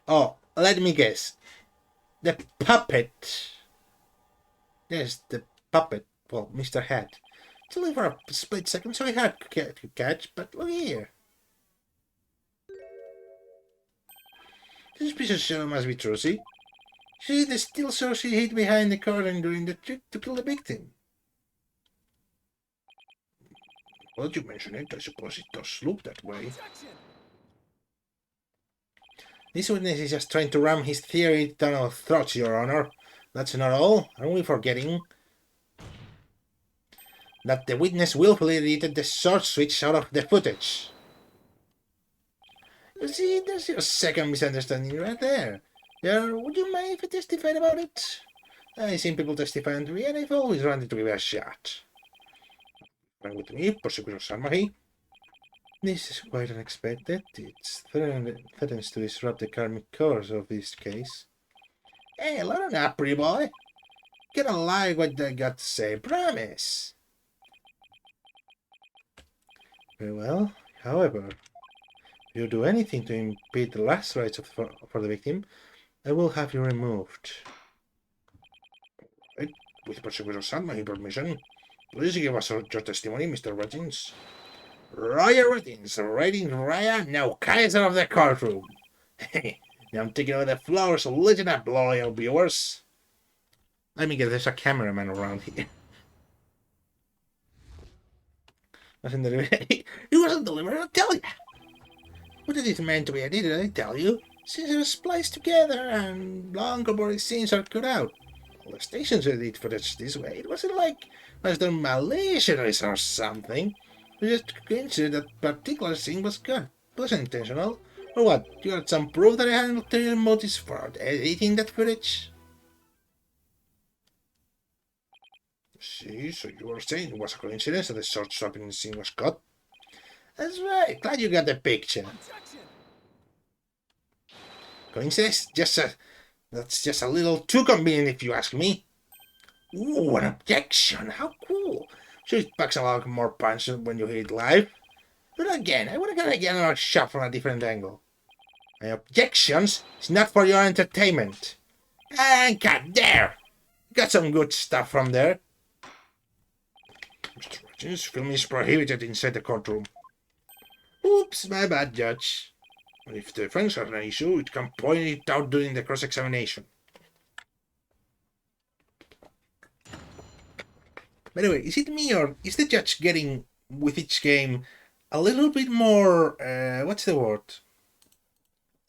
Oh, let me guess. The puppet. Yes, the puppet. Well, Mr. Hat. It's only for a split second, so he had to catch, but look here. This piece of shadow must be Trucy. See the still so she hid behind the curtain during the trick to kill the victim. Well, you mention it, I suppose it does look that way. This witness is just trying to ram his theory down our throats, Your Honor. That's not all. Aren't we forgetting that the witness willfully deleted the sword switch out of the footage? You see, there's your second misunderstanding right there. Would you mind if I testified about it? I've seen people testifying to me, and I've always wanted to give it a shot. Come with me, Prosecutor Salmahi. This is quite unexpected. It threatens to disrupt the karmic course of this case. Hey, let up, pretty boy. Get a lie what I got to say, promise. Very well. However, if you do anything to impede the last rites for the victim, I will have you removed. Right. With Prosecutor Salmahi permission, please give us your testimony, Mr. Rettins. Roger Rettins, Rettins Raya, now Kaiser of the courtroom. Now I'm taking over the floor, so listen up, loyal viewers. Let me get there's a cameraman around here. Wasn't delivered. It wasn't delivered, I'll tell you. What is it meant to be? Did I tell you? Since it was spliced together and long corporate scenes are cut out. All the stations edit footage this way. It wasn't like it was done maliciously or something. It was just coincidence that particular scene was cut. It wasn't intentional. Or what? You got some proof that I had ulterior motives for editing that footage? See, so you were saying it was a coincidence that the sword swapping scene was cut? That's right. Glad you got the picture. Coincidence? That's just a little too convenient if you ask me. Ooh, an objection. How cool. Sure, it packs a lot more punch when you hear it live. But again, I want to get another shot from a different angle. My objections is not for your entertainment. And cut there. Got some good stuff from there. Mr. Rettins, filming is prohibited inside the courtroom. Oops, my bad, Judge. But if the defense has an issue, it can point it out during the cross-examination. By the way, is it me or is the judge getting, with each game, a little bit more, what's the word?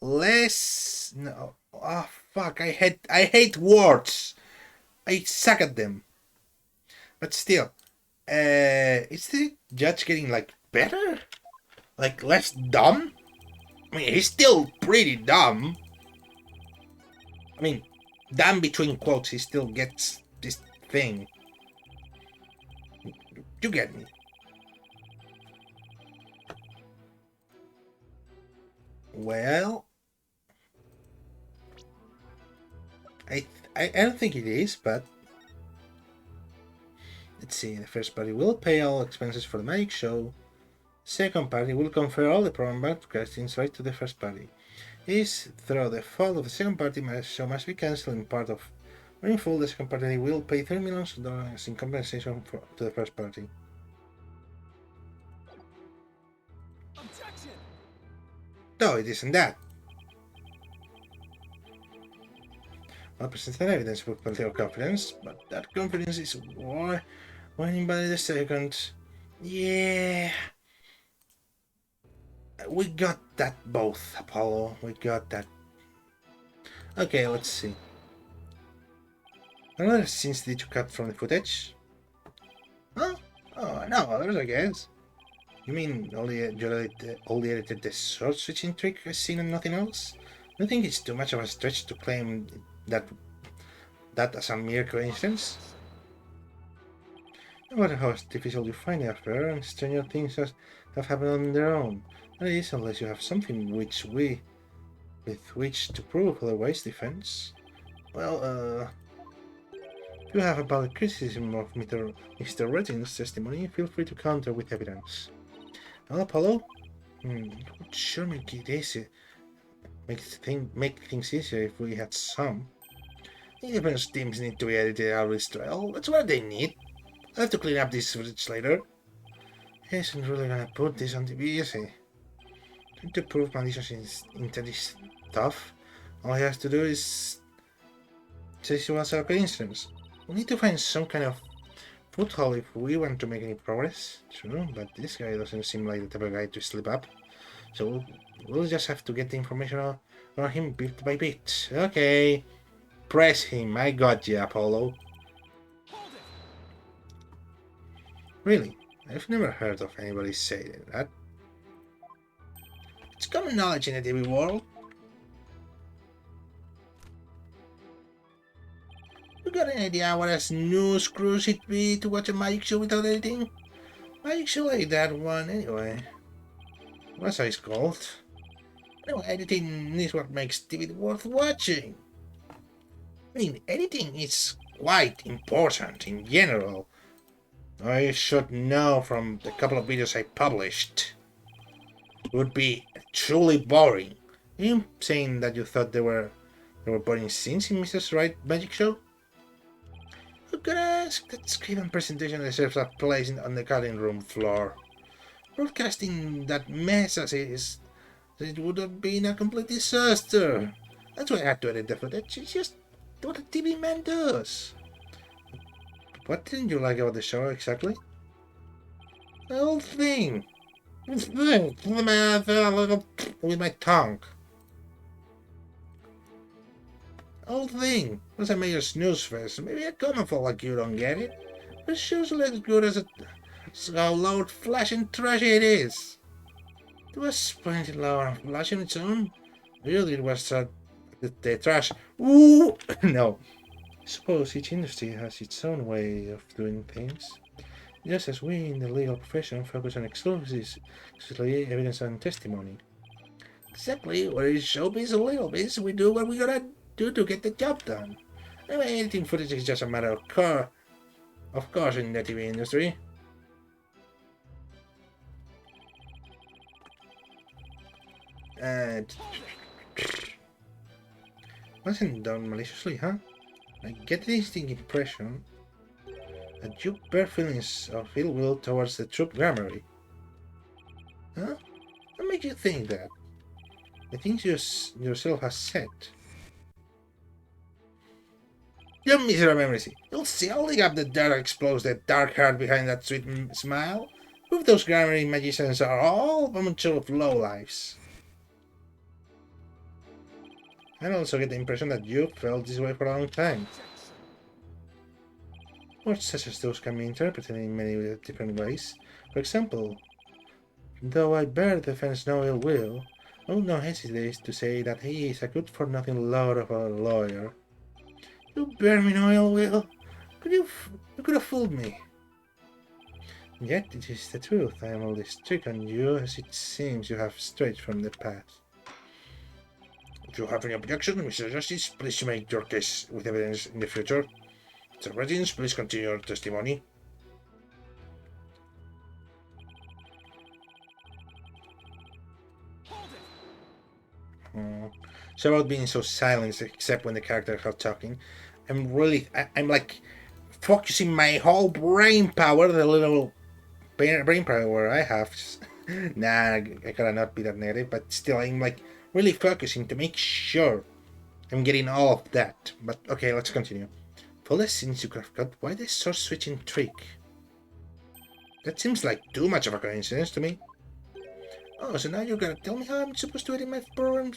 Less, no, oh fuck, I hate words. I suck at them. But still, is the judge getting, like, better? Like, less dumb? I mean, he's still pretty dumb. I mean, dumb between quotes, he still gets this thing. You get me. Well, I don't think it is, but let's see. The first party will pay all expenses for the magic show. Second party will confer all the program broadcastings right to the first party. Is through the fault of the second party, show must be cancelled in part of or in full. The second party will pay $3 million in compensation to the first party. Objection! No, it isn't that. I'll present an evidence with political confidence, but that confidence is winning by the second. Yeah. We got that both, Apollo. We got that. Okay, let's see. What other scenes did you cut from the footage? Huh? Oh, no, others, I guess. You mean only edited the sword switching trick I've seen and nothing else? I think it's too much of a stretch to claim that as a mere coincidence. No matter how artificial you find it after, and stranger things have happened on their own. And it is unless you have something with which to prove otherwise, defense. Well, if you have a valid criticism of Mr. Redding's testimony, feel free to counter with evidence. Well, Apollo? It would sure make it easy. Make things easier if we had some. Evidence teams need to be edited out of this trial. That's what they need. I'll have to clean up this footage later. He isn't really gonna put this on TV, is he? Trying to prove malicious into this stuff. All he has to do is say it was a coincidence. We need to find some kind of foothold if we want to make any progress. True, but this guy doesn't seem like the type of guy to slip up. So we'll just have to get the information on him bit by bit. Okay. Press him. I got you, Apollo. Really? I've never heard of anybody saying that. It's common knowledge in the TV world. You got any idea what a snooze cruise it'd be to watch a magic show without editing? Magic show like that one, anyway. What's it called? No, editing is what makes TV worth watching. I mean, editing is quite important in general. I should know from the couple of videos I published. It would be truly boring. Are you saying that you thought there were boring scenes in Mrs. Right Magic Show? Who could ask? That script and presentation deserves a place on the cutting room floor. Broadcasting that mess as it would have been a complete disaster. That's why I had to edit the footage. It's just what a TV man does. What didn't you like about the show exactly? The whole thing. With my tongue. The whole thing was a major snooze fest. Maybe a common folk like you don't get it. But the show's as good as how loud, flashing, trashy it is. It was splendid, loud and flashy on its own. Really, it was the trash. Ooh! No. I suppose each industry has its own way of doing things. Just as we in the legal profession focus on exclusively evidence and testimony. Exactly, whereas showbiz and legal biz, we do what we gotta do to get the job done. Anyway, editing footage is just a matter of course in the TV industry. Wasn't done maliciously, huh? I get the distinct impression that you bear feelings of ill will towards the troop Gramarye. Huh? What makes you think that? The things you yourself has said. You miserable memory. You'll see, I'll dig up the dirt, expose the dark heart behind that sweet smile. Prove those Gramarye magicians are all a bunch of lowlifes. I also get the impression that you felt this way for a long time. Words such as those can be interpreted in many different ways. For example, Though I bear the defense no ill will, I would not hesitate to say that he is a good-for-nothing lord of a lawyer. You bear me no ill will? You could have fooled me. Yet it is the truth. I am only strict on you, as it seems you have strayed from the path. If you have any objection, Mr. Justice, please make your case with evidence in the future. Mr. Reddings, please continue your testimony. So about being so silent, except when the characters are talking, I'm like focusing my whole brain power, the little brain power I have. Nah, I gotta not be that negative, but still, I'm like really focusing to make sure I'm getting all of that. But okay, let's continue. For the scenes you could have got, why the source switching trick? That seems like too much of a coincidence to me. Oh, so now you're gonna tell me how I'm supposed to edit my program?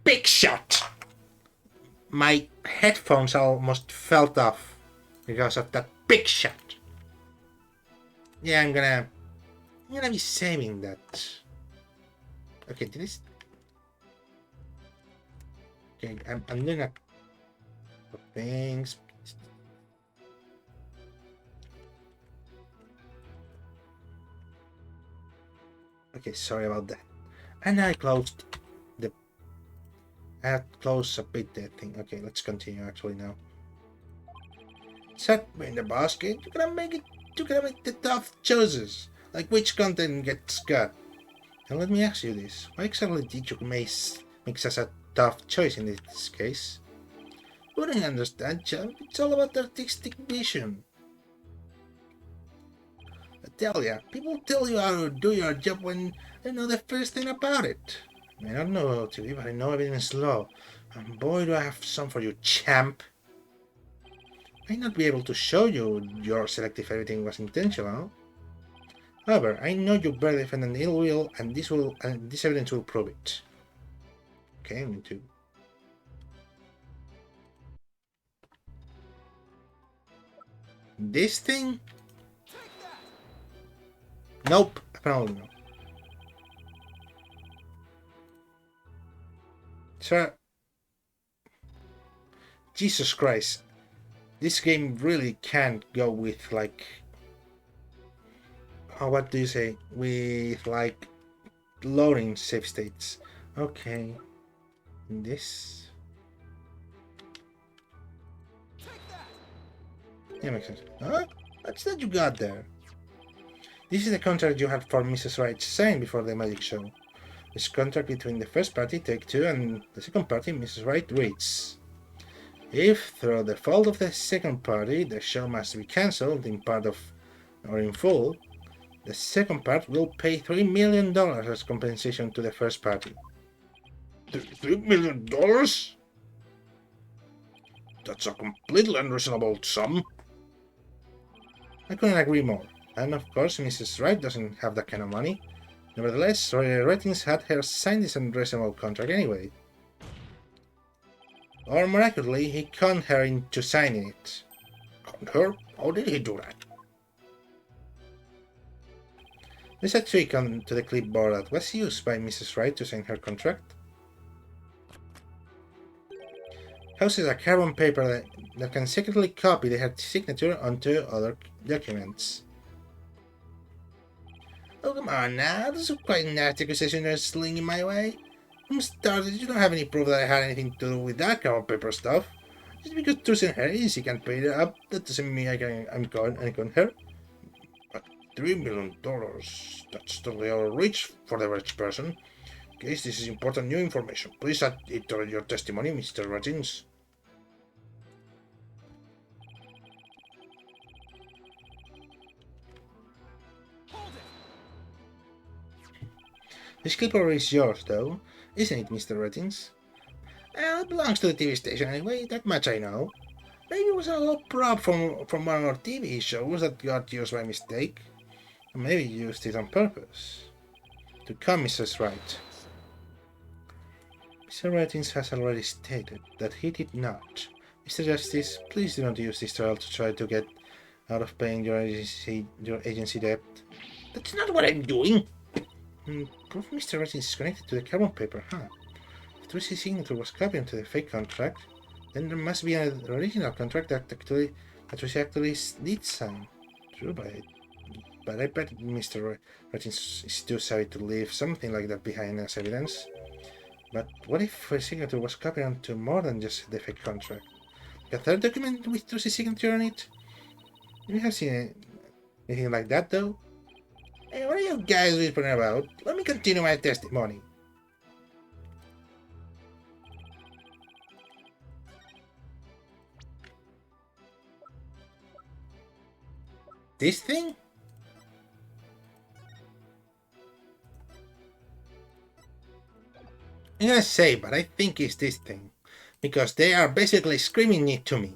Big shot! My headphones almost fell off because of that big shot. Yeah, I'm gonna be saving that. Okay, this. Okay, I'm doing a things. Okay, sorry about that. And I closed the. I had closed a bit that thing. Okay, let's continue actually now. Set me in the basket. You're gonna make it. You're gonna make the tough choices, like which content gets cut. And let me ask you this: why exactly did you make such a tough choice in this case? You wouldn't understand, champ. It's all about artistic vision. I tell ya, people tell you how to do your job when they know the first thing about it. I don't know TV, but I know evidence law. And boy, do I have some for you, champ. I may not be able to show you your selective everything was intentional. However, I know you bear defendant ill will, and this evidence will prove it. Okay, me too. This thing? Nope, apparently no. Sir, Jesus Christ, this game really can't go with like, what do you say, with like loading save states. Okay, this. Yeah, makes sense. Huh? What's that you got there? This is the contract you had for Mrs. Wright signed before the magic show. This contract between the first party, Take-Two, and the second party, Mrs. Wright, reads: if, through the fault of the second party, the show must be cancelled in part of or in full, the second part will pay $3 million as compensation to the first party. $3 million? That's a completely unreasonable sum. I couldn't agree more. And of course, Mrs. Wright doesn't have that kind of money. Nevertheless, Roy Ratings had her sign this unreasonable contract anyway. Or miraculously, he conned her into signing it. Conned her? How did he do that? There's a trick onto the clipboard that was used by Mrs. Wright to sign her contract. Houses a carbon paper that can secretly copy her signature onto other documents. Oh, come on now, this is quite a nasty accusation you're slinging my way. I'm started, you don't have any proof that I had anything to do with that carbon paper stuff. Just because Tusen her is, he can pay it up, that doesn't mean I'm con her. But $3 million, that's totally out of reach for the average person. In case this is important new information, please add it to your testimony, Mr. Rogins. This clipboard is yours, though, isn't it, Mr. Rettins? Well, it belongs to the TV station anyway, that much I know. Maybe it was a little prop from one of our TV shows that got used by mistake. Or maybe you used it on purpose. To come, Mrs. Wright. Mr. Rettins has already stated that he did not. Mr. Justice, please do not use this trial to try to get out of paying your agency debt. That's not what I'm doing. Proof Mr. Ratings is connected to the carbon paper, huh? If Trucy's signature was copied onto the fake contract, then there must be an original contract that Trucy actually did sign. True, but I bet Mr. Ratings is too savvy to leave something like that behind as evidence. But what if her signature was copied onto more than just the fake contract? Like a third document with Trucy's signature on it? You have seen anything like that, though? Hey, what are you guys whispering about? Let me continue my testimony. This thing? I'm gonna say, but I think it's this thing. Because they are basically screaming it to me.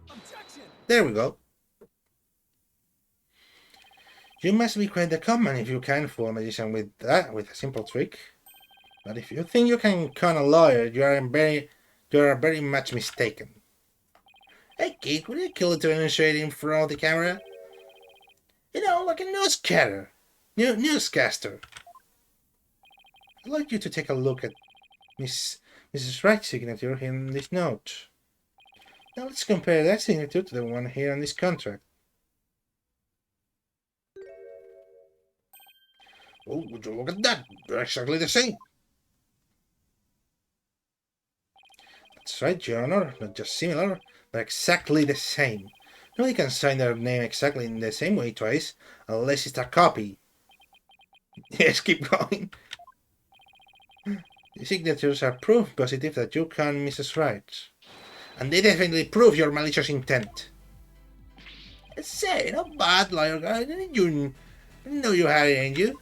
Objection. There we go. You must be quite the conman if you can fool a magician with a simple trick. But if you think you can con a lawyer, you are very much mistaken. Hey kid, will you kill it to demonstrate in front of the camera? You know, like a newscaster. I'd like you to take a look at Mrs. Wright's signature in this note. Now let's compare that signature to the one here on this contract. Oh, would you look at that? They're exactly the same. That's right, Your Honor. Not just similar, but exactly the same. Nobody can sign their name exactly in the same way twice, unless it's a copy. Yes, keep going. The signatures are proof positive that you can Mrs. Wright. And they definitely prove your malicious intent. Say, not bad, lawyer guy. Didn't know you had it in you.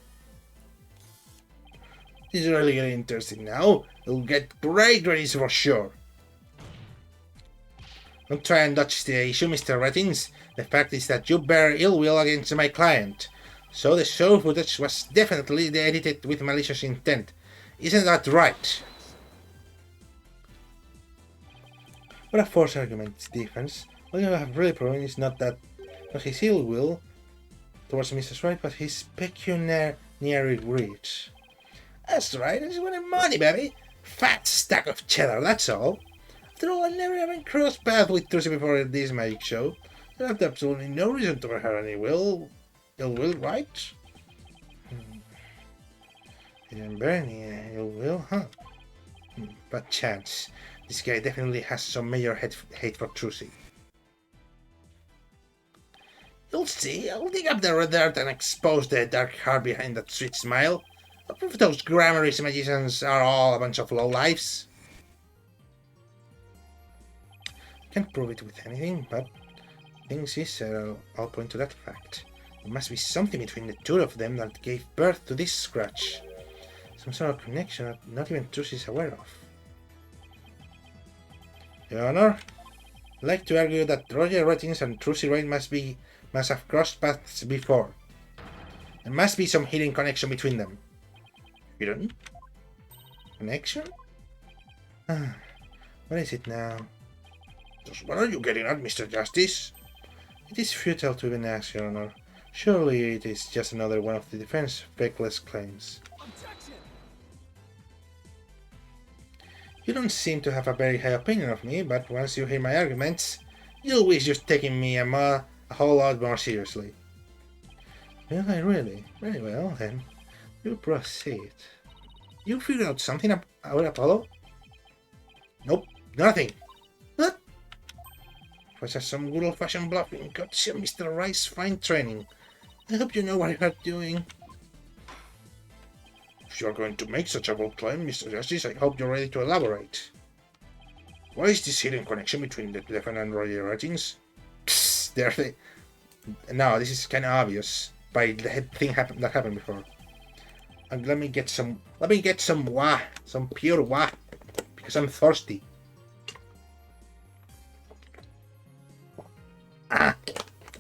This is really getting interesting now. It'll get great ratings for sure. Don't try and dodge the issue, Mr. Ratings. The fact is that you bear ill will against my client. So the show footage was definitely edited with malicious intent. Isn't that right? What a false argument, defense. What you have really proven is not his ill will towards Mrs. Wright, but his pecuniary greed. That's right, I just wanted money, baby. Fat stack of cheddar, that's all. After all, I never even crossed paths with Trucy before this magic show. I have absolutely no reason to bear her any ill will, right? Didn't bear any ill will, huh? But chance. This guy definitely has some major hate for Trucy. You'll see, I'll dig up the red dirt and expose the dark heart behind that sweet smile. I'll prove those grammarist magicians are all a bunch of lowlifes. Can't prove it with anything, but things is, I'll point to that fact. There must be something between the two of them that gave birth to this scratch. Some sort of connection that not even Trucy is aware of. Your Honor, I'd like to argue that Roger Ratings and Trucy Wright must have crossed paths before. There must be some hidden connection between them. Hidden? Connection? What is it now? Just what are you getting at, Mr. Justice? It is futile to even ask, Your Honor. Surely it is just another one of the defense's fakeless claims. Objection! You don't seem to have a very high opinion of me, but once you hear my arguments, you'll wish you're taking me a whole lot more seriously. Will I really? Very well, then. You proceed. You figured out something about Apollo? Nope, nothing. What? It was just some good old-fashioned bluffing. Gotcha, Mr. Rice's fine training. I hope you know what you are doing. If you're going to make such a bold claim, Mr. Justice, I hope you're ready to elaborate. What is this hidden connection between the defendant and Roger Ratings? Psst, no, this is kind of obvious by the thing that happened before. And let me get some wah, some pure wah, because I'm thirsty.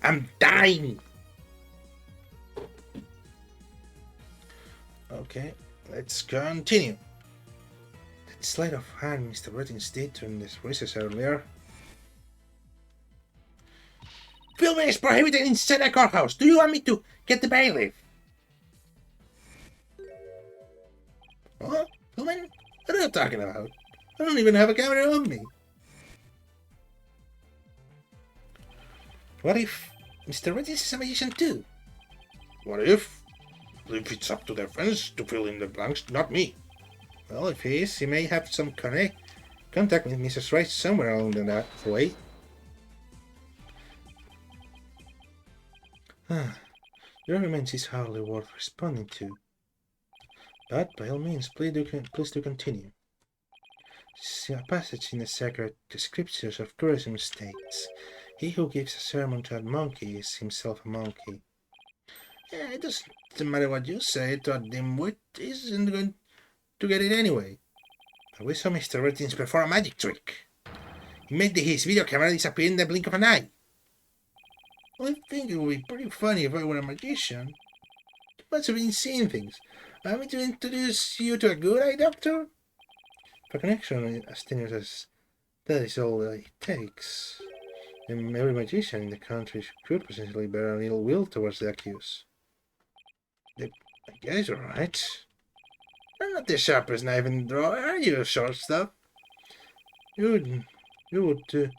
I'm dying. Okay, let's continue. That sleight of hand Mr. Ratings did during this recess earlier. Fill Movement is prohibited inside a courthouse. Do you want me to get the bailiff? Huh? Movement? What are you talking about? I don't even have a camera on me. What if Mr. Regis is a magician too? What if? If it's up to their friends to fill in the blanks, not me. Well, if he is, he may have some contact with Mrs. Wright somewhere along that way. Your argument is hardly worth responding to. But, by all means, please do continue. A passage in the sacred scriptures of tourism states, "He who gives a sermon to a monkey is himself a monkey." Yeah, it doesn't matter what you say, that dimwit isn't going to get it anyway. But we saw Mr. Rettins perform a magic trick. He made his video camera disappear in the blink of an eye. I think it would be pretty funny if I were a magician. You must have been seeing things. Want me to introduce you to a good eye doctor? For connection as tenuous as that is all it takes. And every magician in the country could potentially bear an ill will towards the accused. I guess you're right. I'm not the sharpest knife in the drawer, are you, shortstop? You would do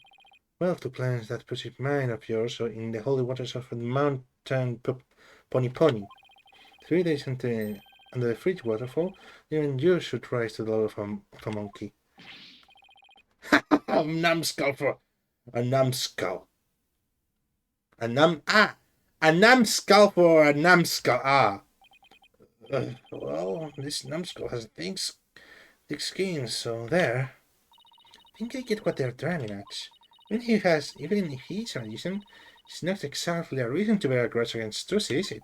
well to plans that pursuit mine of yours in the holy waters of the mountain Pony Pony. 3 days under the fridge waterfall, even you should rise to the level of a monkey. A numbskull for a numbskull. A numbskull for a numbskull. Well, this numbskull has thick skin, so there. I think I get what they're driving at. Even if he's a magician, it's not exactly a reason to bear a grudge against Tussie, is it?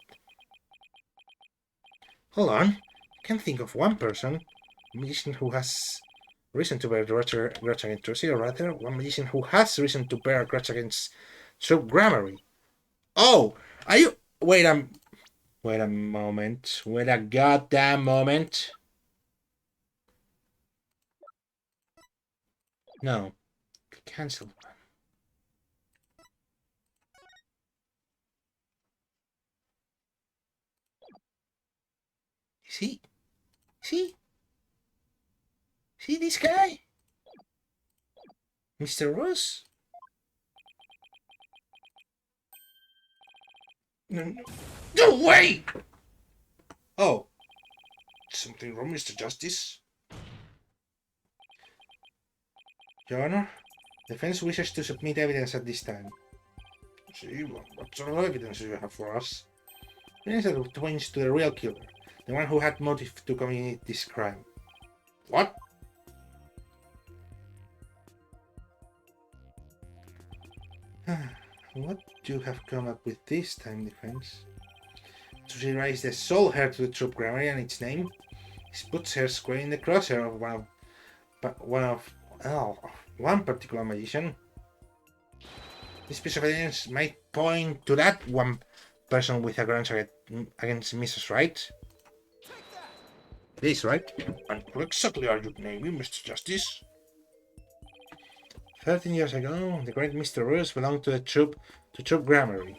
Hold on. I can't think of one person, a magician who has reason to bear a grudge against Tussie, or rather, one magician who has reason to bear a grudge against Troop Grammary. Oh! Are you... Wait a moment. Wait a goddamn moment. No. Cancel one. See this guy? Mr. Ross? No way! Oh. Something wrong, Mr. Justice? Your Honor, the defense wishes to submit evidence at this time. See, what sort of evidence do you have for us? Evidence that points to the real killer, the one who had motive to commit this crime. What? What do you have come up with this time, defense? To raise the sole heir to the Troop Grammary and its name, this puts her square in the crosshair of one particular magician. This piece of evidence might point to that one person with a grudge against Mrs. Wright. This, right? And who exactly are you naming, Mr. Justice? 13 years ago, the great Mr. Roos belonged to Troop Grammary.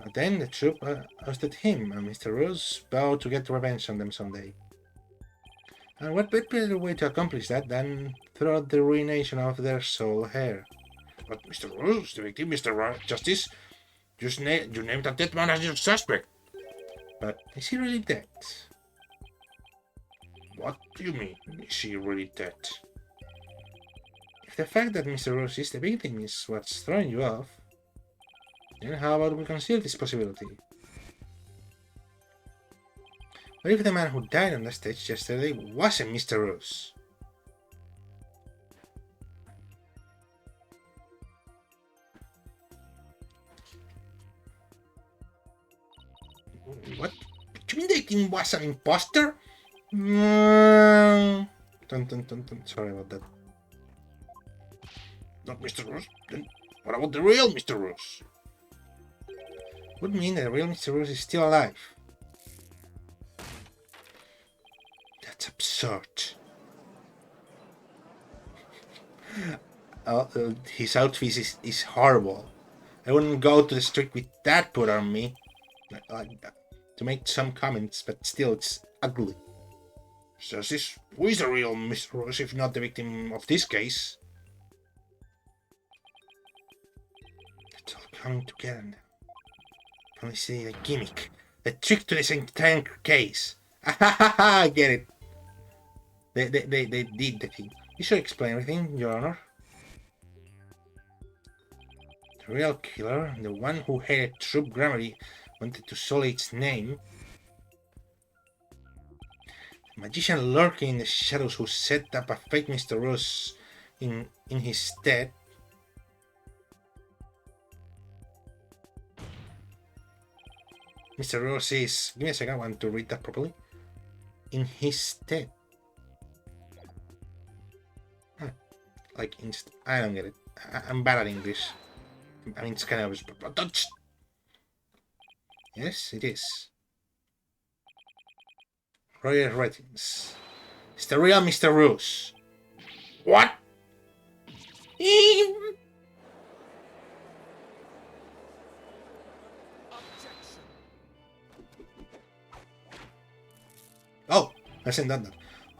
But then the troop ousted him, and Mr. Roos vowed to get revenge on them someday. And what better way to accomplish that than through the ruination of their sole heir? But Mr. Roos, the victim, Mr. Justice, you named a dead man as your suspect. But is he really dead? What do you mean, is he really dead? If the fact that Mr. Roos is the victim is what's throwing you off, then how about we consider this possibility? What if the man who died on the stage yesterday wasn't Mr. Roos? What? You mean the king was an imposter? Sorry about that. Not Mr. Roos? Then what about the real Mr. Roos? Would mean that the real Mr. Roos is still alive. That's absurd. His outfit is horrible. I wouldn't go to the street with that put on me. To make some comments, but still, it's ugly. So who is the real Mr. Rose if not the victim of this case? It's all coming together now. Can I see a gimmick? A trick to this entire case. I get it. They did the thing. You should explain everything, Your Honor. The real killer, the one who hated Troop Grammary, wanted to sully its name. The magician lurking in the shadows who set up a fake Mr. Rose in his stead. Mr. Rose is... Give me a second, I want to read that properly. In his stead. Huh. Like, I don't get it. I'm bad at English. I mean, it's kind of... Yes, it is. Royal ratings. It's the real Mr. Rose. What? Oh, I sent that.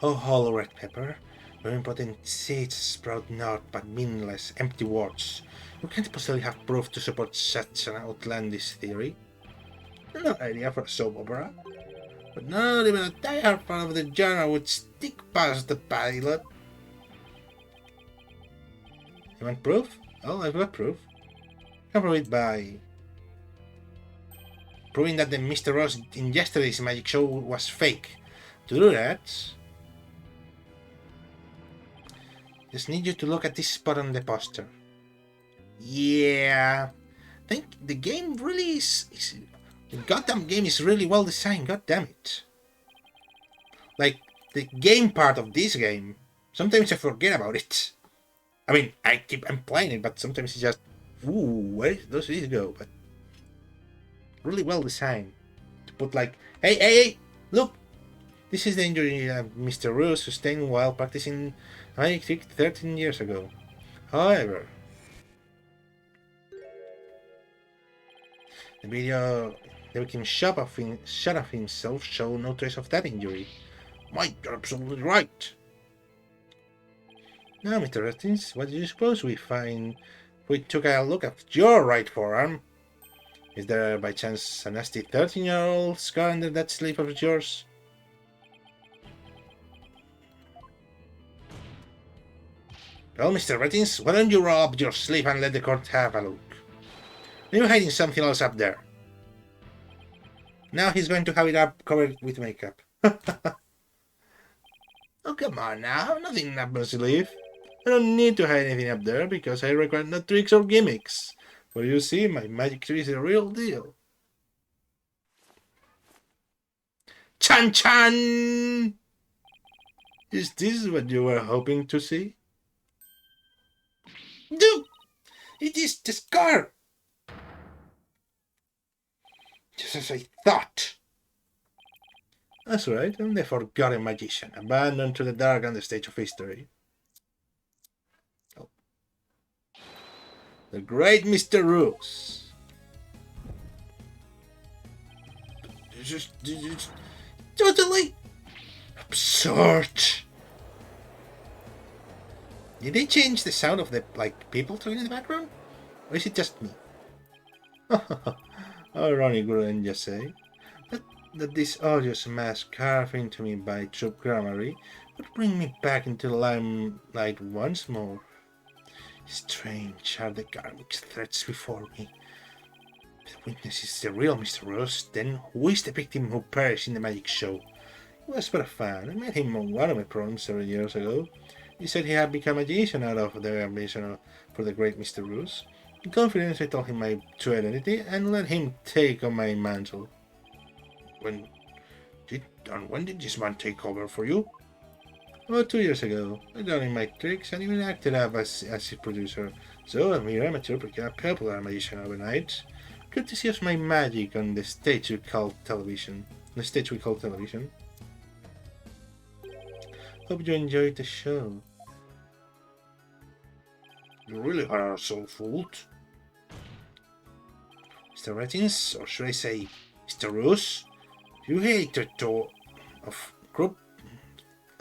Oh, hollow red pepper. Very important seeds sprout not but meaningless, empty words. You can't possibly have proof to support such an outlandish theory. No idea for a soap opera. But not even a diehard fan of the genre would stick past the pilot. You want proof? Oh, I've got proof. I can prove it by proving that the Mr. Rose in yesterday's magic show was fake. To do that, just need you to look at this spot on the poster. Yeah, I think the game really is the goddamn game is really well designed. God damn it! Like the game part of this game, sometimes I forget about it. I mean, I'm playing it, but sometimes it's just, ooh, where does this go? But really well designed to put like, hey, look. This is the injury Mr. Rose sustained while practicing magic trick 13 years ago. However, the video the victim shot of himself showed no trace of that injury. Mike, you're absolutely right. Now, Mr. Restins, what do you suppose we find if we took a look at your right forearm? Is there by chance a nasty 13-year-old scar under that sleeve of yours? Well, Mr. Rettins, why don't you roll up your sleeve and let the court have a look? Are you hiding something else up there? Now he's going to have it up covered with makeup. Oh, come on now, nothing up my sleeve. I don't need to hide anything up there because I require no tricks or gimmicks. For you see, my magic trick is the real deal. Chan Chan! Is this what you were hoping to see? No! It is the scar! Just as I thought. That's right, I'm the forgotten magician, abandoned to the dark on the stage of history. Oh. The great Mr. Rose. This is totally absurd. Did they change the sound of the people talking in the background? Or is it just me? Ironic, wouldn't you say? That this odious mask carved into me by Troop Grammary would bring me back into the limelight once more. Strange are the karmic threats before me. If the witness is the real Mr. Rose, then who is the victim who perished in the magic show? He was but a fan. I met him on one of my programs 7 years ago. He said he had become a magician out of the ambition for the great Mr. Rose. In confidence, I told him my true identity and let him take on my mantle. When did this man take over for you? About 2 years ago. I learned him my tricks and even acted up as his producer. So a mere amateur became a popular magician overnight. Good to see us my magic on the stage we call television. Hope you enjoyed the show. You really are so fooled. Mr. Rettins, or should I say, Mr. Roos? You hater of group.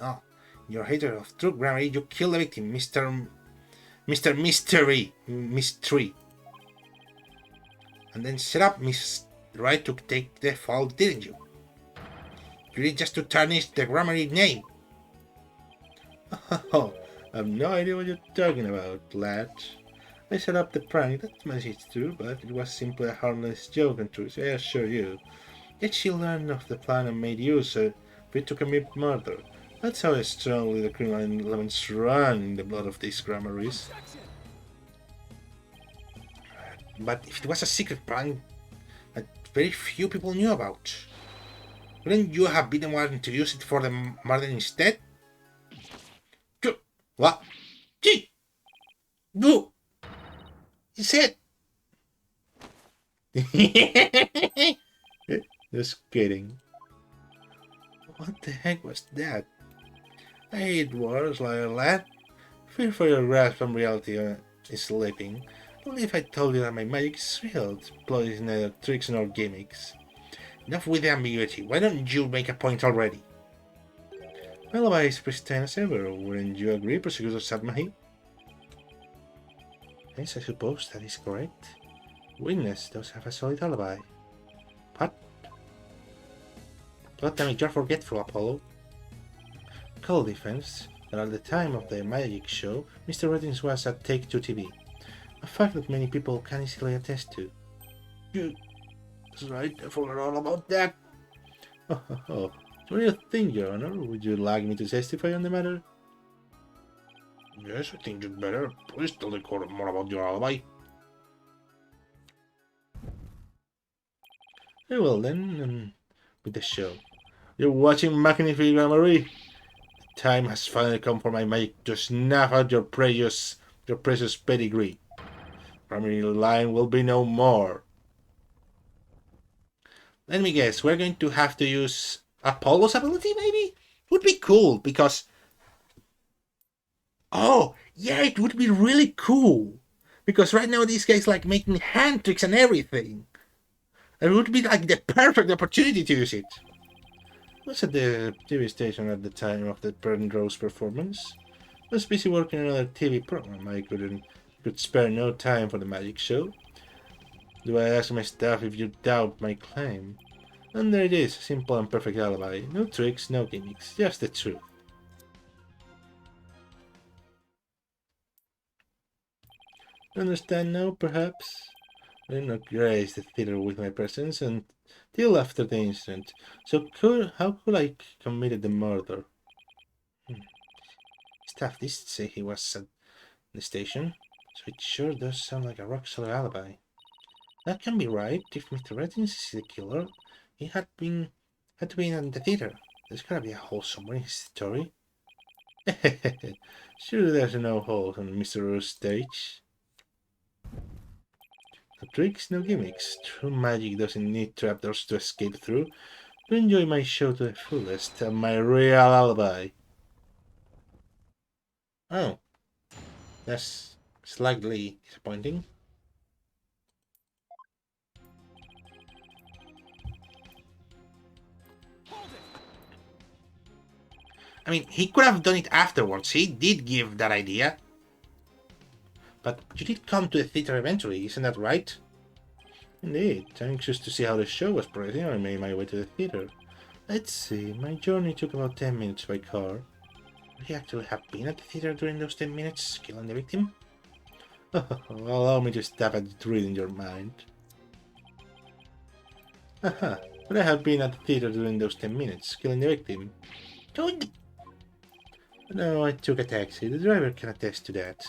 Oh, you're hater of true grammar. You killed the victim, Mr. Mystery. And then set up Miss Right to take the fall, didn't you? You did just to tarnish the grammar name. Oh, I have no idea what you're talking about, lad. I set up the prank, that much is true, but it was simply a harmless joke and truth, I assure you. Yet she learned of the plan and made use of it to commit murder. That's how strongly the criminal elements run in the blood of these grammaries. But if it was a secret prank that very few people knew about, wouldn't you have been the one to use it for the murder instead? What? Gee! Boo! He said. Just kidding. What the heck was that? It was like a lad. Fear for your grasp on reality is sleeping. Only if I told you that my magic is real, its plot is neither tricks nor gimmicks. Enough with the ambiguity. Why don't you make a point already? My alibi is pristine as ever. Wouldn't you agree, Prosecutor Sadmahi? Yes, I suppose that is correct. Witness does have a solid alibi. What? God damn it, you're forgetful, Apollo. Call defense that at the time of the magic show, Mr. Reddings was at Take-Two TV. A fact that many people can easily attest to. That's right, I forgot all about that. Oh. What do you think, Your Honor? Would you like me to testify on the matter? Yes, I think you'd better. Please tell the court more about your alibi. Very well then, with the show. You're watching Magnifique Grammary. The time has finally come for my magic to snuff out your precious pedigree. Grammary line will be no more. Let me guess, we're going to have to use Apollo's ability, maybe? Would be cool, because... Oh, yeah, it would be really cool. Because right now these guys like making hand tricks and everything. It would be like the perfect opportunity to use it. I was at the TV station at the time of the Penrose performance. I was busy working on another TV program. I could spare no time for the magic show. Do I ask my staff if you doubt my claim? And there it is, a simple and perfect alibi. No tricks, no gimmicks, just the truth. Understand now, perhaps? I did not grace the theater with my presence until after the incident. So how could I committed the murder? Staff did say he was at the station, so it sure does sound like a rock-solid alibi. That can be right. If Mr. Rettins is the killer, he had to be in the theater. There's gotta be a hole somewhere in his story. Sure, there's no hole on Mr. Roos' stage. No tricks, no gimmicks. True magic doesn't need trapdoors to escape through. To enjoy my show to the fullest, and my real alibi. Oh, that's slightly disappointing. I mean, he could have done it afterwards. He did give that idea. But you did come to the theater eventually, isn't that right? Indeed. Anxious to see how the show was progressing, I made my way to the theater. Let's see, my journey took about 10 minutes by car. Would he actually have been at the theater during those 10 minutes, killing the victim? Allow me to stab at it reading your mind. Haha, would I have been at the theater during those 10 minutes, killing the victim? No, I took a taxi. The driver can attest to that.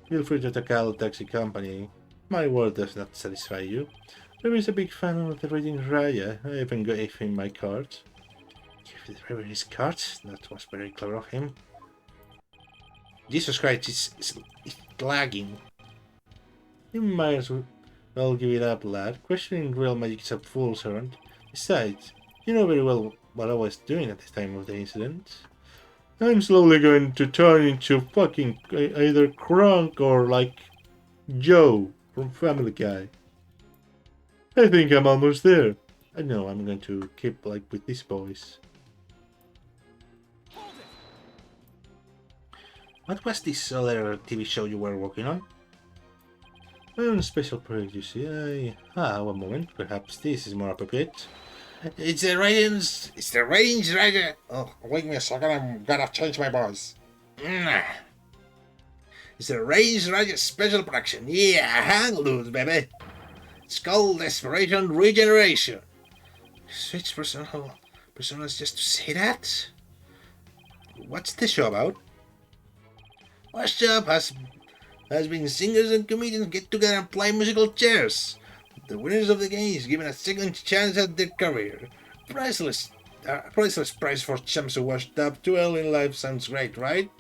Feel free to call the taxi company. My word does not satisfy you. Driver is a big fan of the reading Raya. I even gave him my card. Give the driver his card? That was very clever of him. Jesus Christ, it's lagging. You might as well give it up, lad. Questioning real magic is a fool's errand. Besides, you know very well what I was doing at the time of the incident. I'm slowly going to turn into fucking either Kronk or like Joe from Family Guy. I think I'm almost there. I know I'm going to keep like with these boys. What was this other TV show you were working on? Special project, you see. One moment. Perhaps this is more appropriate. It's the ratings. It's the ratings, right? Oh, wait me a second. I'm gonna change my voice. It's a Range Radio special production. Yeah, hang loose, baby. It's called Desperation Regeneration. Switch personas just to say that? What's the show about? What's up has been singers and comedians get together and play musical chairs. The winners of the game is given a second chance at their career. Priceless prize for champs who washed up too early in life sounds great, right?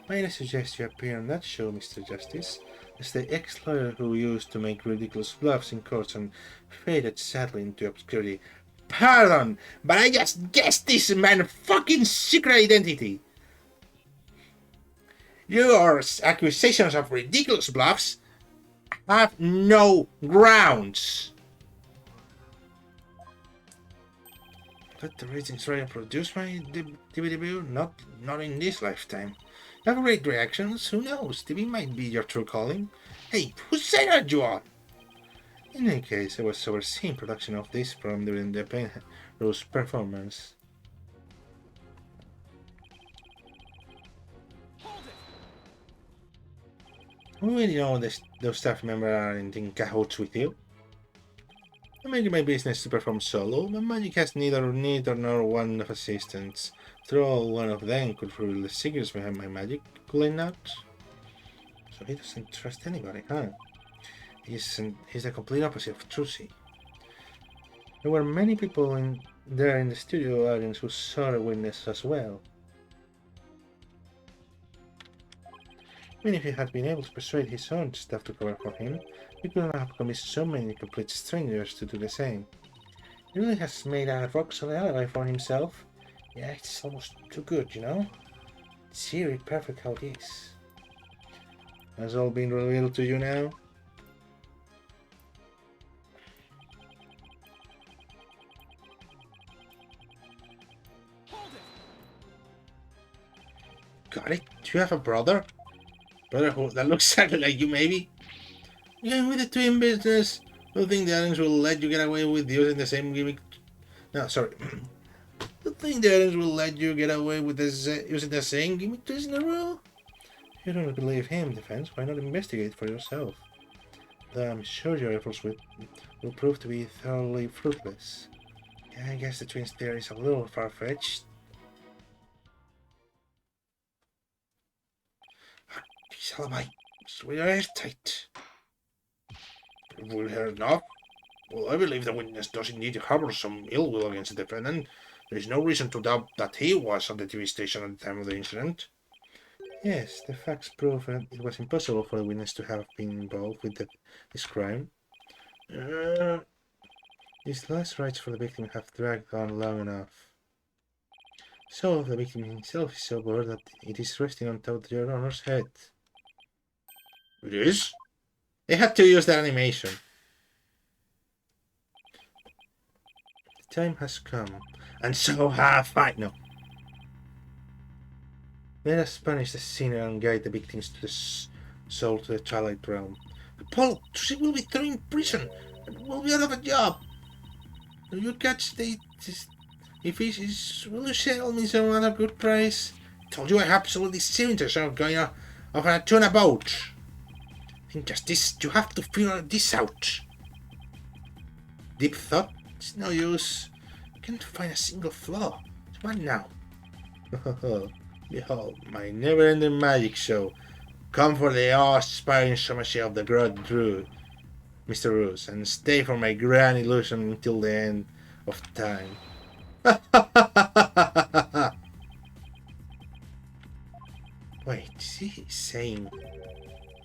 Might I suggest you appear on that show, Mr. Justice, as the ex-lawyer who used to make ridiculous bluffs in courts and faded sadly into obscurity. Pardon, but I just guessed this man's fucking secret identity. Your accusations of ridiculous bluffs have no grounds. Let the ratings try to produce my TV debut? Not in this lifetime. You have great reactions. Who knows? TV might be your true calling. Hey, whose side are you on? In any case, I was overseeing production of this program during the Penrose performance. We already know those staff members aren't in cahoots with you. I made it my business to perform solo, but magic has neither need nor one of assistants. After all, one of them could reveal the secrets behind my magic, could I not? So he doesn't trust anybody, huh? He's the complete opposite of Trucy. There were many people there in the studio audience who saw the witness as well. Even if he had been able to persuade his own staff to cover for him, he could not have convinced so many complete strangers to do the same. He really has made a rock-solid alibi for himself. Yeah, it's almost too good, you know? It's eerie perfect how it is. Has all been revealed to you now? Got it? Do you have a brother? Brother that looks exactly like you, maybe? Yeah, with the twin business. Don't think the aliens will let you get away with using the same gimmick. No, sorry. Don't think the aliens will let you get away with using the same gimmick twice in a row? If you don't believe him, Defense, why not investigate for yourself? Though I'm sure your efforts will prove to be thoroughly fruitless. Yeah, I guess the twins theory is a little far-fetched. His alibi is really airtight. Will hear enough? Well, I believe the witness does indeed harbor some ill will against the defendant. There is no reason to doubt that he was on the TV station at the time of the incident. Yes, the facts prove that it was impossible for the witness to have been involved with this crime. These last rites for the victim have dragged on long enough. So the victim himself is so bored that it is resting on top of your honor's head. It is? They had to use that animation. The time has come, and so have I. No. Let us punish the sinner and guide the victims to the soul to the twilight realm. Paul, she will be thrown in prison and will be out of a job. Will you catch if he is, will you sell me some other good price? I told you I have absolutely zero interest in going off on a tuna boat. Think just this, you have to figure this out. Deep thought? It's no use. I can't find a single flaw. What now? Behold, my never-ending magic show. Come for the awe-inspiring showmanship of the God Drew, Mr. Roos, and stay for my grand illusion until the end of time. Wait, is he saying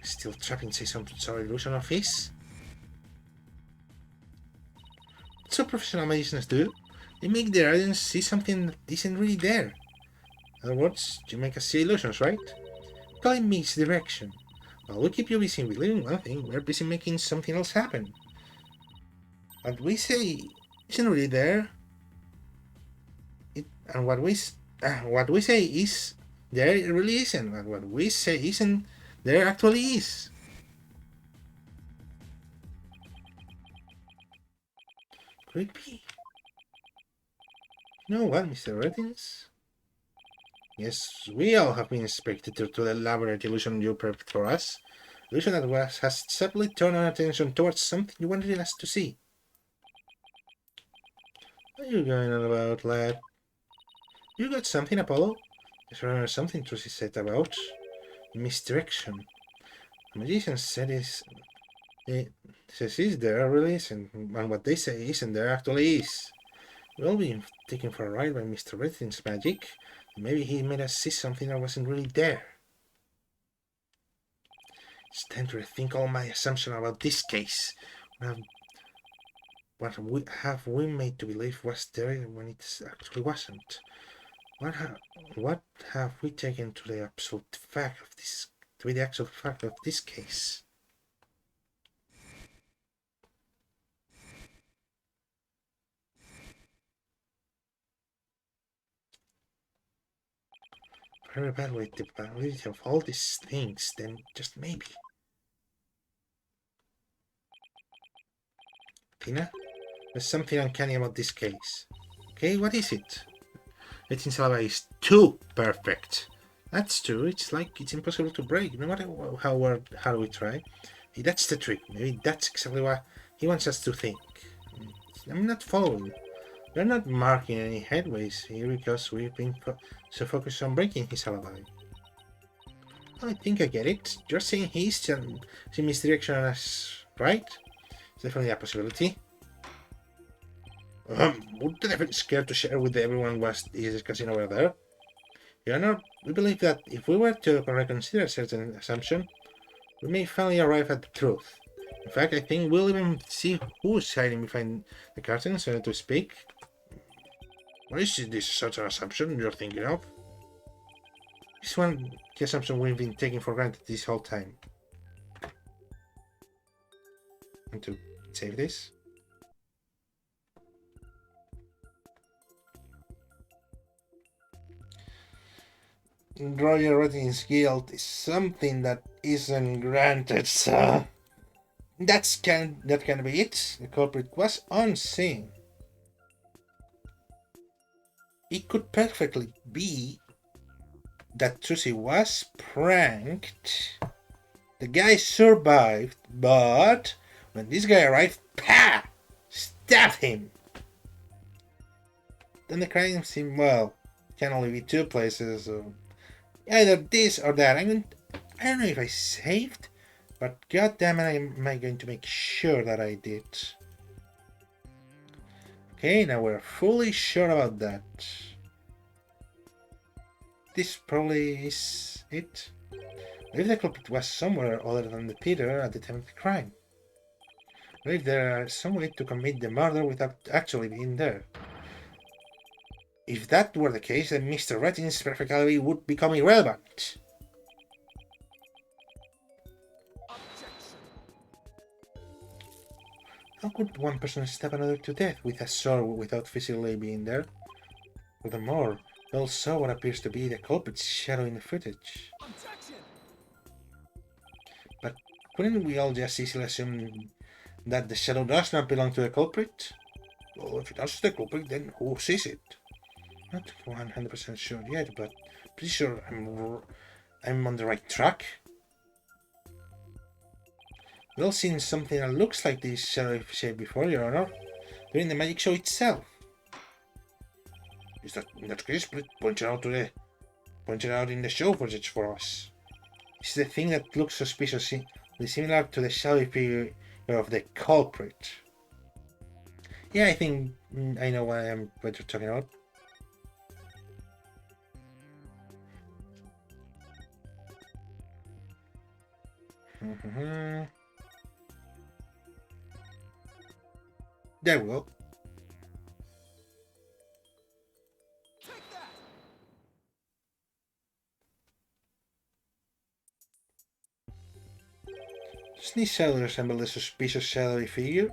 still trapping say some sort of illusion of his? That's what professional magicians do. They make their audience see something that isn't really there. In other words, you make us see illusions, right? Call it misdirection. While we keep you busy believing one thing, we're busy making something else happen. What we say isn't really there. And what we say is there, it really isn't. And what we say isn't there, actually is. Could it be? You know what, Mr. Rettins? Yes, we all have been spectators to the elaborate illusion you prepared for us. Illusion that has suddenly turned our attention towards something you wanted us to see. What are you going on about, lad? You got something, Apollo? Is there something Trucy said about misdirection? The magician said it says is there really isn't, and what they say isn't there actually is. We'll be taken for a ride by Mr. Redfin's magic. Maybe he made us see something that wasn't really there. It's time to rethink all my assumptions about this case. What have we made to believe was there when it actually wasn't? What have we taken to the absolute fact of this? To be the actual fact of this case? If I evaluate the validity of all these things, then just maybe. Tina, there's something uncanny about this case. Okay, what is it? Letting Salva is too perfect. That's true, it's like it's impossible to break, no matter how we try. Hey, that's the trick. Maybe that's exactly what he wants us to think. I'm not following. We're not marking any headways here because we've been so focused on breaking his alibi. I think I get it. You're saying he's in misdirection on us, right? It's definitely a possibility. Would the definitely scared to share with everyone what is discussing over there? Your Honor, we believe that if we were to reconsider certain assumption, we may finally arrive at the truth. In fact, I think we'll even see who's hiding behind the curtain, so to speak. What is this such an assumption you're thinking of? This one, the assumption we've been taking for granted this whole time. And to save this. Roger Rotting's guilt is something that isn't granted, sir. That can be it. The culprit was unseen. It could perfectly be that Trucy was pranked. The guy survived, but when this guy arrived, PAH! Stabbed him. Then the crime seemed, well, can only be two places. So either this or that. I don't know if I saved, but goddamn it, am I going to make sure that I did. Okay, now we're fully sure about that. This probably is it. What if the culprit was somewhere other than the Peter at the time of the crime? What if there is some way to commit the murder without actually being there? If that were the case, then Mr. Rettin's perfect alibi would become irrelevant. How could one person stab another to death with a sword without physically being there? Furthermore, we all saw what appears to be the culprit's shadow in the footage. But couldn't we all just easily assume that the shadow does not belong to the culprit? Well, if it does the culprit, then who sees it? Not 100% sure yet, but pretty sure I'm on the right track. We've all seen something that looks like this shadow shape before, Your Honor, during the magic show itself. Is that in that case? Please point it out in the show footage for us. This is the thing that looks suspiciously similar to the shadowy figure of the culprit. Yeah, I think I know what you're talking about. There we go. Doesn't this shadow resemble the suspicious shadowy figure?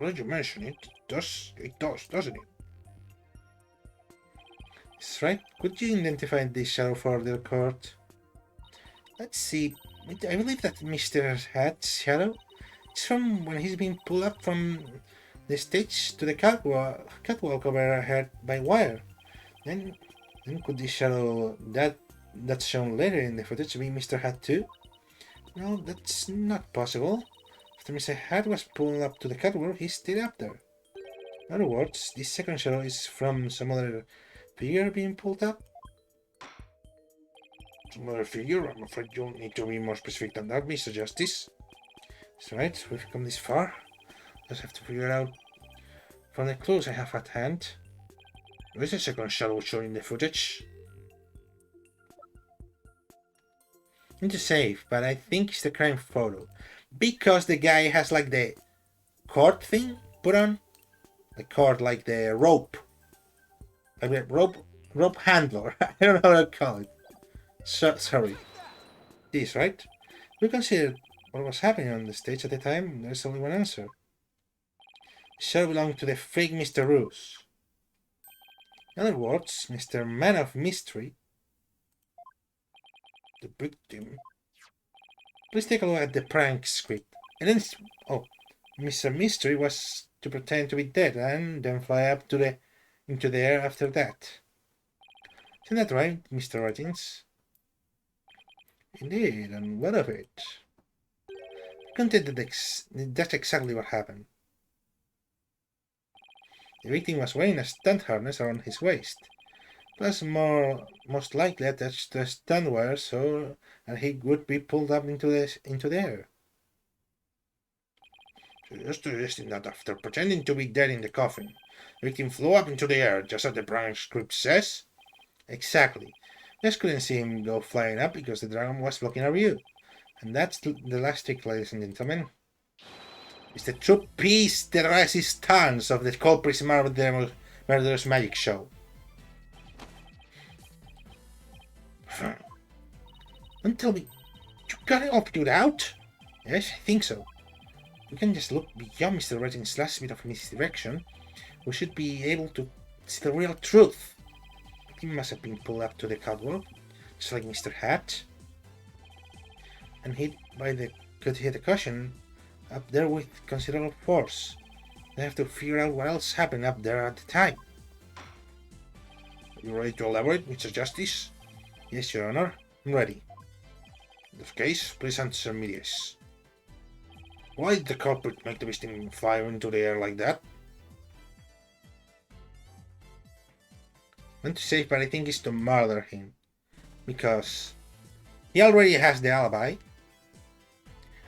Glad you mention it. It does, doesn't it? That's right. Could you identify this shadow for the court? Let's see. I believe that Mr. Hat's shadow is from when he's being pulled up from the stage to the catwalk overhead by wire. Then could this shadow that's shown later in the footage be Mr. Hat too? No, that's not possible. After Mr. Hat was pulled up to the catwalk, he's still up there. In other words, this second shadow is from some other figure being pulled up? Some other figure? I'm afraid you'll need to be more specific than that, Mr. Justice. That's right, we've come this far. Just have to figure out from the clues I have at hand. There is a second shadow shown in the footage. Into safe, but I think it's the crime photo. Because the guy has like the cord thing put on. The cord, like the rope. Like the rope handler. I don't know how to call it. Sorry. This, right? We consider what was happening on the stage at the time. There's only one answer. The shadow belonged to the fake Mr. Roos. In other words, Mr. Man of Mystery, the victim. Please take a look at the prank script. And then, Mr. Mystery was to pretend to be dead and then fly up into the air after that. Isn't that right, Mr. Robbins? Indeed, and what of it? Content that's exactly what happened. The victim was wearing a stunt harness around his waist. It was most likely attached to a stunt wire, and he would be pulled up into the air. So you're suggesting that after pretending to be dead in the coffin, the victim flew up into the air, just as the prank script says? Exactly. Just couldn't see him go flying up because the dragon was blocking our view. And that's the last trick, ladies and gentlemen. It's the true piece de resistance of the culprit's murderous magic show. Don't tell me, you got it all figured out? Yes, I think so. We can just look beyond Mr. Redding's last bit of misdirection. We should be able to see the real truth. He must have been pulled up to the catwalk, just like Mr. Hat, and could hit the cushion up there with considerable force. They have to figure out what else happened up there at the time. Are you ready to elaborate, Mr. Justice? Yes, Your Honor. I'm ready. In this case, please answer me this. Why did the culprit make the victim fly into the air like that? I want to say, but I think it's to murder him. Because he already has the alibi.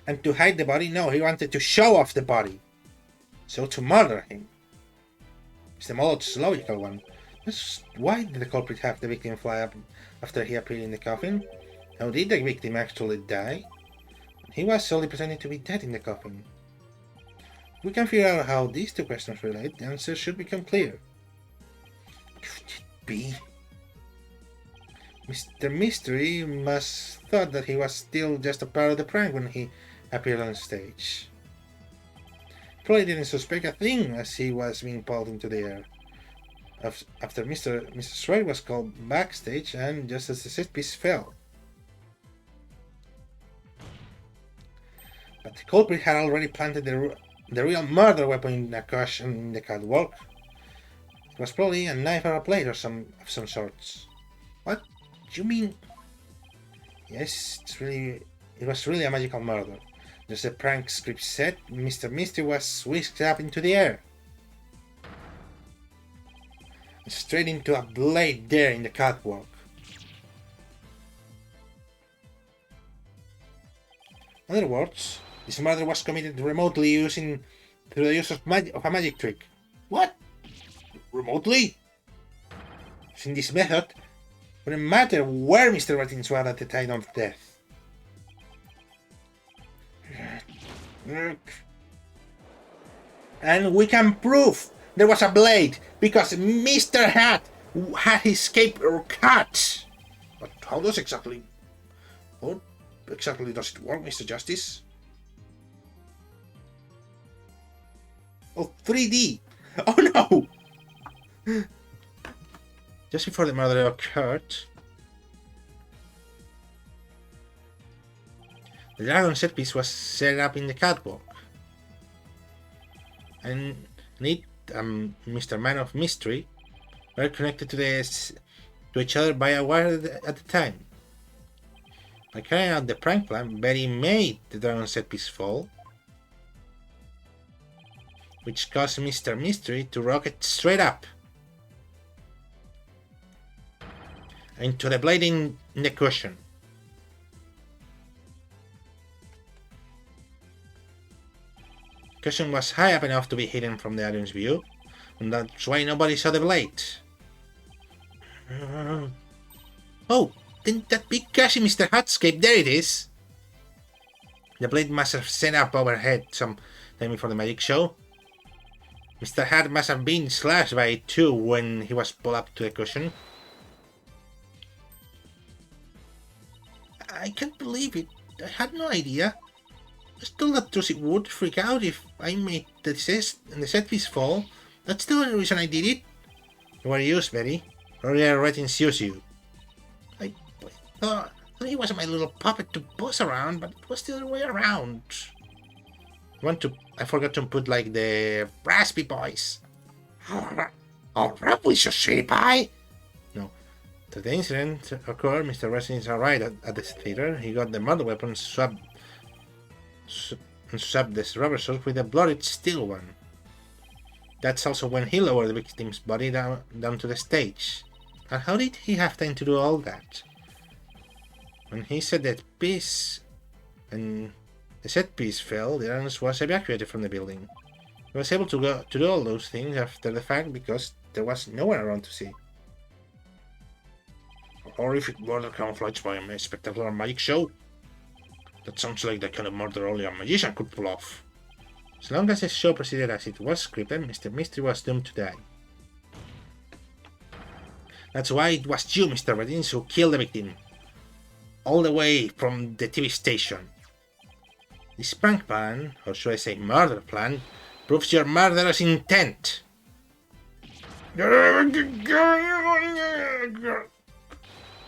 And to hide the body, no, he wanted to show off the body. So to murder him. It's the most logical one. Why did the culprit have the victim fly up after he appeared in the coffin? How did the victim actually die? He was solely pretending to be dead in the coffin. If we can figure out how these two questions relate, the answer should become clear. Could it be? Mr. Mystery must thought that he was still just a part of the prank when he appeared on stage. Probably didn't suspect a thing as he was being pulled into the air. After Mr. Wright was called backstage and just as the set piece fell. But the culprit had already planted the real murder weapon in a cushion in the catwalk. It was probably a knife or a blade of some sorts. What? You mean? Yes, it was really a magical murder. Just the prank script said, Mr. Mystery was whisked up into the air. Straight into a blade there in the catwalk. In other words, this murder was committed remotely through the use of a magic trick. What? Remotely? Using this method, it wouldn't matter where Mr. Martins was at the time of death. And we can prove there was a blade because Mr. Hat had his cape cut. But how exactly does it work, Mr. Justice? Oh, 3D! Oh no! Just before the murder occurred, the dragon set piece was set up in the catwalk. And it, Mr. Man of Mystery, were connected to each other by a wire at the time. By carrying out the prank plan, Betty made the dragon set piece fall, which caused Mr. Mystery to rocket straight up into the blade in the cushion. The cushion was high up enough to be hidden from the audience view, and that's why nobody saw the blade. Oh, didn't that big cashy Mr. Hatscape? There it is! The blade must have sent up overhead some time before the magic show. Mr. Hat must have been slashed by it too when he was pulled up to the cushion. I can't believe it. I had no idea. I was told that Drusy would freak out if I made the set piece fall. That's the only reason I did it. You were used, Betty. Roria Rettins used you. I thought he was my little puppet to boss around, but it was the other way around. I forgot to put like the raspy voice. All right, with your sweetie pie. No. After the incident occurred, Mr. Rettins arrived at the theater. He got the murder weapon swapped this rubber sword with a bloodied steel one. That's also when he lowered the victim's body down to the stage. And how did he have time to do all that? When he set that piece and the set piece fell, the audience was evacuated from the building. He was able to do all those things after the fact because there was no one around to see. A horrific murder camouflaged by a spectacular magic show. That sounds like the kind of murder only a magician could pull off. As long as the show proceeded as it was scripted, Mr. Mystery was doomed to die. That's why it was you, Mr. Rettins, who killed the victim. All the way from the TV station. This prank plan, or should I say murder plan, proves your murderous intent.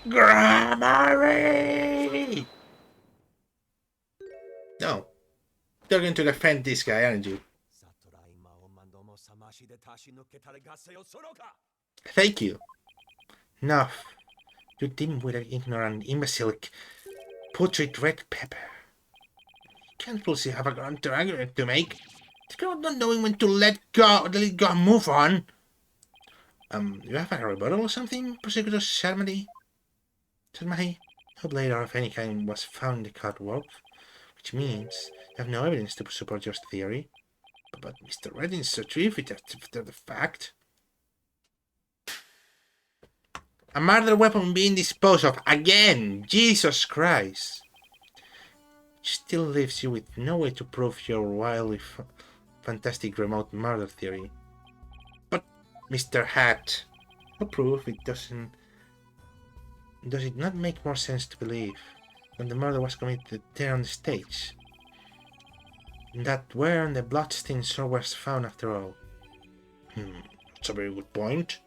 Gramarye! No. You're going to defend this guy, aren't you? Thank you. Enough. You dim-witted, ignorant, imbecile, putrid red pepper. You can't possibly have a grand argument to make. It's about not knowing when to let it go and move on. You have a rebuttal or something, Prosecutor Sharmady? No blade of any kind was found in the catwalk, which means you have no evidence to support your theory. But Mr. Rettins retrieved it after the fact. A murder weapon being disposed of again! Jesus Christ! Which still leaves you with no way to prove your wildly fantastic remote murder theory. But, Mr. Hat, no proof it doesn't. Does it not make more sense to believe that the murder was committed there on the stage? That where the bloodstained sword was found after all? That's a very good point.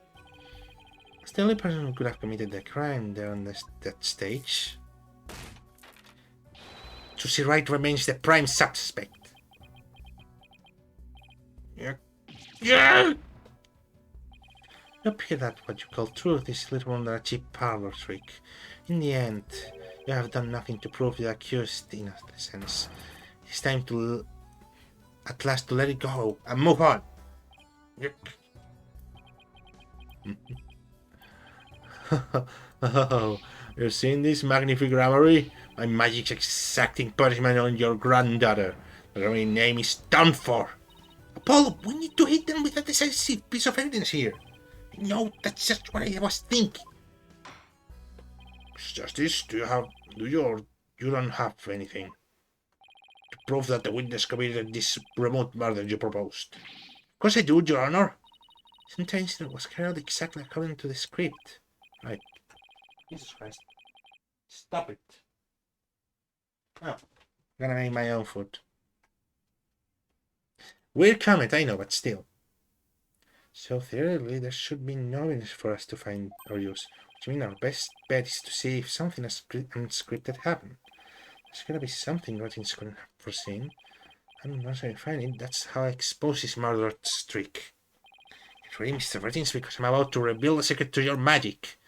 As the only person who could have committed the crime there on that stage, Drusy Wright remains the prime suspect. Yeah. You appear that what you call truth is little under a cheap parlor trick. In the end, you have done nothing to prove the accused innocence. It's time to, at last, to let it go and move on. Oh, you've seen this magnific Gramarye? My magic's exacting punishment on your granddaughter. The very name is done for. Apollo, we need to hit them with a decisive piece of evidence here. No, that's just what I was thinking. Justice, do you or you don't have anything to prove that the witness committed this remote murder you proposed? Of course I do, Your Honor. Sometimes it was carried out exactly according to the script. Right. Jesus Christ. Stop it. Oh, I'm gonna make my own food. Weird comment, I know, but still. So theoretically, there should be no evidence for us to find or use. Which means our best bet is to see if something unscripted happened. There's gotta be something Ratings couldn't have foreseen. And once I find it, that's how I expose his murder streak. Get ready, Mr. Ratings, because I'm about to reveal the secret to your magic.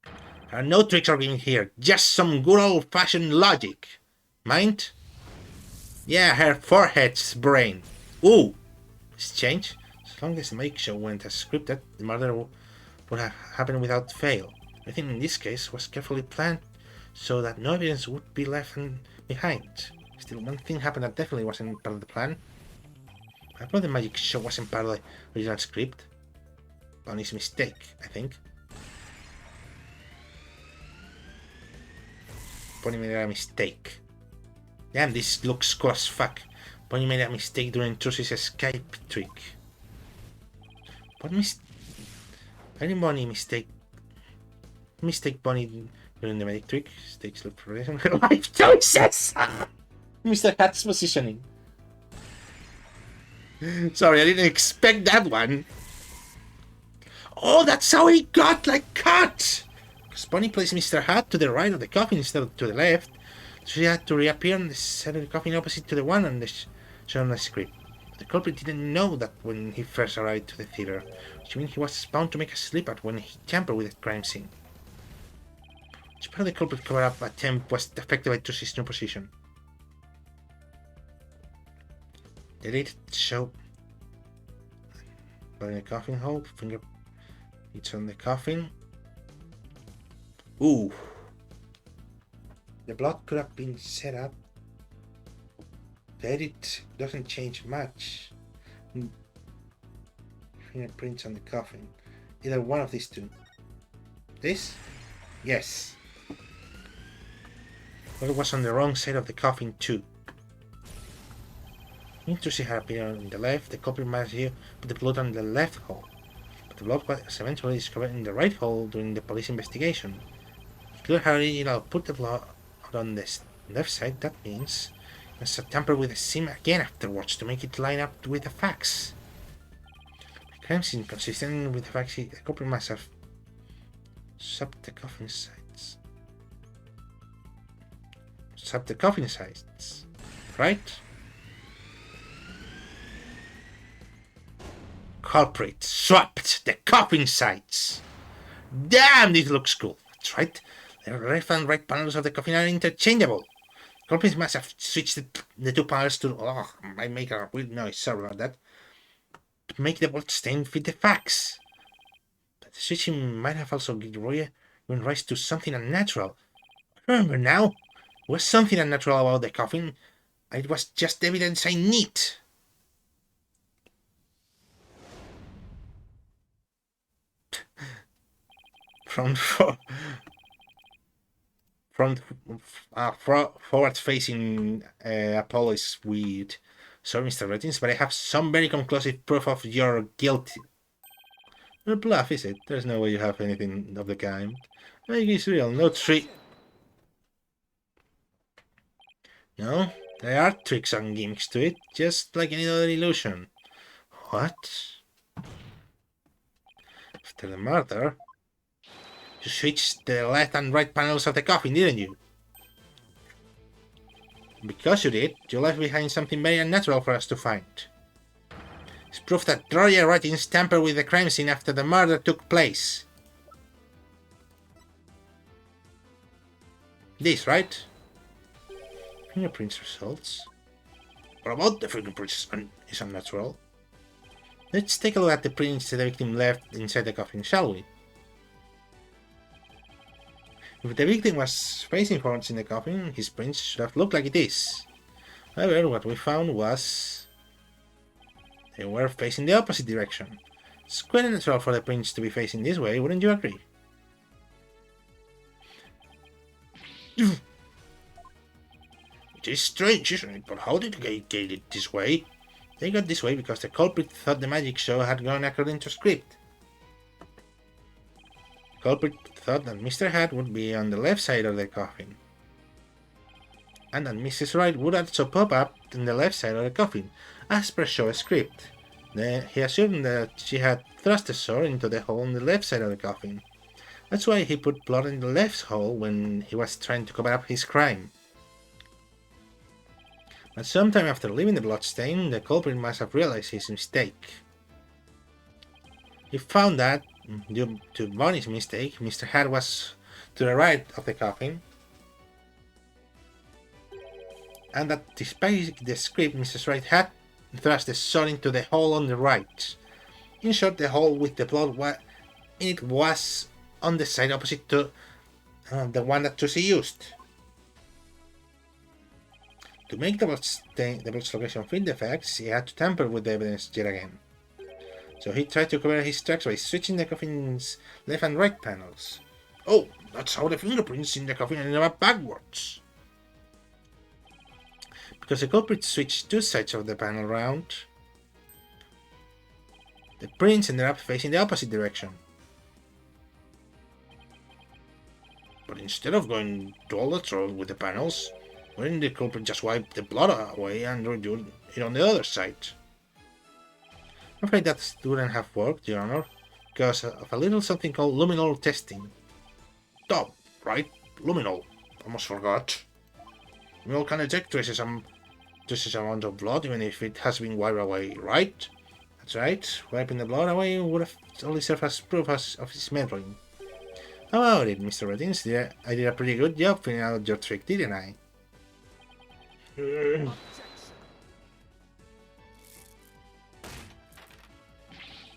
There are no tricks or giving here, just some good old-fashioned logic. Mind? Yeah, her forehead's brain. Ooh! This change? As long as the magic show went as scripted, the murder would have happened without fail. I think in this case was carefully planned so that no evidence would be left behind. Still, one thing happened that definitely wasn't part of the plan. I thought the magic show wasn't part of the original script. Bonnie's mistake, I think. Bonnie made a mistake. Damn, this looks cool as fuck. Bonnie made a mistake during Trucy's escape trick. What I didn't Bonnie mistake Bonnie during the magic trick. Stakes look for her life choices. Mr. Hat's positioning. Sorry, I didn't expect that one. Oh, that's how he got like cut. Because Bonnie placed Mr. Hat to the right of the coffin instead of to the left. So she had to reappear on the side of the coffin opposite to the one on the shown on the script. The culprit didn't know that when he first arrived to the theater, which means he was bound to make a slip up when he tampered with the crime scene. Which part of the culprit cover-up attempt was affected by Trucy's new position? Delete show. But in the coffin hole, finger. It's on the coffin. Ooh. The blood could have been set up. The edit doesn't change much. Fingerprints on the coffin. Either one of these two. This? Yes. But it was on the wrong side of the coffin too. Trucy had appeared on the left, the culprit might have put the blood on the left hole. But the blood was eventually discovered in the right hole during the police investigation. Clear how original put the blood on the left side, that means he must have tampered with the scene again afterwards to make it line up with the facts. The crime scene consistent with the facts, the culprit must have swapped the coffin sides. Swapped the coffin sides, right? Culprit swapped the coffin sides. Damn, this looks cool. That's right. The left and right panels of the coffin are interchangeable. Culprits must have switched the two panels to. Oh, I make a weird noise. Sorry about that. To make the blood stain fit the facts. But the switching might have also given rise to something unnatural. I remember now. There was something unnatural about the coffin. It was just evidence I need. Forward-facing Apollo is weird. Sorry, Mr. Ratings, but I have some very conclusive proof of your guilt. No bluff, is it? There's no way you have anything of the kind. Make it real, no trick. No, there are tricks and gimmicks to it, just like any other illusion. What? After the murder, you switched the left and right panels of the coffin, didn't you? Because you did, you left behind something very unnatural for us to find. It's proof that Roger Ratings tampered with the crime scene after the murder took place. This, right? Fingerprints results. What about the fingerprints is unnatural? Let's take a look at the prints the victim left inside the coffin, shall we? If the victim was facing forwards in the coffin, his prints should have looked like this. However, what we found was they were facing the opposite direction. It's quite unnatural for the prints to be facing this way, wouldn't you agree? It is strange, isn't it? But how did they get it this way? They got this way because the culprit thought the magic show had gone according to script. The culprit thought that Mr. Hat would be on the left side of the coffin, and that Mrs. Wright would also pop up on the left side of the coffin, as per show script. Then he assumed that she had thrust the sword into the hole on the left side of the coffin. That's why he put blood in the left hole when he was trying to cover up his crime. But sometime after leaving the bloodstain, the culprit must have realized his mistake. He found that, due to Bonnie's mistake, Mr. Hat was to the right of the coffin, and that despite the script, Mrs. Wright had thrust the sword into the hole on the right. In short, the hole with the blood in it was on the side opposite to the one that Tusi used. To make the blood's location fit the facts, he had to tamper with the evidence yet again. So he tried to cover his tracks by switching the coffin's left and right panels. Oh, that's how the fingerprints in the coffin ended up backwards. Because the culprit switched two sides of the panel round, the prints ended up facing the opposite direction. But instead of going to all the trouble with the panels, why didn't the culprit just wipe the blood away and redo it on the other side? I'm afraid that wouldn't have worked, Your Honor, because of a little something called luminol testing. Oh, right, luminol. Almost forgot. Luminol can detect traces amount of blood even if it has been wiped away, right? That's right, wiping the blood away would have only served as proof of his memory. How about it, Mr. Reddings? I did a pretty good job figuring out your trick, didn't I?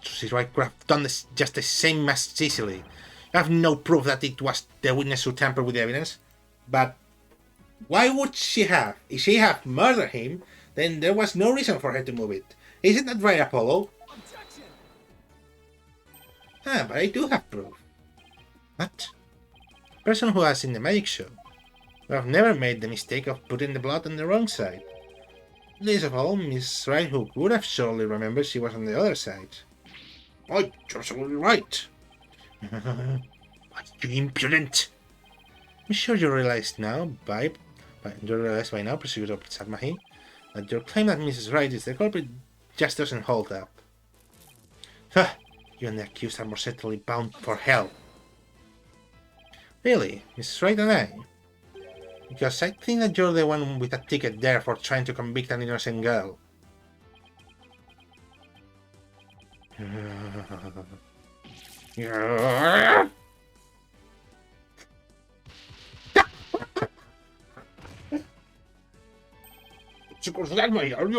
She's right, could have done this just the same as Cecily. I have no proof that it was the witness who tampered with the evidence, but why would she have? If she had murdered him, then there was no reason for her to move it. Isn't that right, Apollo? Ah, but I do have proof. What? The person who was in the magic show would have never made the mistake of putting the blood on the wrong side. Least of all, Miss Wright, who would have surely remembered she was on the other side. Oh, you're absolutely right. What, you impudent! I'm sure you realize now, by now, Prosecutor Sadmahi, that your claim that Mrs. Wright is the culprit just doesn't hold up. Huh, you and the accused are more certainly bound for hell. Really, Mrs. Wright and I? Because I think that you're the one with a ticket there for trying to convict an innocent girl. Are you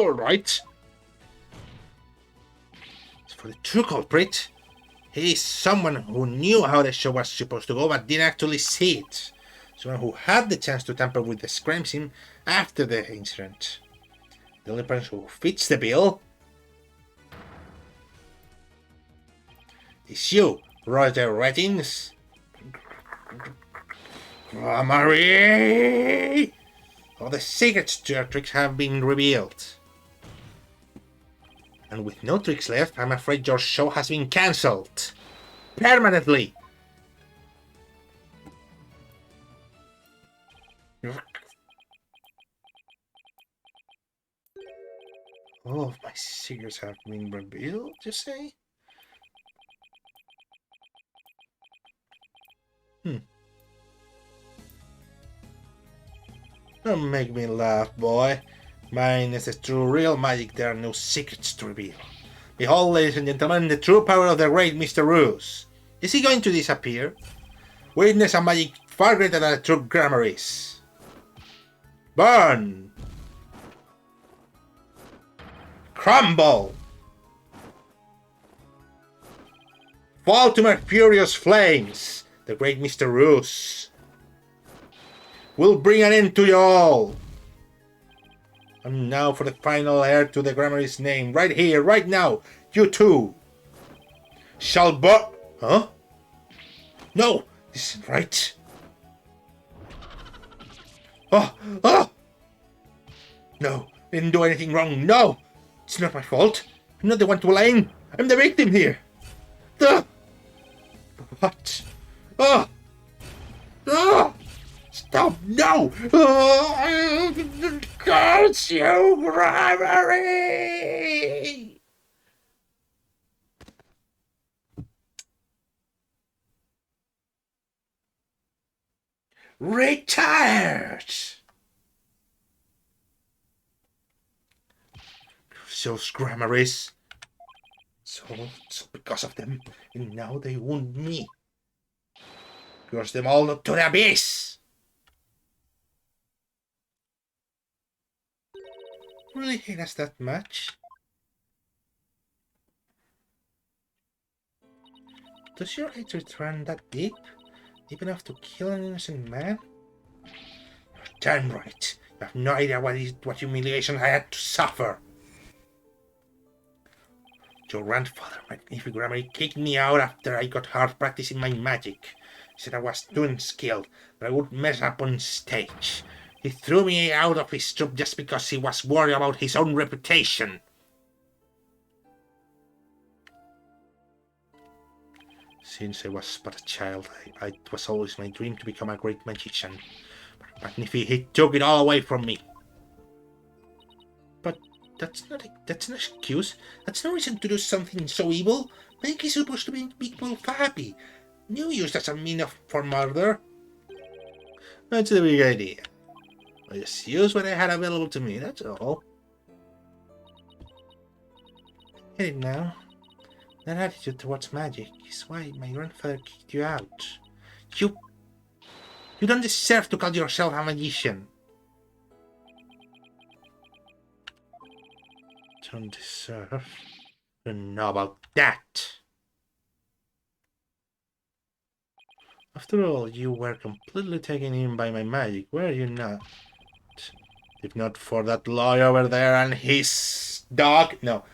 alright? As for the true culprit, he is someone who knew how the show was supposed to go but didn't actually see it. Someone who had the chance to tamper with the crime scene after the incident. The only person who fits the bill is you, Roger Reddings. Marie! All the secrets to your tricks have been revealed. And with no tricks left, I'm afraid your show has been cancelled. Permanently! All of my secrets have been revealed, you say? Don't make me laugh, boy. Mine is the true real magic, there are no secrets to reveal. Behold, ladies and gentlemen, the true power of the great Mr. Roos. Is he going to disappear? Witness a magic far greater than a true grammar is. Burn! Crumble! Fall to my furious flames, the great Mr. Roos will bring an end to you all. And now for the final heir to the Grammary's name, right here, right now, you two shall Huh? No, this isn't right. Oh! No, I didn't do anything wrong, no! It's not my fault. I'm not the one to blame. I'm the victim here. What? Oh! Stop! No! Curse you, Gramarye! Retired! Those Gramarys. So because of them, and now they wound me. Curse them all to the abyss! Really hate us that much? Does your hatred run that deep? Deep enough to kill an innocent man? You're damn right. You have no idea what humiliation I had to suffer. Your grandfather, my nephew Gramarye, kicked me out after I got hard practicing my magic. He said I was too unskilled, that I would mess up on stage. He threw me out of his troop just because he was worried about his own reputation. Since I was but a child, it was always my dream to become a great magician. But Niffy, he took it all away from me. But that's an excuse. That's no reason to do something so evil. Make is supposed to make people happy. You used as a means for murder. That's a big idea. I just used what I had available to me, that's all. Get it now. That attitude towards magic is why my grandfather kicked you out. You don't deserve to call yourself a magician. Don't deserve? You don't know about that. After all, you were completely taken in by my magic, were you not? If not for that lawyer over there and his dog, no,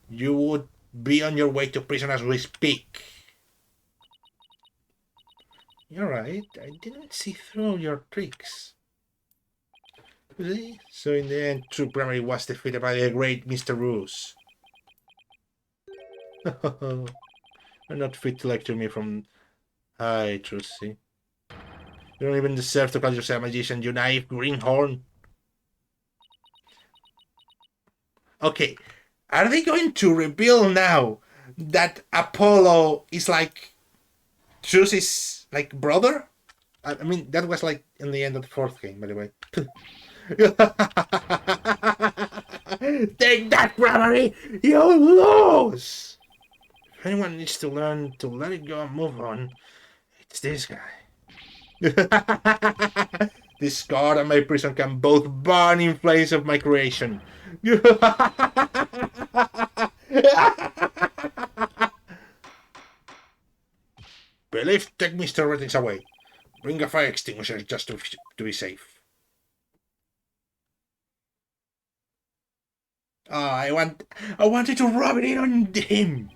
you would be on your way to prison as we speak. You're right, I didn't see through your tricks. See? So in the end, True Gramarye was defeated by the great Mr. Roos. You're not fit to lecture me from... Hi, Trucy. You don't even deserve to call yourself a magician, you naive greenhorn. Okay, are they going to reveal now that Apollo is like Trucy's like brother? I mean, that was like in the end of the fourth game, by the way. Take that, Gramarye! You lose! If anyone needs to learn to let it go and move on, it's this guy. This god and my prison can both burn in flames of my creation. Believe, take Mr. Rettings away. Bring a fire extinguisher just to be safe. Oh, I wanted to rub it in on him.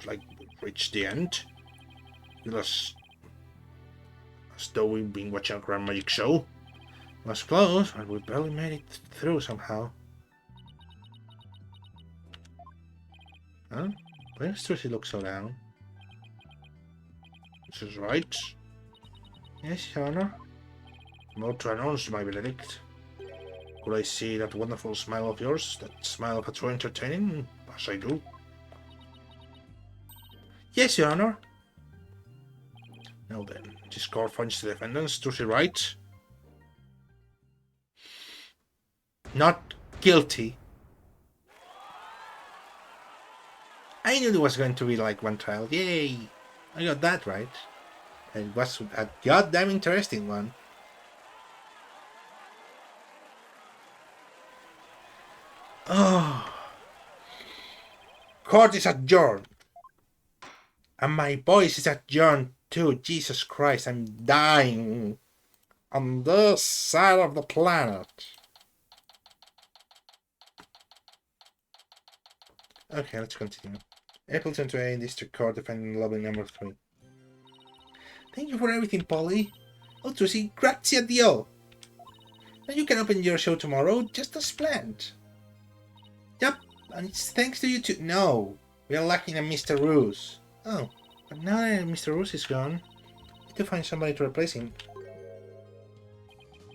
Like, reach the end. As though we've been watching a grand magic show. It was close, but we barely made it through somehow. Huh? Why does Trucy look so down? This is right. Yes, Your Honor. I'm about to announce my verdict. Could I see that wonderful smile of yours? That smile of a true entertaining? As I do. Yes, Your Honor. Now then, this court finds the defendants Trucy right. Not guilty. I knew there was going to be like one trial. Yay! I got that right. And it was a goddamn interesting one. Oh. Court is adjourned. And my voice is adjourned too. Jesus Christ, I'm dying. On this side of the planet. Okay, let's continue. April 28, District Court, defendant lobby number 3. Thank you for everything, Polly. Oh, Trucy, grazie a Dio. Now you can open your show tomorrow, just as planned. Yep, and it's thanks to you too. No, we are lacking a Mr. Roos. Oh, but now that Mr. Roos is gone, we need to find somebody to replace him.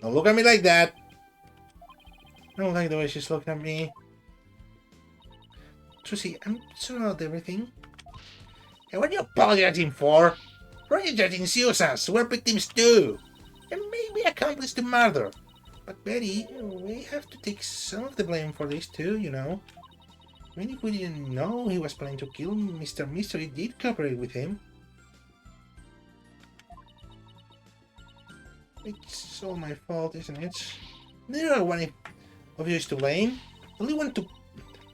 Don't look at me like that. I don't like the way she's looking at me. Trucy, I'm sorry about everything. Hey, what are you apologizing for? We're judging suicides. We're victims too. And maybe accomplice to murder. But Betty, we have to take some of the blame for this too, you know. I mean, if we didn't know he was planning to kill Mr. Mystery, did cooperate with him. It's all my fault, isn't it? Neither one of you is to blame. The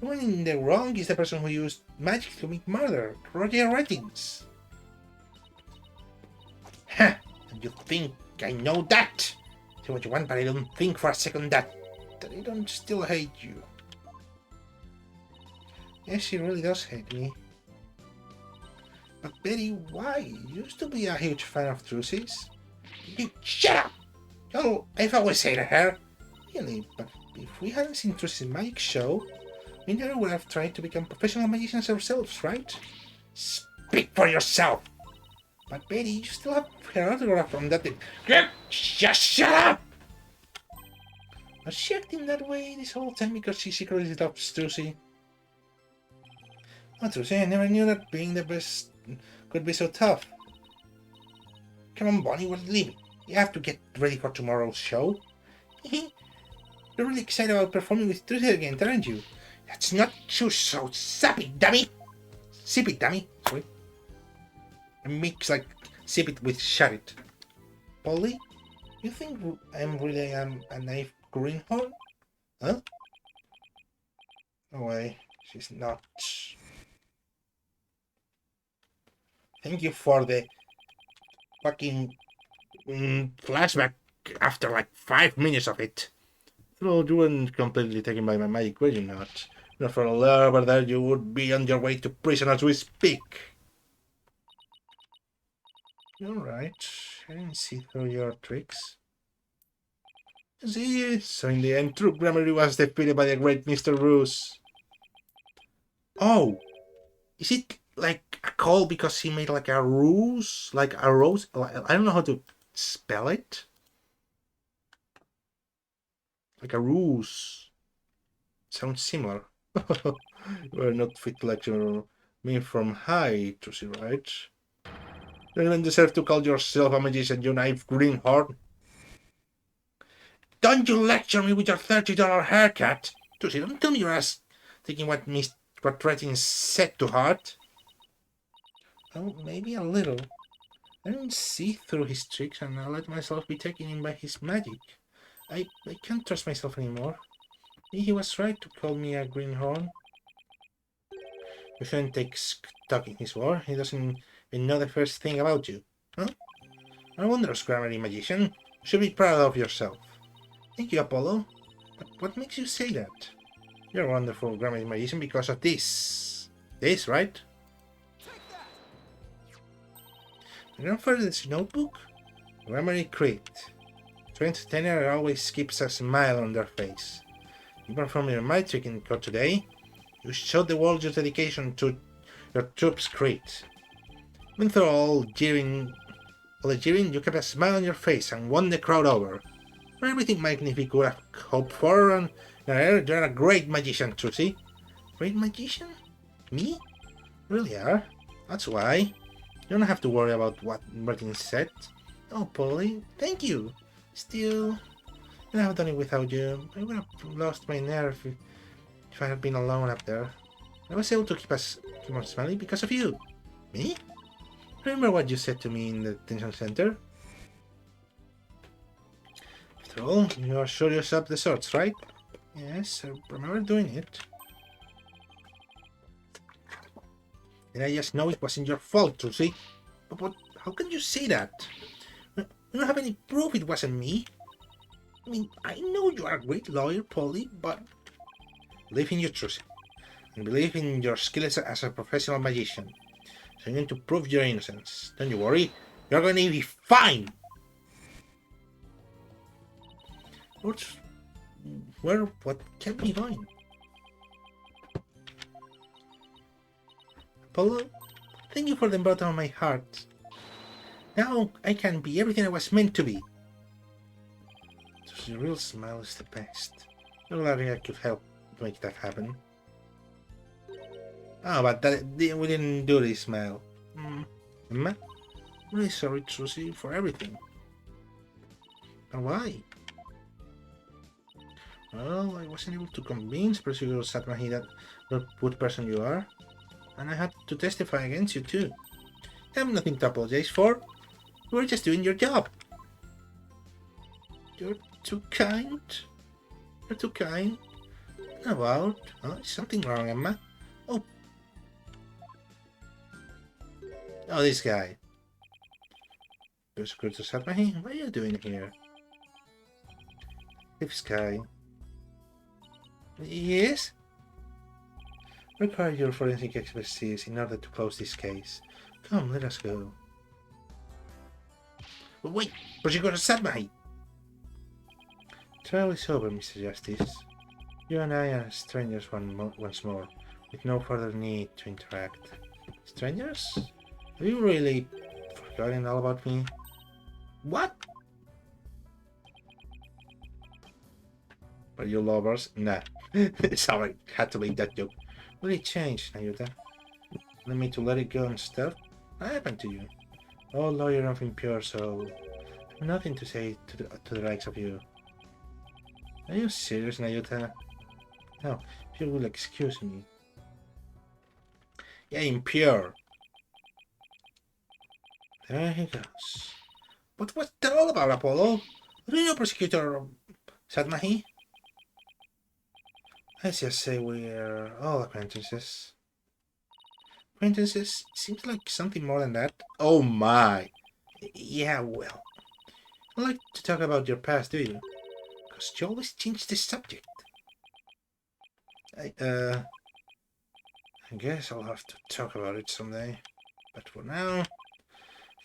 one in the wrong is the person who used magic to commit murder, Roger Rettings. Ha! And you think I know that? Say what you want, but I don't think for a second that I don't still hate you. Yes, she really does hate me. But Betty, why? You used to be a huge fan of Trucy's. You shut up! Oh, I've always hated her. Really, but if we hadn't seen Trucy's magic show, we never would have tried to become professional magicians ourselves, right? Speak for yourself! But Betty, you still have her autograph from that thing. Just shut up! Was she acting that way this whole time because she secretly loves Trucy? Oh, Trucy, I never knew that being the best could be so tough. Come on, Bonnie, we're leaving. You have to get ready for tomorrow's show. You're really excited about performing with Trucy again, aren't you? That's not true, so sip it, dummy! Sip it, dummy. Sorry. I mix like sip it with shut it. Polly, you think I'm really a naive greenhorn? Huh? No way, she's not. Thank you for the fucking flashback after like 5 minutes of it. Though you weren't completely taken by my magic, were you not? Not for a lover that you would be on your way to prison as we speak. You're right. I didn't see through your tricks. See, so in the end, True Gramarye was defeated by the great Mr. Roos. Oh, is it like a call because he made like a ruse? Like a rose? I don't know how to spell it. Like a ruse. Sounds similar. We're not fit to lecture me from high, Trucy, right? You don't even deserve to call yourself a magician, you naive greenhorn. Don't you lecture me with your $30 haircut! Trucy, don't tell me you're taking what Rettings said to heart. Oh, maybe a little. I don't see through his tricks and I let myself be taken in by his magic. I can't trust myself anymore. He was right to call me a greenhorn. You shouldn't take stock in his word. He doesn't even know the first thing about you. Huh? A wondrous Gramarye magician. You should be proud of yourself. Thank you, Apollo. But what makes you say that? You're a wonderful Gramarye magician because of this. This, right? Your grandfather's notebook? Gramarye Crate. To entertainer always keeps a smile on their face. You performed your magic in court today. You showed the world your dedication to your troops' creed. Even through all the jeering, you kept a smile on your face and won the crowd over. For everything Magnifique could have hoped for, and you're a great magician, Trucy. Great magician? Me? You really are. That's why. You don't have to worry about what Martin said. Oh, Polly, thank you. Still, I have done it without you. I would have lost my nerve if I had been alone up there. I was able to keep on smiling because of you. Me? Remember what you said to me in the detention center? After all, you are sure yourself the sorts, right? Yes, I remember doing it. And I just know it wasn't your fault, Trucy. But how can you say that? You don't have any proof it wasn't me. I mean, I know you are a great lawyer, Polly, but believe in you, Trucy, and believe in your skills as a professional magician. So you need to prove your innocence. Don't you worry, you're going to be fine. What kept me going? Apollo, thank you for the bottom of my heart. Now I can be everything I was meant to be. The real smile is the best. I'm glad I could help make that happen. Oh, but we didn't do this, Mel. Emma? I'm really sorry, Trucy, for everything. And why? Well, I wasn't able to convince Prosecutor Satmahi that the good person you are. And I had to testify against you, too. I have nothing to apologize for. You were just doing your job. You're too kind. You're too kind. About? Oh, is something wrong, Emma? Oh. Oh, this guy. Prosecutor Satmahi, what are you doing here? This guy. Yes? Require your forensic expertise in order to close this case. Come, let us go. But wait, Prosecutor Satmahi! Trial is over, Mr. Justice. You and I are strangers once more, with no further need to interact. Strangers? Have you really forgotten all about me? What? Are you lovers? Nah. Sorry, had to make that joke. Really changed, Nayuta. Want me to let it go and stuff? What happened to you? Oh, lawyer of impure soul. Nothing to say to the likes of you. Are you serious, Nayuta? No, if you will excuse me. Yeah, impure. There he goes. But what's that all about, Apollo? Do you know Prosecutor Satmahi? Let's just say we're all acquaintances. Acquaintances? Seems like something more than that. Oh my! Yeah, well. I like to talk about your past, do you? Because you always change the subject. I guess I'll have to talk about it someday. But for now,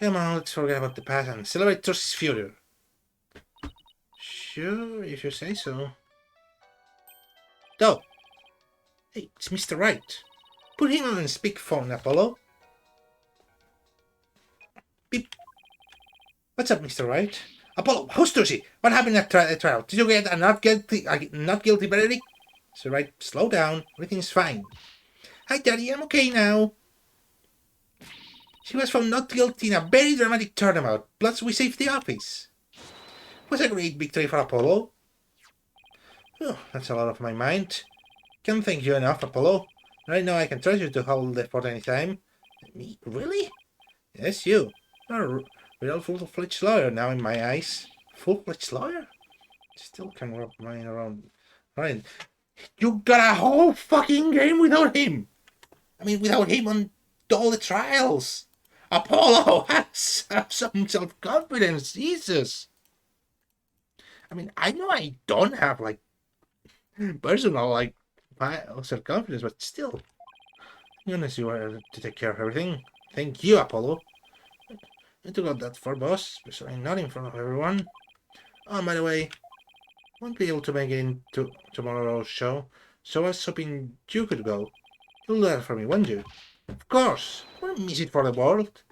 come on, let's forget about the past and celebrate Trucy's future. Sure, if you say so. Oh! Hey, it's Mr. Wright. Put him on speakerphone, Apollo. Beep. What's up, Mr. Wright? Apollo, how's Trucy? What happened at trial? Did you get a not guilty verdict? Mr. Wright, slow down. Everything's fine. Hi, Daddy. I'm okay now. She was found not guilty in a very dramatic turnabout. Plus, we saved the office. It was a great victory for Apollo. Oh, that's a lot of my mind. Can't thank you enough, Apollo. Right now I can trust you to hold the fort any time. Me? Really? Yes, you. You're a real full-fledged lawyer now in my eyes. Full-fledged lawyer? Still can't wrap my mind around. Right. You got a whole fucking game without him! I mean, without him on all the trials! Apollo has some self-confidence, Jesus! I mean, I know I don't have, like, personal, like, self-confidence, but still. Unless you were to take care of everything. Thank you, Apollo. I took out that for boss, especially not in front of everyone. Oh, by the way, won't be able to make it into tomorrow's show, so I was hoping you could go. You'll do that for me, won't you? Of course. Wouldn't miss it for the world.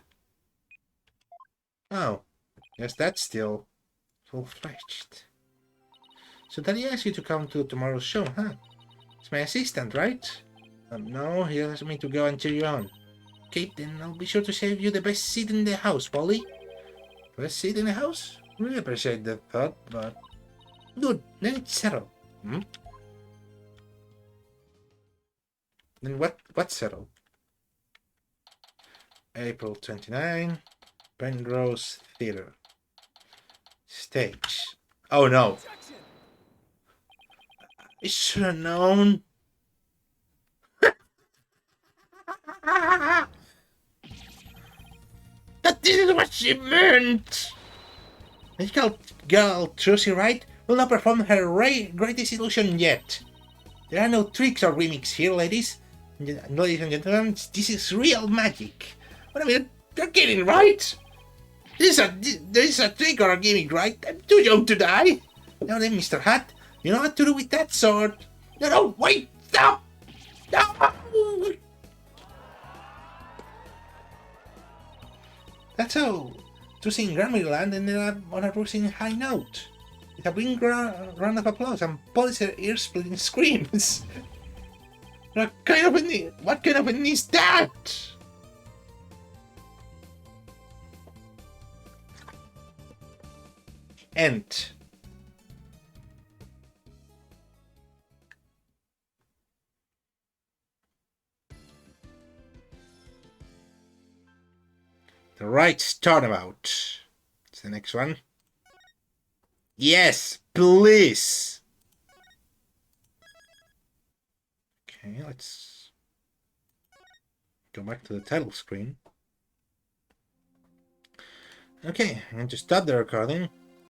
Oh, yes, that's still full-fledged. So Daddy asked you to come to tomorrow's show, huh? It's my assistant, right? No, he asked me to go and cheer you on. Okay, then I'll be sure to save you the best seat in the house, Polly. Best seat in the house? Really appreciate that thought, but... Good, then it's settled. Hmm? Then what's settled? April 29, Penrose Theatre. Stage. Oh no. I should have known. That this is what she meant! Magical girl Trucy Wright will not perform her greatest illusion yet. There are no tricks or gimmicks here, ladies. Ladies and gentlemen, this is real magic. What I mean, you're kidding, right? This is a trick or a gimmick, right? I'm too young to die. Now then, Mr. Hat, you know what to do with that sword. No, wait, stop! No! That's how Trucy in Granbury Land ended up on a bruising high note. It's a big round of applause and Policer ear-splitting screams. What kind of an is that? End. The right turnabout. It's the next one. Yes, please. Okay, let's go back to the title screen. Okay, I'm going to stop the recording.